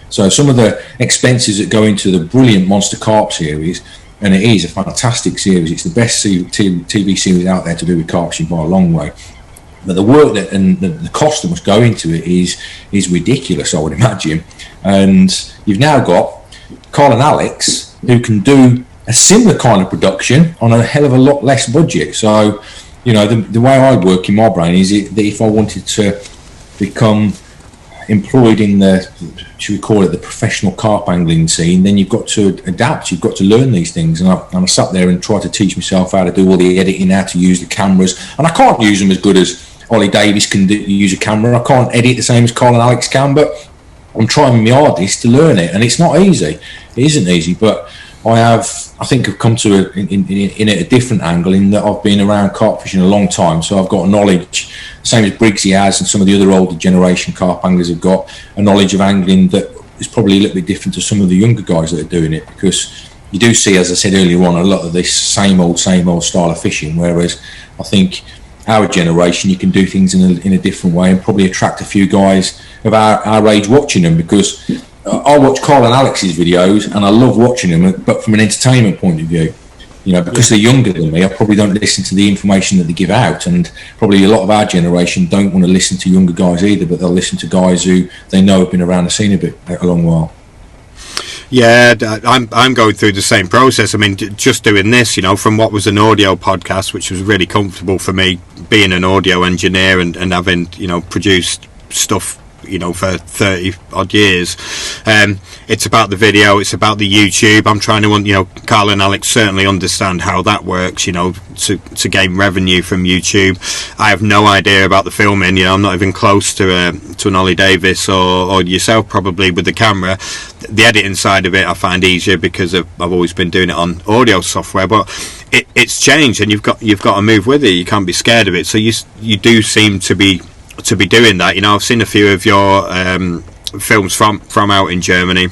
So some of the expenses that go into the brilliant Monster Carp series, and it is a fantastic series, it's the best TV series out there to do with carp fishing by a long way. But the work that and the cost that must go into it is ridiculous, I would imagine. And you've now got Carl and Alex who can do a similar kind of production on a hell of a lot less budget. So, you know, the way I work in my brain is that if I wanted to become employed in the, should we call it, the professional carp angling scene, then you've got to adapt, you've got to learn these things. And I sat there and tried to teach myself how to do all the editing, how to use the cameras. And I can't use them as good as Ollie Davis can use a camera. I can't edit the same as Carl and Alex can, but I'm trying my hardest to learn it. And it's not easy. It isn't easy, but I think I've come to it in a different angle, in that I've been around carp fishing a long time, so I've got a knowledge, same as Briggsy has and some of the other older generation carp anglers have got, a knowledge of angling that is probably a little bit different to some of the younger guys that are doing it, because you do see, as I said earlier on, a lot of this same old style of fishing, whereas I think our generation, you can do things in a different way and probably attract a few guys of our age watching them, because I watch Carl and Alex's videos and I love watching them, but from an entertainment point of view, you know, because they're younger than me, I probably don't listen to the information that they give out, and probably a lot of our generation don't want to listen to younger guys either, but they'll listen to guys who they know have been around the scene a long while. Yeah, I'm going through the same process. I mean, just doing this, you know, from what was an audio podcast, which was really comfortable for me, being an audio engineer and having, you know, produced stuff, you know, for 30 odd years. It's about the video, it's about the YouTube. I'm trying to, you know, Carl and Alex certainly understand how that works, you know, to gain revenue from YouTube. I have no idea about the filming, you know, I'm not even close to an Ollie Davis or yourself probably with the camera. The editing side of it I find easier because I've always been doing it on audio software, but it's changed, and you've got to move with it. You can't be scared of it. So you do seem to be doing that. You know, I've seen a few of your films from out in Germany,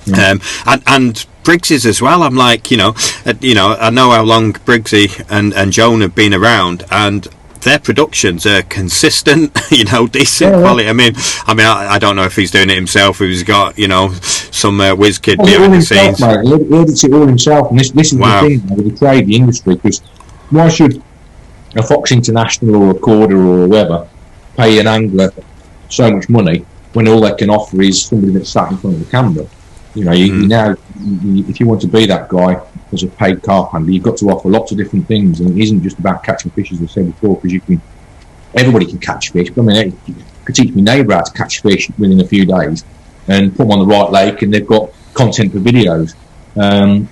and Briggsy's as well. I'm like, you know, I know how long Briggsy and Joan have been around, and their productions are consistent, you know, decent quality. I mean, I don't know if he's doing it himself, if he's got, you know, some whiz kid behind the scenes. He edits it all himself, and this is the thing with the trade, the industry, because why should a Fox International or a Corda or whoever pay an angler so much money when all they can offer is somebody that's sat in front of the camera? You know, you now, if you want to be that guy as a paid carp handler, you've got to offer lots of different things, and it isn't just about catching fish, as I said before, because everybody can catch fish. I mean, you could teach my neighbour how to catch fish within a few days and put them on the right lake, and they've got content for videos.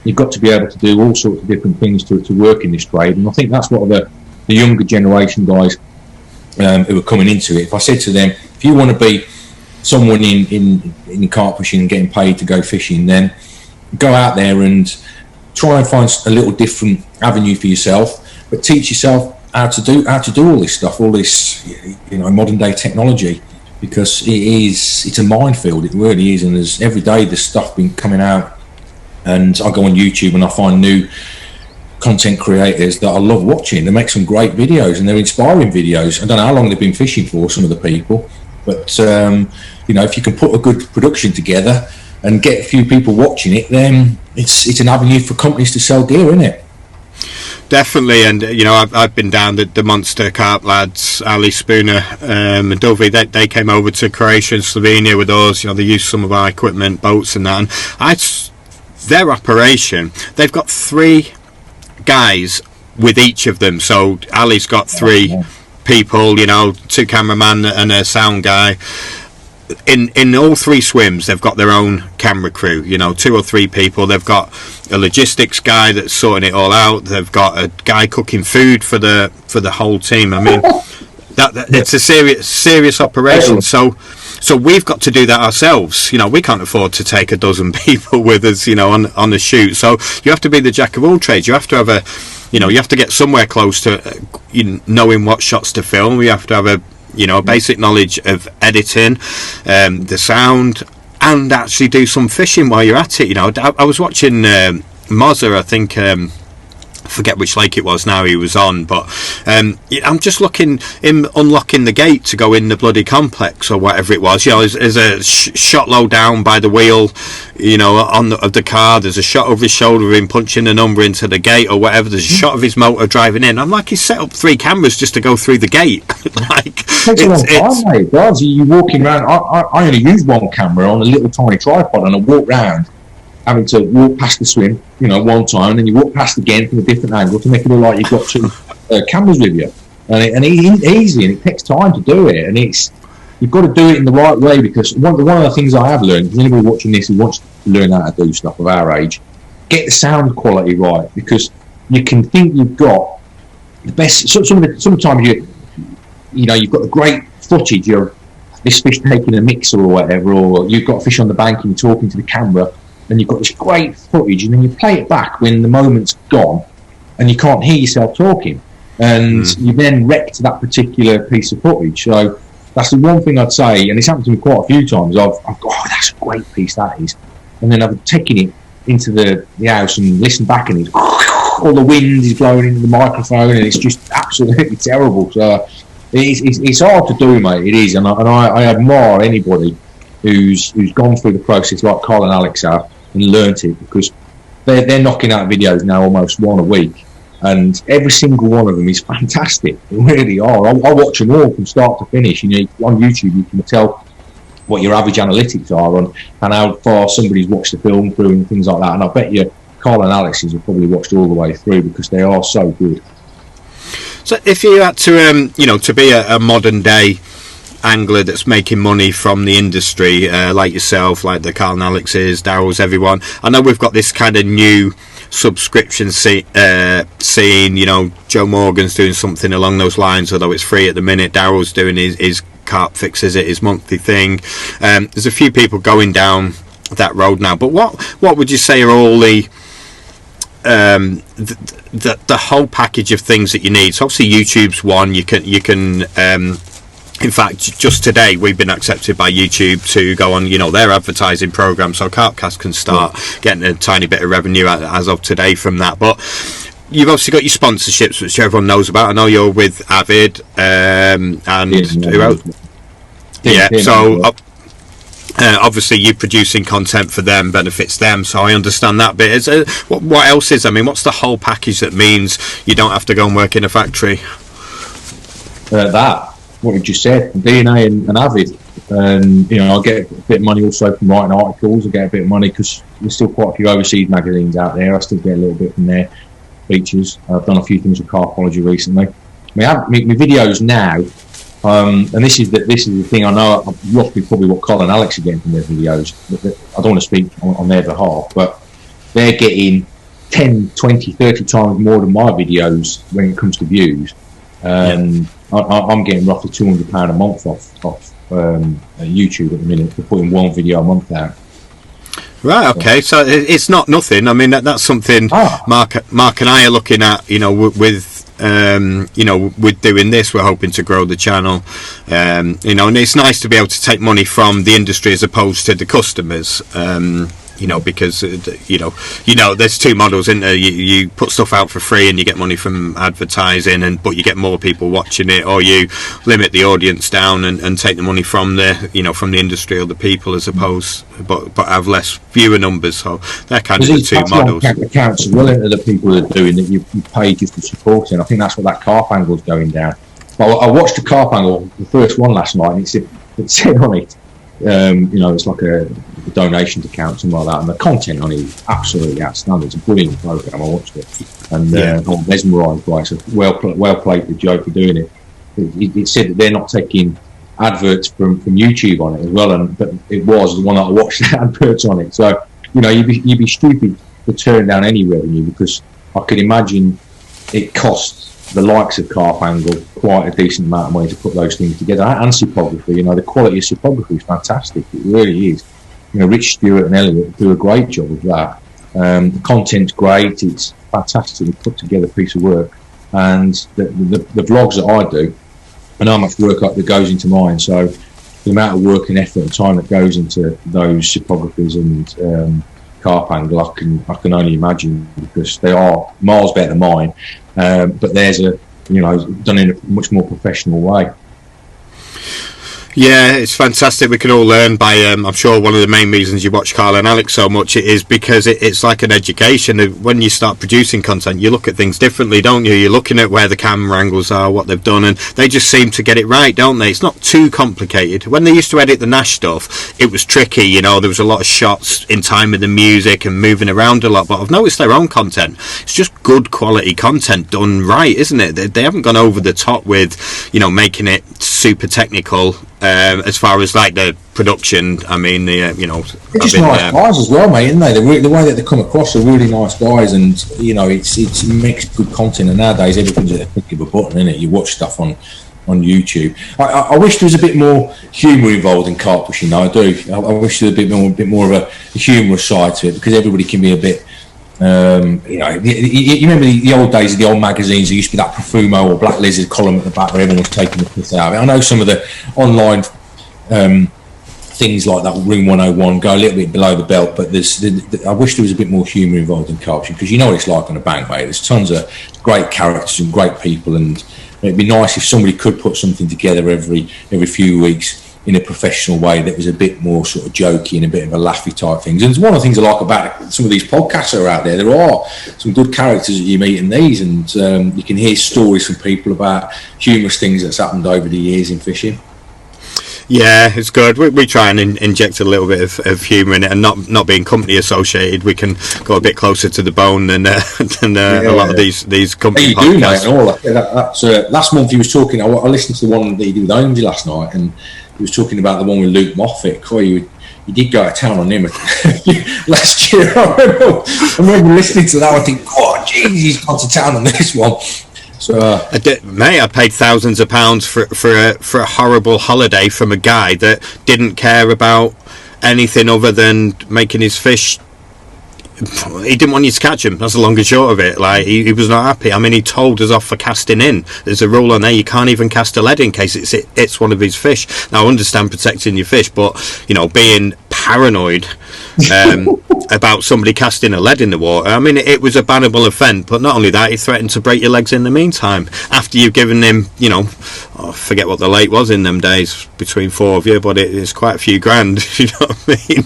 You've got to be able to do all sorts of different things to work in this trade, and I think that's what the younger generation guys who are coming into it, if I said to them, if you want to be someone in carp fishing and getting paid to go fishing, then go out there and try and find a little different avenue for yourself, but teach yourself how to do all this stuff, all this, you know, modern day technology, because it's a minefield. It really is. And there's every day there's stuff been coming out, and I go on YouTube and I find new content creators that I love watching. They make some great videos, and they're inspiring videos. I don't know how long they've been fishing for, some of the people, but you know, if you can put a good production together and get a few people watching it, then it's an avenue for companies to sell gear, isn't it? Definitely. And you know, I've been down the Monster Carp lads, Ali Spooner and Dovey. They came over to Croatia and Slovenia with us. You know, they used some of our equipment, boats and that. And their operation, they've got 3 guys with each of them. So Ali's got 3 people, 2 cameraman and a sound guy. In all 3 swims, they've got their own camera crew. 2 or 3 people. They've got a logistics guy that's sorting it all out. They've got a guy cooking food for the whole team. I mean, that it's a serious operation. So we've got to do that ourselves. We can't afford to take a dozen people with us, on the shoot. So you have to be the jack of all trades. You have to have you have to get somewhere close to knowing what shots to film. You have to have a basic knowledge of editing, the sound, and actually do some fishing while you're at it. I was watching Mozza, I think, forget which lake it was now he was on, but I'm just looking him unlocking the gate to go in the bloody complex or whatever it was. There's a shot low down by the wheel, of the car. There's a shot over his shoulder of him punching the number into the gate or whatever. There's a shot of his motor driving in. I'm like, he's set up 3 cameras just to go through the gate. It takes a long time, mate. Guys, you're walking around. I only use one camera on a little tiny tripod, and I walk round having to walk past the swim, one time, and then you walk past again from a different angle to make it look like you've got 2 cameras with you. And it's easy, and it takes time to do it, and you've got to do it in the right way, because one of the things I have learned, anybody watching this who wants to learn how to do stuff of our age, get the sound quality right, because you can think you've got the best. Sometimes you've got the great footage of this fish taking a mixer or whatever, or you've got a fish on the bank and you're talking to the camera, and you've got this great footage, and then you play it back when the moment's gone and you can't hear yourself talking, and you then wrecked that particular piece of footage. So that's the one thing I'd say, and it's happened to me quite a few times. I've got, that's a great piece, that is, and then I've taken it into the house and listened back, and all the wind is blowing into the microphone, and it's just absolutely terrible. So it's hard to do, mate. It is, and I admire anybody who's gone through the process like Carl and Alex have and learnt it, because they're knocking out videos now almost 1 a week, and every single one of them is fantastic. They really are. I watch them all from start to finish. On YouTube you can tell what your average analytics are on and how far somebody's watched the film through and things like that, and I bet you Carl and Alex's have probably watched all the way through, because they are so good. So if you had to to be a modern day angler that's making money from the industry, like yourself, like the Carl and Alex's, Daryl's, everyone, I know we've got this kind of new subscription scene. Joe Morgan's doing something along those lines, although it's free at the minute. Daryl's doing his Carp Fix, is it, his monthly thing. There's a few people going down that road now, but what would you say are all the whole package of things that you need? So obviously YouTube's one. You can in fact, just today we've been accepted by YouTube to go on, their advertising program, so Carp Cast can start getting a tiny bit of revenue as of today from that. But you've obviously got your sponsorships, which everyone knows about. I know you're with Avid, and who else? So obviously you producing content for them benefits them, so I understand that bit. What else is? I mean, what's the whole package that means you don't have to go and work in a factory? What you just said, DNA and Avid, and I get a bit of money also from writing articles. I get a bit of money because there's still quite a few overseas magazines out there. I still get a little bit from their features. I've done a few things with Carpology recently. My videos now, and this is the thing. I know roughly probably what Colin and Alex are getting from their videos. I don't want to speak on their behalf, but they're getting 10, 20, 30 times more than my videos when it comes to views. I'm getting roughly £200 a month off YouTube at the minute for putting one video a month out. Right. Okay. So it's not nothing. I mean, that's something Mark and I are looking at. With doing this, we're hoping to grow the channel. And it's nice to be able to take money from the industry as opposed to the customers. Because there's 2 models, isn't there? You put stuff out for free and you get money from advertising, but you get more people watching it, or you limit the audience down and take the money from the industry or the people, as opposed, but have less viewer numbers. So they're kind of the 2 models. Accounts as well into the people that are doing that you pay just to support it. I think that's what that carp angle is going down. Well, I watched the carp angle, the first one last night, and it said on it, it's like a donations account, something like that, and the content on it is absolutely outstanding. It's a brilliant program. I watched it, and I'm mesmerised by it. So well played to Joe for doing it. It said that they're not taking adverts from YouTube on it as well, but it was the one that I watched the adverts on it. So you'd be stupid to turn down any revenue, because I could imagine it costs the likes of Carp Angle quite a decent amount of money to put those things together. And Sipography, the quality of Sipography is fantastic. It really is. Rich Stewart and Elliot do a great job of that. The content's great. It's fantastically put together piece of work. And the vlogs that I do, and how much work that goes into mine. So the amount of work and effort and time that goes into those Sipographies and Carp Angle, I can only imagine, because they are miles better than mine. But there's done in a much more professional way. Yeah, it's fantastic. We can all learn by, I'm sure one of the main reasons you watch Carl and Alex so much is because it's like an education. When you start producing content, you look at things differently, don't you? You're looking at where the camera angles are, what they've done, and they just seem to get it right, don't they? It's not too complicated. When they used to edit the Nash stuff, it was tricky, there was a lot of shots in time with the music and moving around a lot, but I've noticed their own content. It's just good quality content done right, isn't it? They haven't gone over the top with, making it super technical. As far as like the production, I mean, they're just nice guys as well, mate, isn't they? The way that they come across are really nice guys, and it makes good content. And nowadays, everything's at a click of a button, isn't it? You watch stuff on YouTube. I wish there was a bit more humour involved in carp pushing. I do. I wish there was a bit more of a humorous side to it, because everybody can be a bit. You remember the old days of the old magazines? There used to be that Profumo or Black Lizard column at the back where everyone was taking the piss out of it. I know some of the online things like that, Room 101, go a little bit below the belt, but I wish there was a bit more humour involved in coaching, because you know what it's like on a bank, mate. There's tons of great characters and great people, and it'd be nice if somebody could put something together every few weeks in a professional way that was a bit more sort of jokey and a bit of a laughy type things. And it's one of the things I like about some of these podcasts that are out there. There are some good characters that you meet in these, and you can hear stories from people about humorous things that's happened over the years in fishing. Yeah, it's good. We try and inject a little bit of humour in it, and not being company associated, we can go a bit closer to the bone than a lot of these company podcasts. Do, mate, that's last month he was talking. I listened to the one that he did with Holmesy last night, and he was talking about the one with Luke Moffat. You did go to town on him last year. I remember listening to that. I think, oh, geez, he's gone to town on this one. So, I paid thousands of pounds for a horrible holiday from a guy that didn't care about anything other than making his fish. He didn't want you to catch him. That's the long and short of it. Like, he was not happy. I mean, he told us off for casting in. There's a rule on there: you can't even cast a lead in case it's one of his fish. Now, I understand protecting your fish, but being paranoid about somebody casting a lead in the water. I mean, it was a bannable offence, but not only that, he threatened to break your legs in the meantime after you've given him, I forget what the lake was in them days between four of you, but it's quite a few grand. You know what I mean?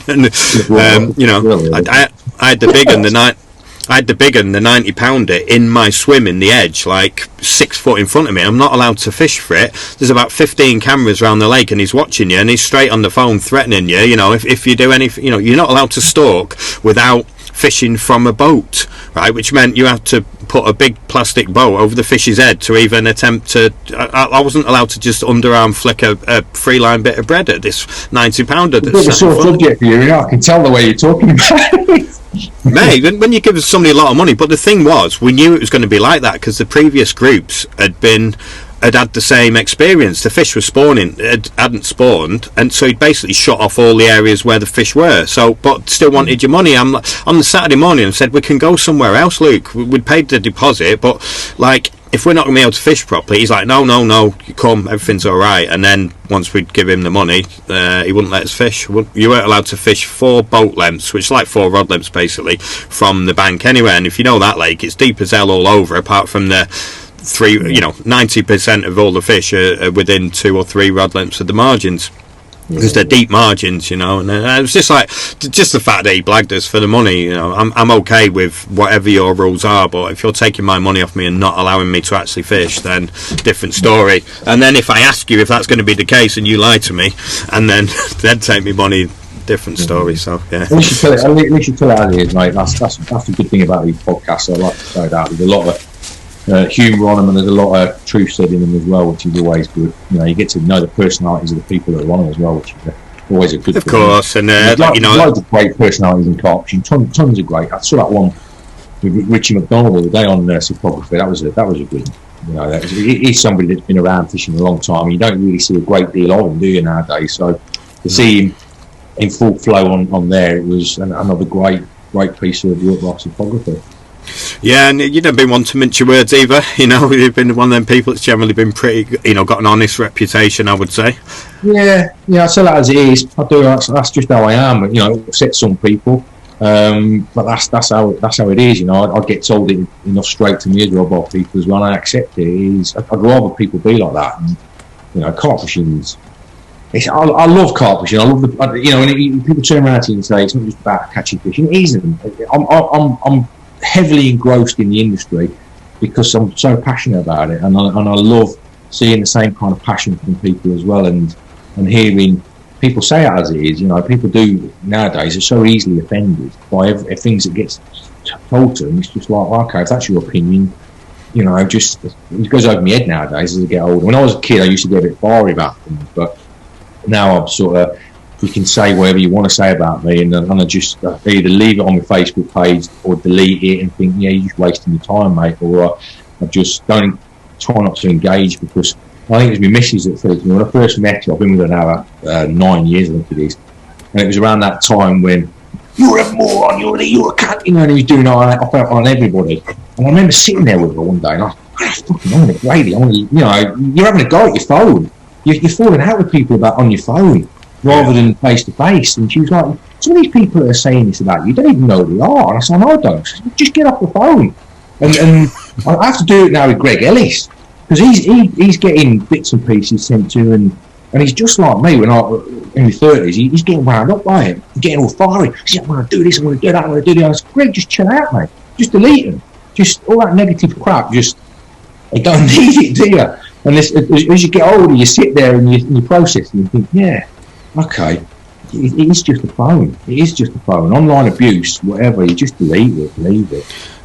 And I had the big one, the 90 pounder in my swim in the edge, like 6 foot in front of me. I'm not allowed to fish for it. There's about 15 cameras around the lake, and he's watching you, and he's straight on the phone threatening you. If you do anything, you're not allowed to stalk without fishing from a boat, right? Which meant you have to put a big plastic boat over the fish's head to even attempt to. I wasn't allowed to just underarm flick a free line bit of bread at this 90 pounder. It's a sore subject for you. I can tell the way you're talking about it. Mate, when you give somebody a lot of money, but the thing was, we knew it was going to be like that because the previous groups had had the same experience. The fish were spawning, hadn't spawned, and so he'd basically shot off all the areas where the fish were. So, but still wanted your money. I'm on the Saturday morning and said, we can go somewhere else, Luke. We'd paid the deposit, but like, if we're not going to be able to fish properly, he's like, no, you come, everything's all right. And then once we'd give him the money, he wouldn't let us fish. You weren't allowed to fish 4 boat lengths, which is like 4 rod lengths basically, from the bank anywhere. And if you know that lake, it's deep as hell all over, apart from the 90% of all the fish are within 2 or 3 rod lengths of the margins. Because they're deep margins, and it was just the fact that he blagged us for the money. I'm okay with whatever your rules are, but if you're taking my money off me and not allowing me to actually fish, then different story. And then if I ask you if that's going to be the case and you lie to me, and then take me money, different story. So yeah, at least you tell it as it is, mate. That's the good thing about these podcasts. I like to say that there's a lot of humour on them, and there's a lot of truth said in them as well, which is always good. You know, you get to know the personalities of the people that are on them as well, which is always a good thing. Of course, and loads of great personalities in carp fishing, tons of great. I saw that one with Richie McDonald the other day on Photography. That was a good one. You know, he's somebody that's been around fishing a long time. You don't really see a great deal of him, do you, nowadays? So to see him in full flow on there, it was another great piece of work-class photography. Yeah, and you've never been one to mince your words either. You know, you've been one of them people that's generally been pretty, got an honest reputation, I would say. Yeah, I say that as it is. I do. That's just how I am. You know, it upsets some people, but that's how it is. You know, I get told it enough straight to me as well by people as well. And I accept it. I'd rather people be like that. And, you know, carp fishing's. I love carp fishing. I love when people turn around to you and say it's not just about catching fish. It isn't. I'm heavily engrossed in the industry because I'm so passionate about it, and I love seeing the same kind of passion from people as well, and hearing people say it as it is. You know, people do nowadays are so easily offended by things that gets told to them. It's just like, okay, if that's your opinion, you know, it goes over my head nowadays as I get older. When I was a kid, I used to get a bit fiery about things, but now I'm sort of, you can say whatever you want to say about me, and I just either leave it on my Facebook page or delete it and think, yeah, you're just wasting your time, mate, or I just don't try not to engage, because I think it was my missus that said to me, when I first met her, I've been with her now 9 years, I think it is, and it was around that time when, you're a moron, you're a cunt, you know, and he was doing that on everybody. And I remember sitting there with her one day, and I'm going to grade it, you're having a go at your phone. You're falling out with people on your phone rather than face to face. And she was like, some of these people that are saying this about you don't even know who they are. And I said, no, I don't. She said, just get off the phone. And I have to do it now with Greg Ellis, because he's getting bits and pieces sent to him, and he's just like me when in my 30s. He's getting wound up by it, getting all fiery. He said, I'm going to do this, I'm going to do that, I'm going to do that. I said, Greg, just chill out, mate. Just delete them. Just all that negative crap, you don't need it, do you? And as you get older, you sit there and you process and you think, yeah, okay, it is just a phone. It is just a phone. Online abuse, whatever, you just delete it, leave it.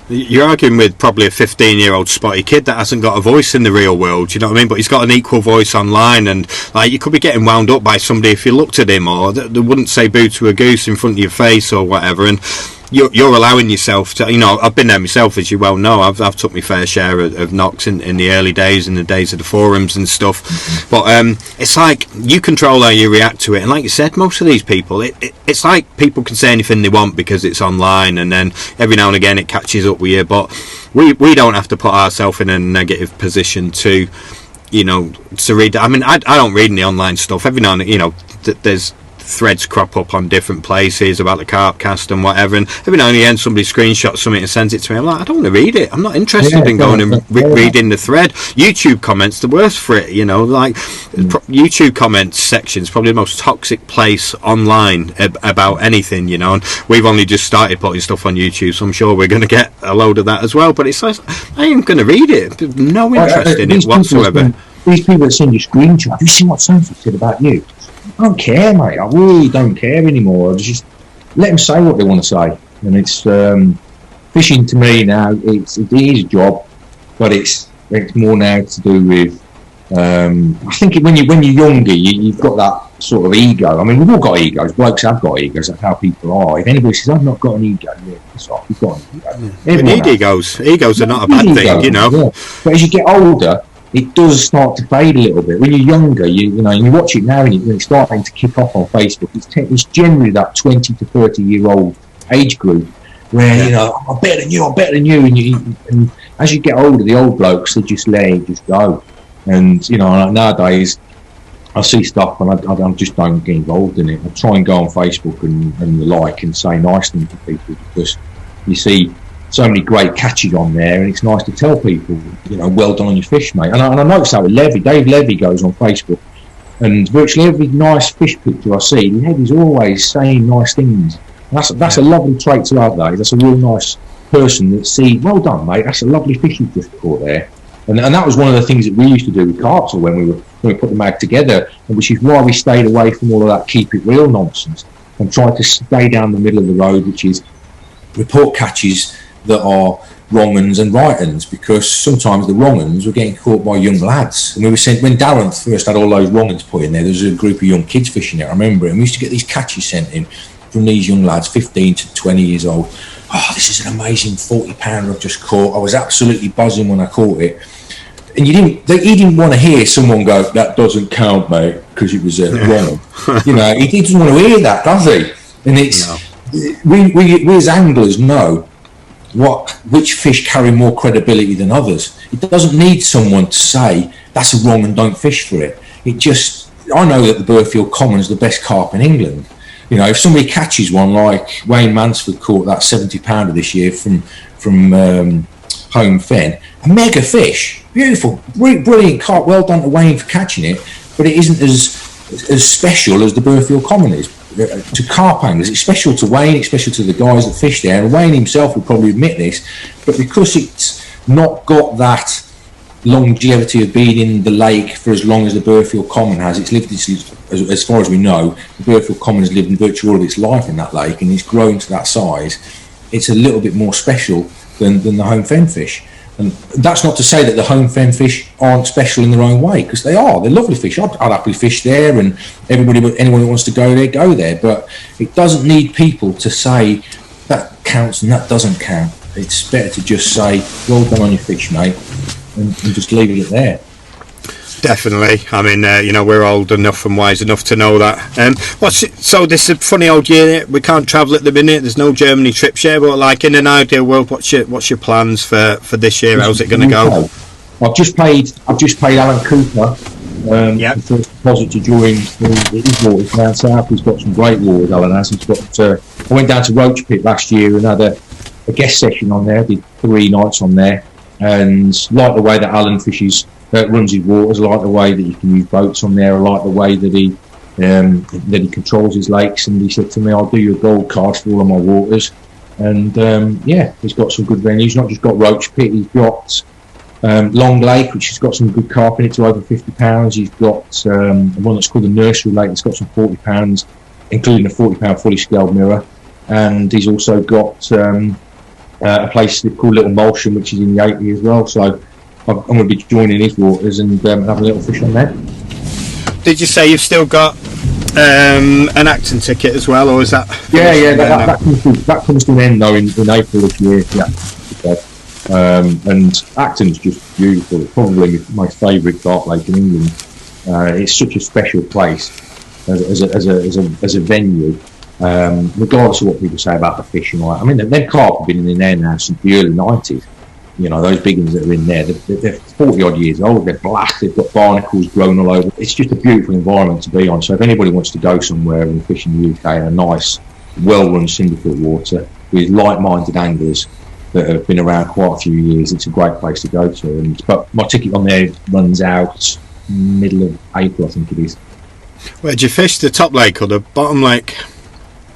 You're arguing with probably a 15-year-old spotty kid that hasn't got a voice in the real world, you know what I mean? But he's got an equal voice online, and like, you could be getting wound up by somebody if you looked at him, or they wouldn't say boo to a goose in front of your face or whatever, and you're allowing yourself to, I've been there myself, as you well know. I've took my fair share of knocks in the early days, in the days of the forums and stuff. But it's like you control how you react to it, and like you said, most of these people, it's like people can say anything they want because it's online, and then every now and again it catches up with you. But we don't have to put ourselves in a negative position to read. I mean, I don't read any online stuff. Every now and then, there's threads crop up on different places about the Carp Cast and whatever, and every now and again somebody screenshots something and sends it to me. I'm like, I don't want to read it. I'm not interested in going and reading the thread. YouTube comments, the worst for it, YouTube comments section's probably the most toxic place online about anything, and we've only just started putting stuff on YouTube, so I'm sure we're going to get a load of that as well. But it's like, I ain't going to read it. No interest in it whatsoever. These people that send you screenshots, have you seen what so-and-so said about you? I don't care, mate. I really don't care anymore. Just let them say what they want to say. And it's fishing to me now. It is a job, but it's more now to do with. I think when you're younger, you've got that sort of ego. I mean, we've all got egos. Blokes have got egos. That's how people are. If anybody says, "I've not got an ego," yeah, piss off. You've got an ego. We need egos. Egos are not a bad thing, Yeah. But as you get older, it does start to fade a little bit. When you're younger, you watch it now and it's starting to kick off on Facebook. It's generally that 20 to 30-year-old age group where, I'm better than you. And as you get older, the old blokes, they just let it just go. And, nowadays, I see stuff and I just don't get involved in it. I try and go on Facebook and the like and say nice things to people, because you see so many great catches on there, and it's nice to tell people, well done on your fish, mate. And I noticed that with Levy. Dave Levy goes on Facebook, and virtually every nice fish picture I see, he's always saying nice things. And that's a lovely trait to have, though. That's a real nice person that sees, well done, mate, that's a lovely fish you've just caught there. And that was one of the things that we used to do with carps when we put the mag together, which is why we stayed away from all of that keep it real nonsense. and try to stay down the middle of the road, which is report catches that are wrong uns and right uns, because sometimes the wrong uns were getting caught by young lads. And we were sent, when Darren first had all those wrong uns put in there was a group of young kids fishing there, I remember it, and we used to get these catches sent in from these young lads, 15 to 20 years old. Oh, this is an amazing 40-pounder I've just caught. I was absolutely buzzing when I caught it. And he didn't want to hear someone go, that doesn't count, mate, because it was wrong. You know, he doesn't want to hear that, does he? And it's we as anglers know which fish carry more credibility than others. It doesn't need someone to say that's a wrong and don't fish for it. I know that the Burfield Common is the best carp in England. You know, if somebody catches one like Wayne Mansford caught that 70-pounder this year from Home Fen, a mega fish, beautiful, brilliant carp. Well done to Wayne for catching it, but it isn't as special as the Burfield Common is to carp anglers. It's special to Wayne, it's special to the guys that fish there, and Wayne himself would probably admit this, but because it's not got that longevity of being in the lake for as long as the Burfield Common has, it's lived as far as we know, the Burfield Common has lived in virtually all of its life in that lake, and it's grown to that size. It's a little bit more special than the Home Fen fish. And that's not to say that the Home Fen fish aren't special in their own way, because they are. They're lovely fish. I'd happily fish there, and anyone who wants to go there. But it doesn't need people to say that counts and that doesn't count. It's better to just say, well done on your fish, mate, and just leave it there. Definitely. I mean, we're old enough and wise enough to know that. So this is a funny old year. We can't travel at the minute. There's no Germany trips yet. But like in an ideal world, what's your plans for this year? How's it going to go? I've just paid Alan Cooper the first deposit to join his waters down south. He's got some great waters, Alan has. He's got. I went down to Roach Pit last year and had a guest session on there. Did 3 nights on there, and like the way that Alan fishes. Runs his waters, I like the way that you can use boats on there. I like the way that he controls his lakes. And he said to me, "I'll do you a gold card for all of my waters." And he's got some good venues. He's not just got Roach Pit. He's got Long Lake, which has got some good carp in it to over 50 pounds. He's got one that's called the Nursery Lake. That's got some 40 pounds, including a 40-pound fully scaled mirror. And he's also got a place called Little Molson, which is in the 80 as well. So I'm going to be joining his waters and have a little fish on there. Did you say you've still got an Acton ticket as well, or is that? That comes to an end though in April this year. Yeah, and Acton's just beautiful. It's probably my favourite carp lake in England. It's such a special place as a venue. Regardless of what people say about the fish and all that. I mean, them carp have been in there now since the early 90s. You know, those big ones that are in there, they're 40 odd years old, they're black, they've got barnacles grown all over. It's just a beautiful environment to be on. So if anybody wants to go somewhere and fish in the UK in a nice, well-run syndicate water with like-minded anglers that have been around quite a few years, it's a great place to go to. But my ticket on there runs out middle of April, I think it is. Where do you fish, the top lake or the bottom lake?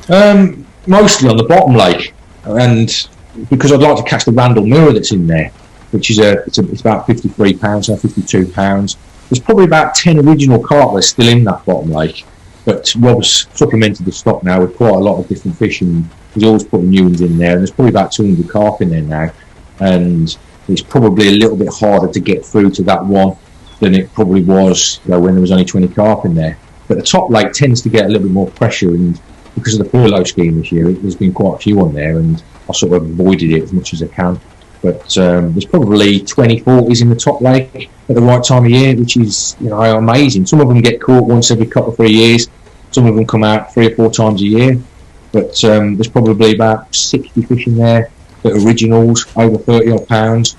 Mostly on the bottom lake, and because I'd like to catch the Randall Mirror that's in there, which is it's about 53 pounds or 52 pounds. There's probably about 10 original carp that's still in that bottom lake, but Rob's supplemented the stock now with quite a lot of different fish, and he's always putting new ones in there, and there's probably about 200 carp in there now, and it's probably a little bit harder to get through to that one than it probably was when there was only 20 carp in there. But the top lake tends to get a little bit more pressure, and because of the furlough scheme this year, there's been quite a few on there, and I sort of avoided it as much as I can. But there's probably 20 40s in the top lake at the right time of year, which is amazing. Some of them get caught once every couple of 3 years. Some of them come out 3 or 4 times a year. But there's probably about 60 fish in there that are originals, over 30 odd pounds.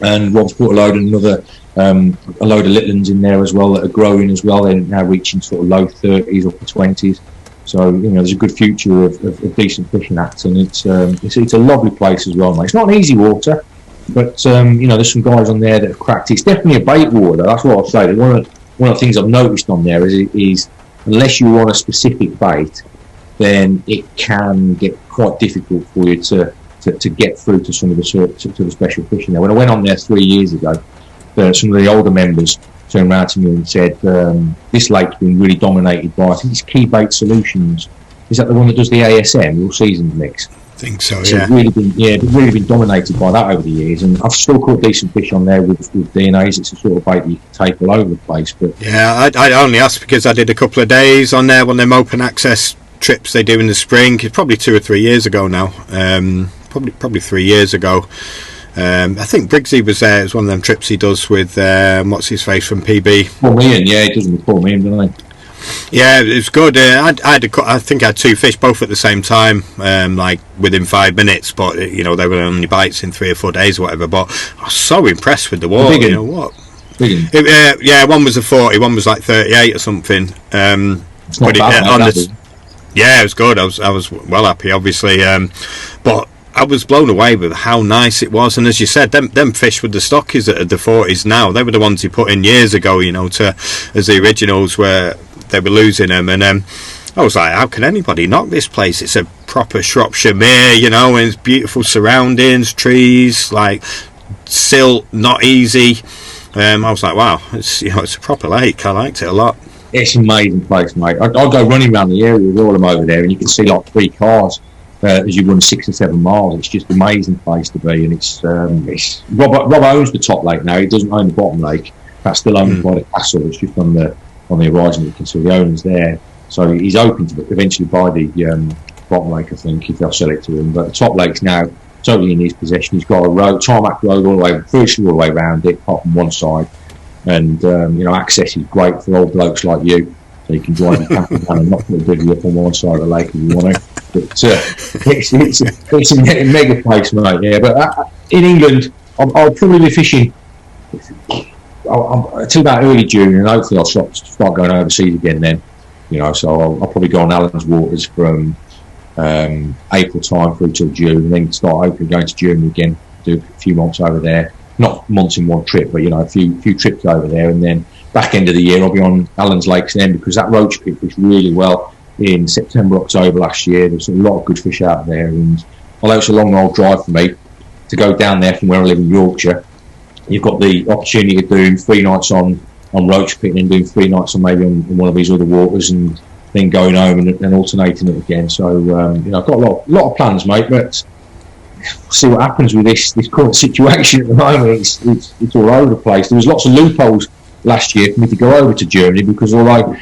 And Rob's put a load of little ones in there as well that are growing as well. They're now reaching sort of low 30s, upper 20s. So there's a good future of decent fishing Acton. It's a lovely place as well, mate. It's not an easy water, but there's some guys on there that have cracked it. It's definitely a bait water. That's what I'll say. One of the things I've noticed on there is unless you're on a specific bait, then it can get quite difficult for you to get through to some of the to the special fishing there. When I went on there 3 years ago, some of the older members turned around to me and said, this lake's been really dominated by, I think it's Key Bait Solutions, is that the one that does the ASM, All Seasons Mix? I think so, So yeah. they've really been dominated by that over the years, and I've still caught decent fish on there with DNAs. It's a sort of bait that you can take all over the place. But Yeah, I only asked because I did a couple of days on there, one of them open access trips they do in the spring. It's probably 2 or 3 years ago now. Probably 3 years ago. I think Briggsy was there. It was one of them trips he does with what's his face from PB. Paul Meehan, yeah, he does with Paul Meehan, doesn't he? Yeah, it was good. I think I had 2 fish both at the same time, like within 5 minutes. But they were only bites in 3 or 4 days, or whatever. But I was so impressed with the water. You know what? Yeah, one was a 40, one was like 38 or something. It's not bad, yeah, it was good. I was well happy, obviously. But I was blown away with how nice it was. And as you said, them fish with the stockies at the 40s now, they were the ones he put in years ago, as the originals were. They were losing them, and I was like, how can anybody knock this place? It's a proper Shropshire mere, and it's beautiful surroundings, trees, like silt, not easy. I was like, wow, it's a proper lake. I liked it a lot. It's an amazing place, mate. I go running around the area with all of them over there, and you can see like 3 cars as you run 6 or 7 miles. It's just an amazing place to be, and it's Rob owns the top lake now. He doesn't own the bottom lake. That's still owned by the castle. It's just on the horizon. You can see the owners there, so he's open to eventually buy the bottom lake, I think, if they'll sell it to him. But the top lake's now totally in his possession. He's got a tarmac road all the way, virtually all the way around it, apart from one side. And access is great for old blokes like you, so you can drive your camper down and not put a bivvy up on one side of the lake if you want to. But it's a mega place, mate. Yeah, but in England, I'll probably be fishing until about early June, and hopefully I'll start going overseas again then. So I'll probably go on Allen's Waters from April time through till June, and then start hopefully going to Germany again, do a few months over there. Not months in one trip, but a few trips over there, and then back end of the year I'll be on Allen's Lakes then, because that roach pit fished really well in September, October last year. There's a lot of good fish out there, and although it's a long old drive for me to go down there from where I live in Yorkshire, you've got the opportunity to do 3 nights on roach pit and then do 3 nights on maybe on one of these other waters, and then going home and alternating it again. So I've got a lot of plans, mate, but see what happens with this current situation at the moment. It's all over the place. There was lots of loopholes last year for me to go over to Germany, because although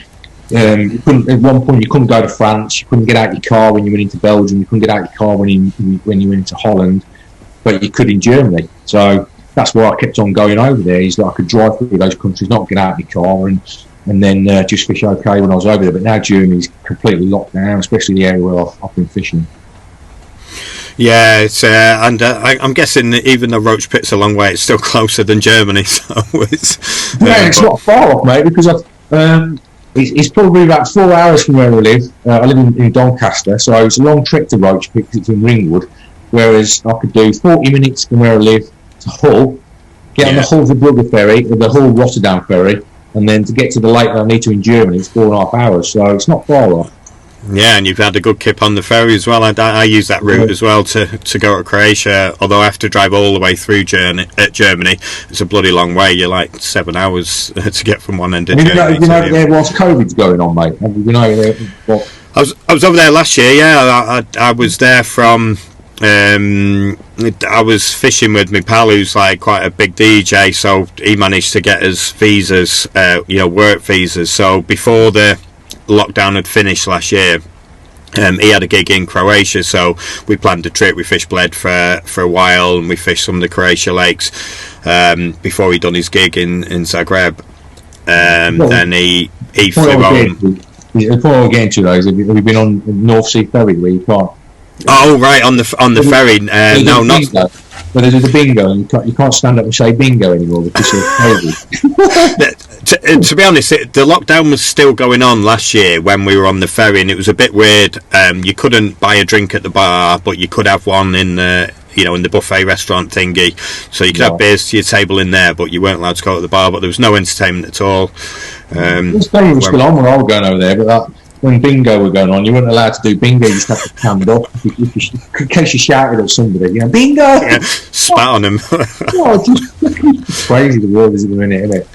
you couldn't, at one point you couldn't go to France, you couldn't get out your car when you went into Belgium, you couldn't get out your car when you went into Holland, but you could in Germany. So that's why I kept on going over there. Is that I could drive through those countries, not get out of your car, and then just fish okay when I was over there. But now Germany's completely locked down, especially the area where I've been fishing. Yeah, it's and I'm guessing that even though Roach Pit's a long way, it's still closer than Germany. So it's not far off, mate, because it's probably about 4 hours from where I live. I live in Doncaster, so it's a long trip to Roach Pit because it's in Ringwood. Whereas I could do 40 minutes from where I live to Hull, get on the Hull Verbrugge ferry or the Hull Rotterdam ferry, and then to get to the lake that I need to in Germany, it's 4.5 hours. So it's not far off. Yeah, and you've had a good kip on the ferry as well. I use that route as well to go to Croatia, although I have to drive all the way through Germany. It's a bloody long way. You're like 7 hours to get from one end of Germany. Have you been over there whilst COVID's going on, mate? Have you been over there? I was over there last year, yeah. I was there from... I was fishing with my pal who's like quite a big DJ, so he managed to get us visas, work visas. So before the lockdown had finished last year, he had a gig in Croatia, so we planned a trip. We fished Bled for a while, and we fished some of the Croatia lakes before he'd done his gig in Zagreb. Then he flew home. Before we get into those, have you been on North Sea Ferry where you can't? Oh right, on the ferry. No, not. But there's a bingo, and you can't stand up and say bingo anymore because of COVID. To be honest, the lockdown was still going on last year when we were on the ferry, and it was a bit weird. You couldn't buy a drink at the bar, but you could have one in in the buffet restaurant thingy. So you could have beers to your table in there, but you weren't allowed to go to the bar. But there was no entertainment at all. This thing was still on when I was going over there, but when bingo were going on, you weren't allowed to do bingo. You just had to stand up in case you shouted at somebody. Bingo! Yeah, spat on them. It's crazy the world is at the minute, isn't it?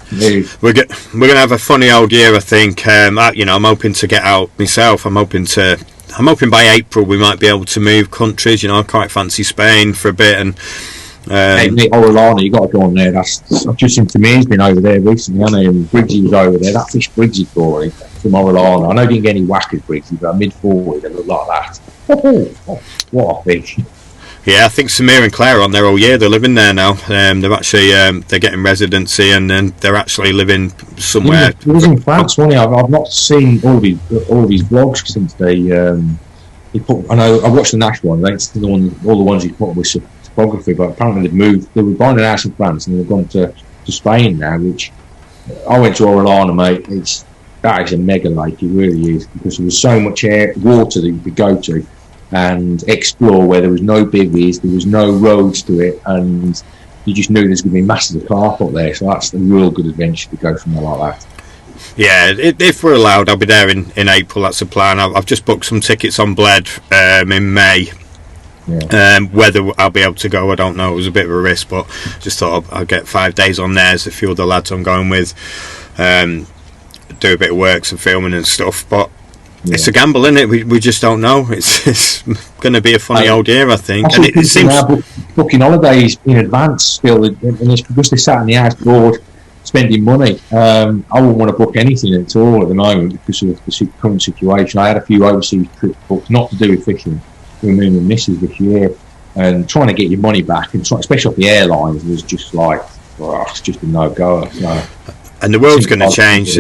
We're going to have a funny old year, I think. I'm hoping to get out myself. I'm hoping to I'm hoping by April we might be able to move countries. You know, I quite fancy Spain for a bit. And hey, Nick Orellana, you got to go on there. I've just seen Tamir's been over there recently, hasn't he? And Briggsy was over there. That fish Briggsy for him from Orellana. I know he didn't get any whackers Briggsy, but mid-40s they look like that. Oh, what a fish! Yeah, I think Samir and Claire are on there all year. They're living there now. They're actually they're getting residency, and then they're actually living somewhere. He was in France, wasn't he? I've not seen all of his vlogs since they. He put. I know I watched the Nash one. That's the one. All the ones he put with photography, but apparently they've moved. They were buying an house in France, and they've gone to Spain now. Which I went to Orellana, mate. That is a mega lake. It really is, because there was so much water that you could go to and explore where there was no bivvies, there was no roads to it, and you just knew there's going to be masses of carp up there. So that's a real good adventure to go somewhere like that. Yeah, if we're allowed, I'll be there in April. That's the plan. I've just booked some tickets on Bled in May. Yeah. Whether I'll be able to go, I don't know. It was a bit of a risk, but just thought I'll get 5 days on there. There's a few of the lads I'm going with. Do a bit of work, some filming and stuff, but it's a gamble, isn't it? We just don't know. It's going to be a funny old year, I think. And it seems booking holidays in advance still, and it's because they sat in the house bored spending money. I wouldn't want to book anything at all at the moment because of the current situation. I had a few overseas trips booked, not to do with fishing, with me and missus this year, and trying to get your money back, and especially off the airlines, was just like, it's just a no-goer. So, and the world's going to change.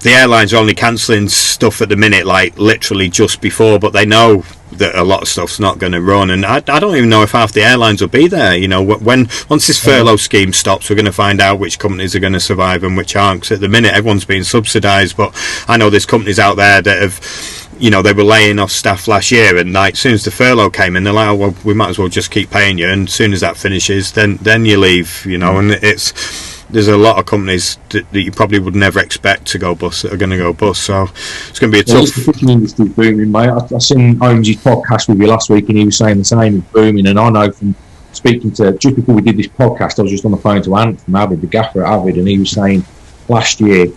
The airlines are only cancelling stuff at the minute, like literally just before, but they know that a lot of stuff's not going to run, and I don't even know if half the airlines will be there. You know, once this furlough scheme stops, we're going to find out which companies are going to survive and which aren't. 'Cause at the minute, everyone's being subsidised, but I know there's companies out there that have, you know, they were laying off staff last year, and like as soon as the furlough came in, they're like, oh, well, we might as well just keep paying you, and as soon as that finishes, then you leave. You know, and there's a lot of companies that you probably would never expect to go bust that are going to go bust. So it's going to be a tough. The fishing industry booming, mate. I seen Holmes' podcast with you last week, and he was saying the same. It's booming, and I know from speaking to just before we did this podcast, I was just on the phone to Ant from Avid, the gaffer at Avid, and he was saying last year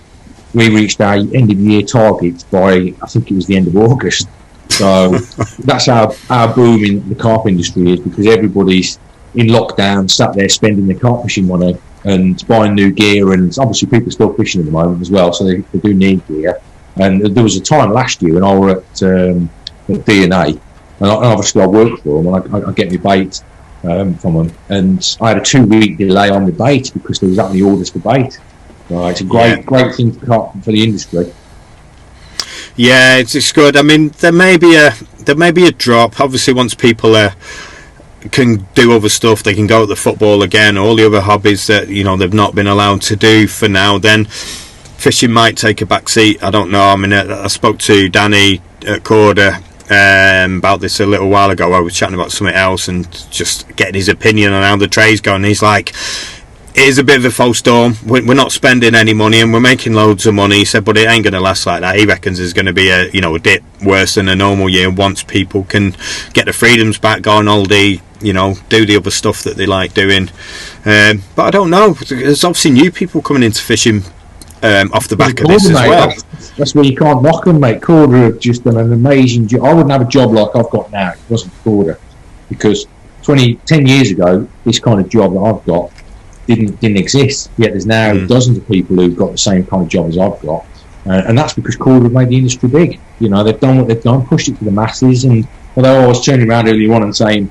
we reached our end of year target by, I think it was the end of August. So that's how booming the carp industry is, because everybody's in lockdown, sat there spending their carp fishing money and buying new gear, and obviously people are still fishing at the moment as well, so they do need gear. And there was a time last year when I were at D&A, and obviously I worked for them, and I get my bait from them, and I had a 2-week delay on the bait because there was that many orders for bait. So it's a great thing for the industry. Yeah, it's good. I mean, there may be a drop. Obviously, once people can do other stuff, they can go at the football again, all the other hobbies that, you know, they've not been allowed to do for now, then fishing might take a back seat. I don't know. I mean, I spoke to Danny at Corda about this a little while ago. I was chatting about something else and just getting his opinion on how the trade's going. He's like, it is a bit of a false storm. We're not spending any money and we're making loads of money. He said, but it ain't going to last like that. He reckons there's going to be a dip worse than a normal year once people can get the freedoms back, go on holiday, you know, do the other stuff that they like doing. But I don't know. There's obviously new people coming into fishing off the back of this as well. That's where you can't knock them, mate. Corda have just done an amazing job. I wouldn't have a job like I've got now if it wasn't Corda, because 10 years ago, this kind of job that I've got didn't exist. Yet there's now dozens of people who've got the same kind of job as I've got, and that's because Corda have made the industry big. You know, they've done what they've done, pushed it to the masses. And although I was turning around earlier on and saying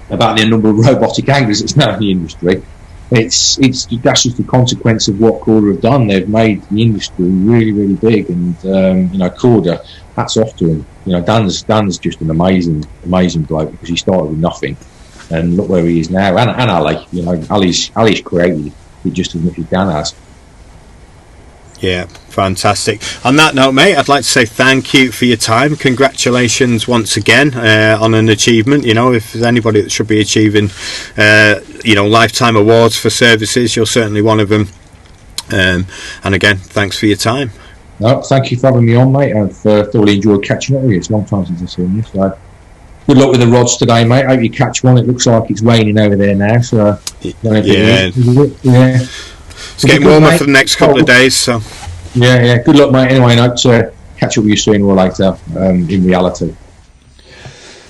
about the number of robotic anglers that's now in the industry, that's just a consequence of what Corda have done. They've made the industry really, really big, and Corda, hats off to him. You know, Dan's just an amazing bloke, because he started with nothing, and look where he is now. And Ali, you know, Ali's created it just as much as Dan has. Yeah, fantastic. On that note, mate, I'd like to say thank you for your time. Congratulations once again on an achievement. You know, if there's anybody that should be achieving, lifetime awards for services, you're certainly one of them. And again, thanks for your time. No, thank you for having me on, mate. I've thoroughly enjoyed catching up with you. It's a long time since I've seen you. So good luck with the rods today, mate. Hope you catch one. It looks like it's raining over there now. So It's getting warmer for the next couple of days, so yeah. Good luck, mate. Anyway, catch up with you sooner or later in reality.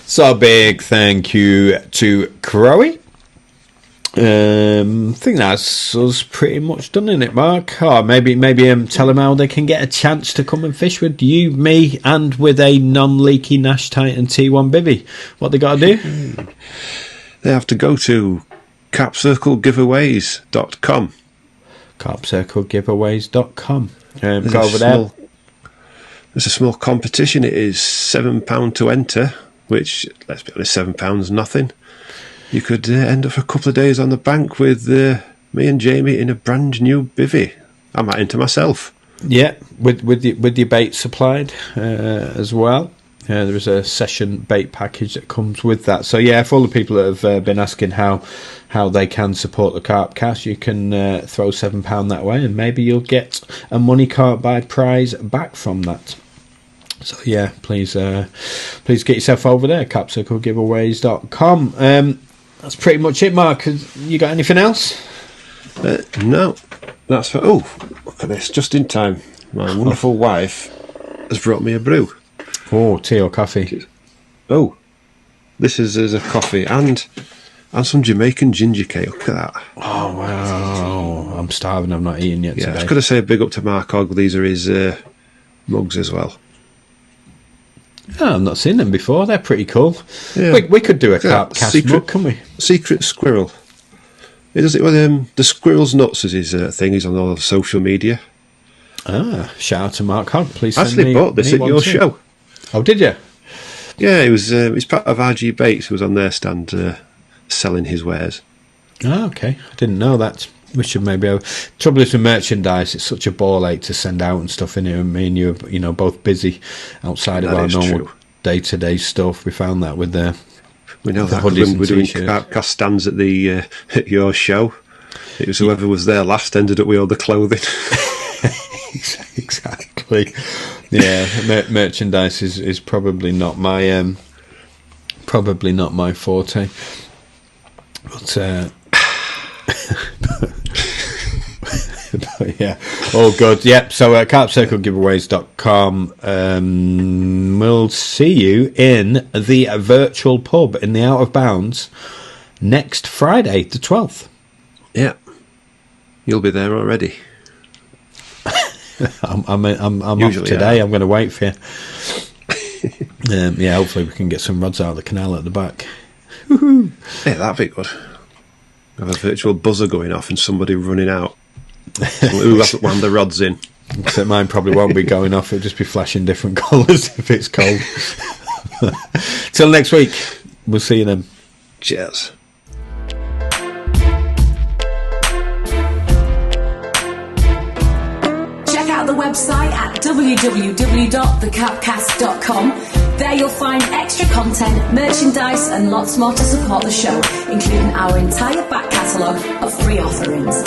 So big thank you to Crowy. I think that's us pretty much done, in it, Mark? Oh, maybe tell them how they can get a chance to come and fish with you, me, and with a non-leaky Nash Titan T1 bivvy. What they got to do? They have to go to carpcirclegiveaways.com. carpcirclegiveaways.com. Go over there. There's a small competition. It is £7 to enter, which, let's be honest, £7 nothing. You could end up for a couple of days on the bank with me and Jamie in a brand new bivvy. I might enter myself. Yeah, with your bait supplied as well. There is a session bait package that comes with that. So yeah, for all the people that have been asking how they can support the Carp Cast, you can throw £7 that way, and maybe you'll get a money cart by prize back from that. So yeah, please get yourself over there, carpcirclegiveaways.com. That's pretty much it, Mark. You got anything else? No. That's for... Oh, look at this. Just in time. My wonderful wife has brought me a brew. Oh, tea or coffee? Oh, this is a coffee and some Jamaican ginger cake. Look at that. Oh, wow. I'm starving. I've not eaten yet today. I was going to say a big up to Mark Ogg. These are his mugs as well. Oh, I've not seen them before. They're pretty cool. Yeah. We could do a Carp Cast mug, couldn't we? Secret Squirrel. He does it with the Squirrel's Nuts is his thing. He's on all of social media. Ah, shout out to Mark Hogg. Please send actually bought this at your show. Oh, did you? Yeah, he was. He's part of RG Baits, who was on their stand selling his wares. Oh, okay. I didn't know that. We should maybe. Trouble is with merchandise, it's such a ball ache to send out and stuff in here. And me and you are both busy outside of our normal day-to-day stuff. We found that with we know that when we're doing Carp Cast stands at the at your show. It was whoever was there last ended up with all the clothing. Exactly. Yeah, merchandise is probably not my forte. But but yeah, all good. Yep. So carpcirclegiveaways.com. We'll see you in the virtual pub in the Out of Bounds next Friday, the 12th. Yeah, you'll be there already. I'm off today. I'm going to wait for you. Yeah, hopefully we can get some rods out of the canal at the back. Woohoo! Yeah, that'd be good. Have a virtual buzzer going off and somebody running out. Who hasn't wound the rods in? Except mine probably won't be going off. It'll just be flashing different colours if it's cold. Till next week. We'll see you then. Cheers. Check out the website at www.thecarpcast.com. There you'll find extra content, merchandise and lots more to support the show, including our entire back catalogue of free offerings.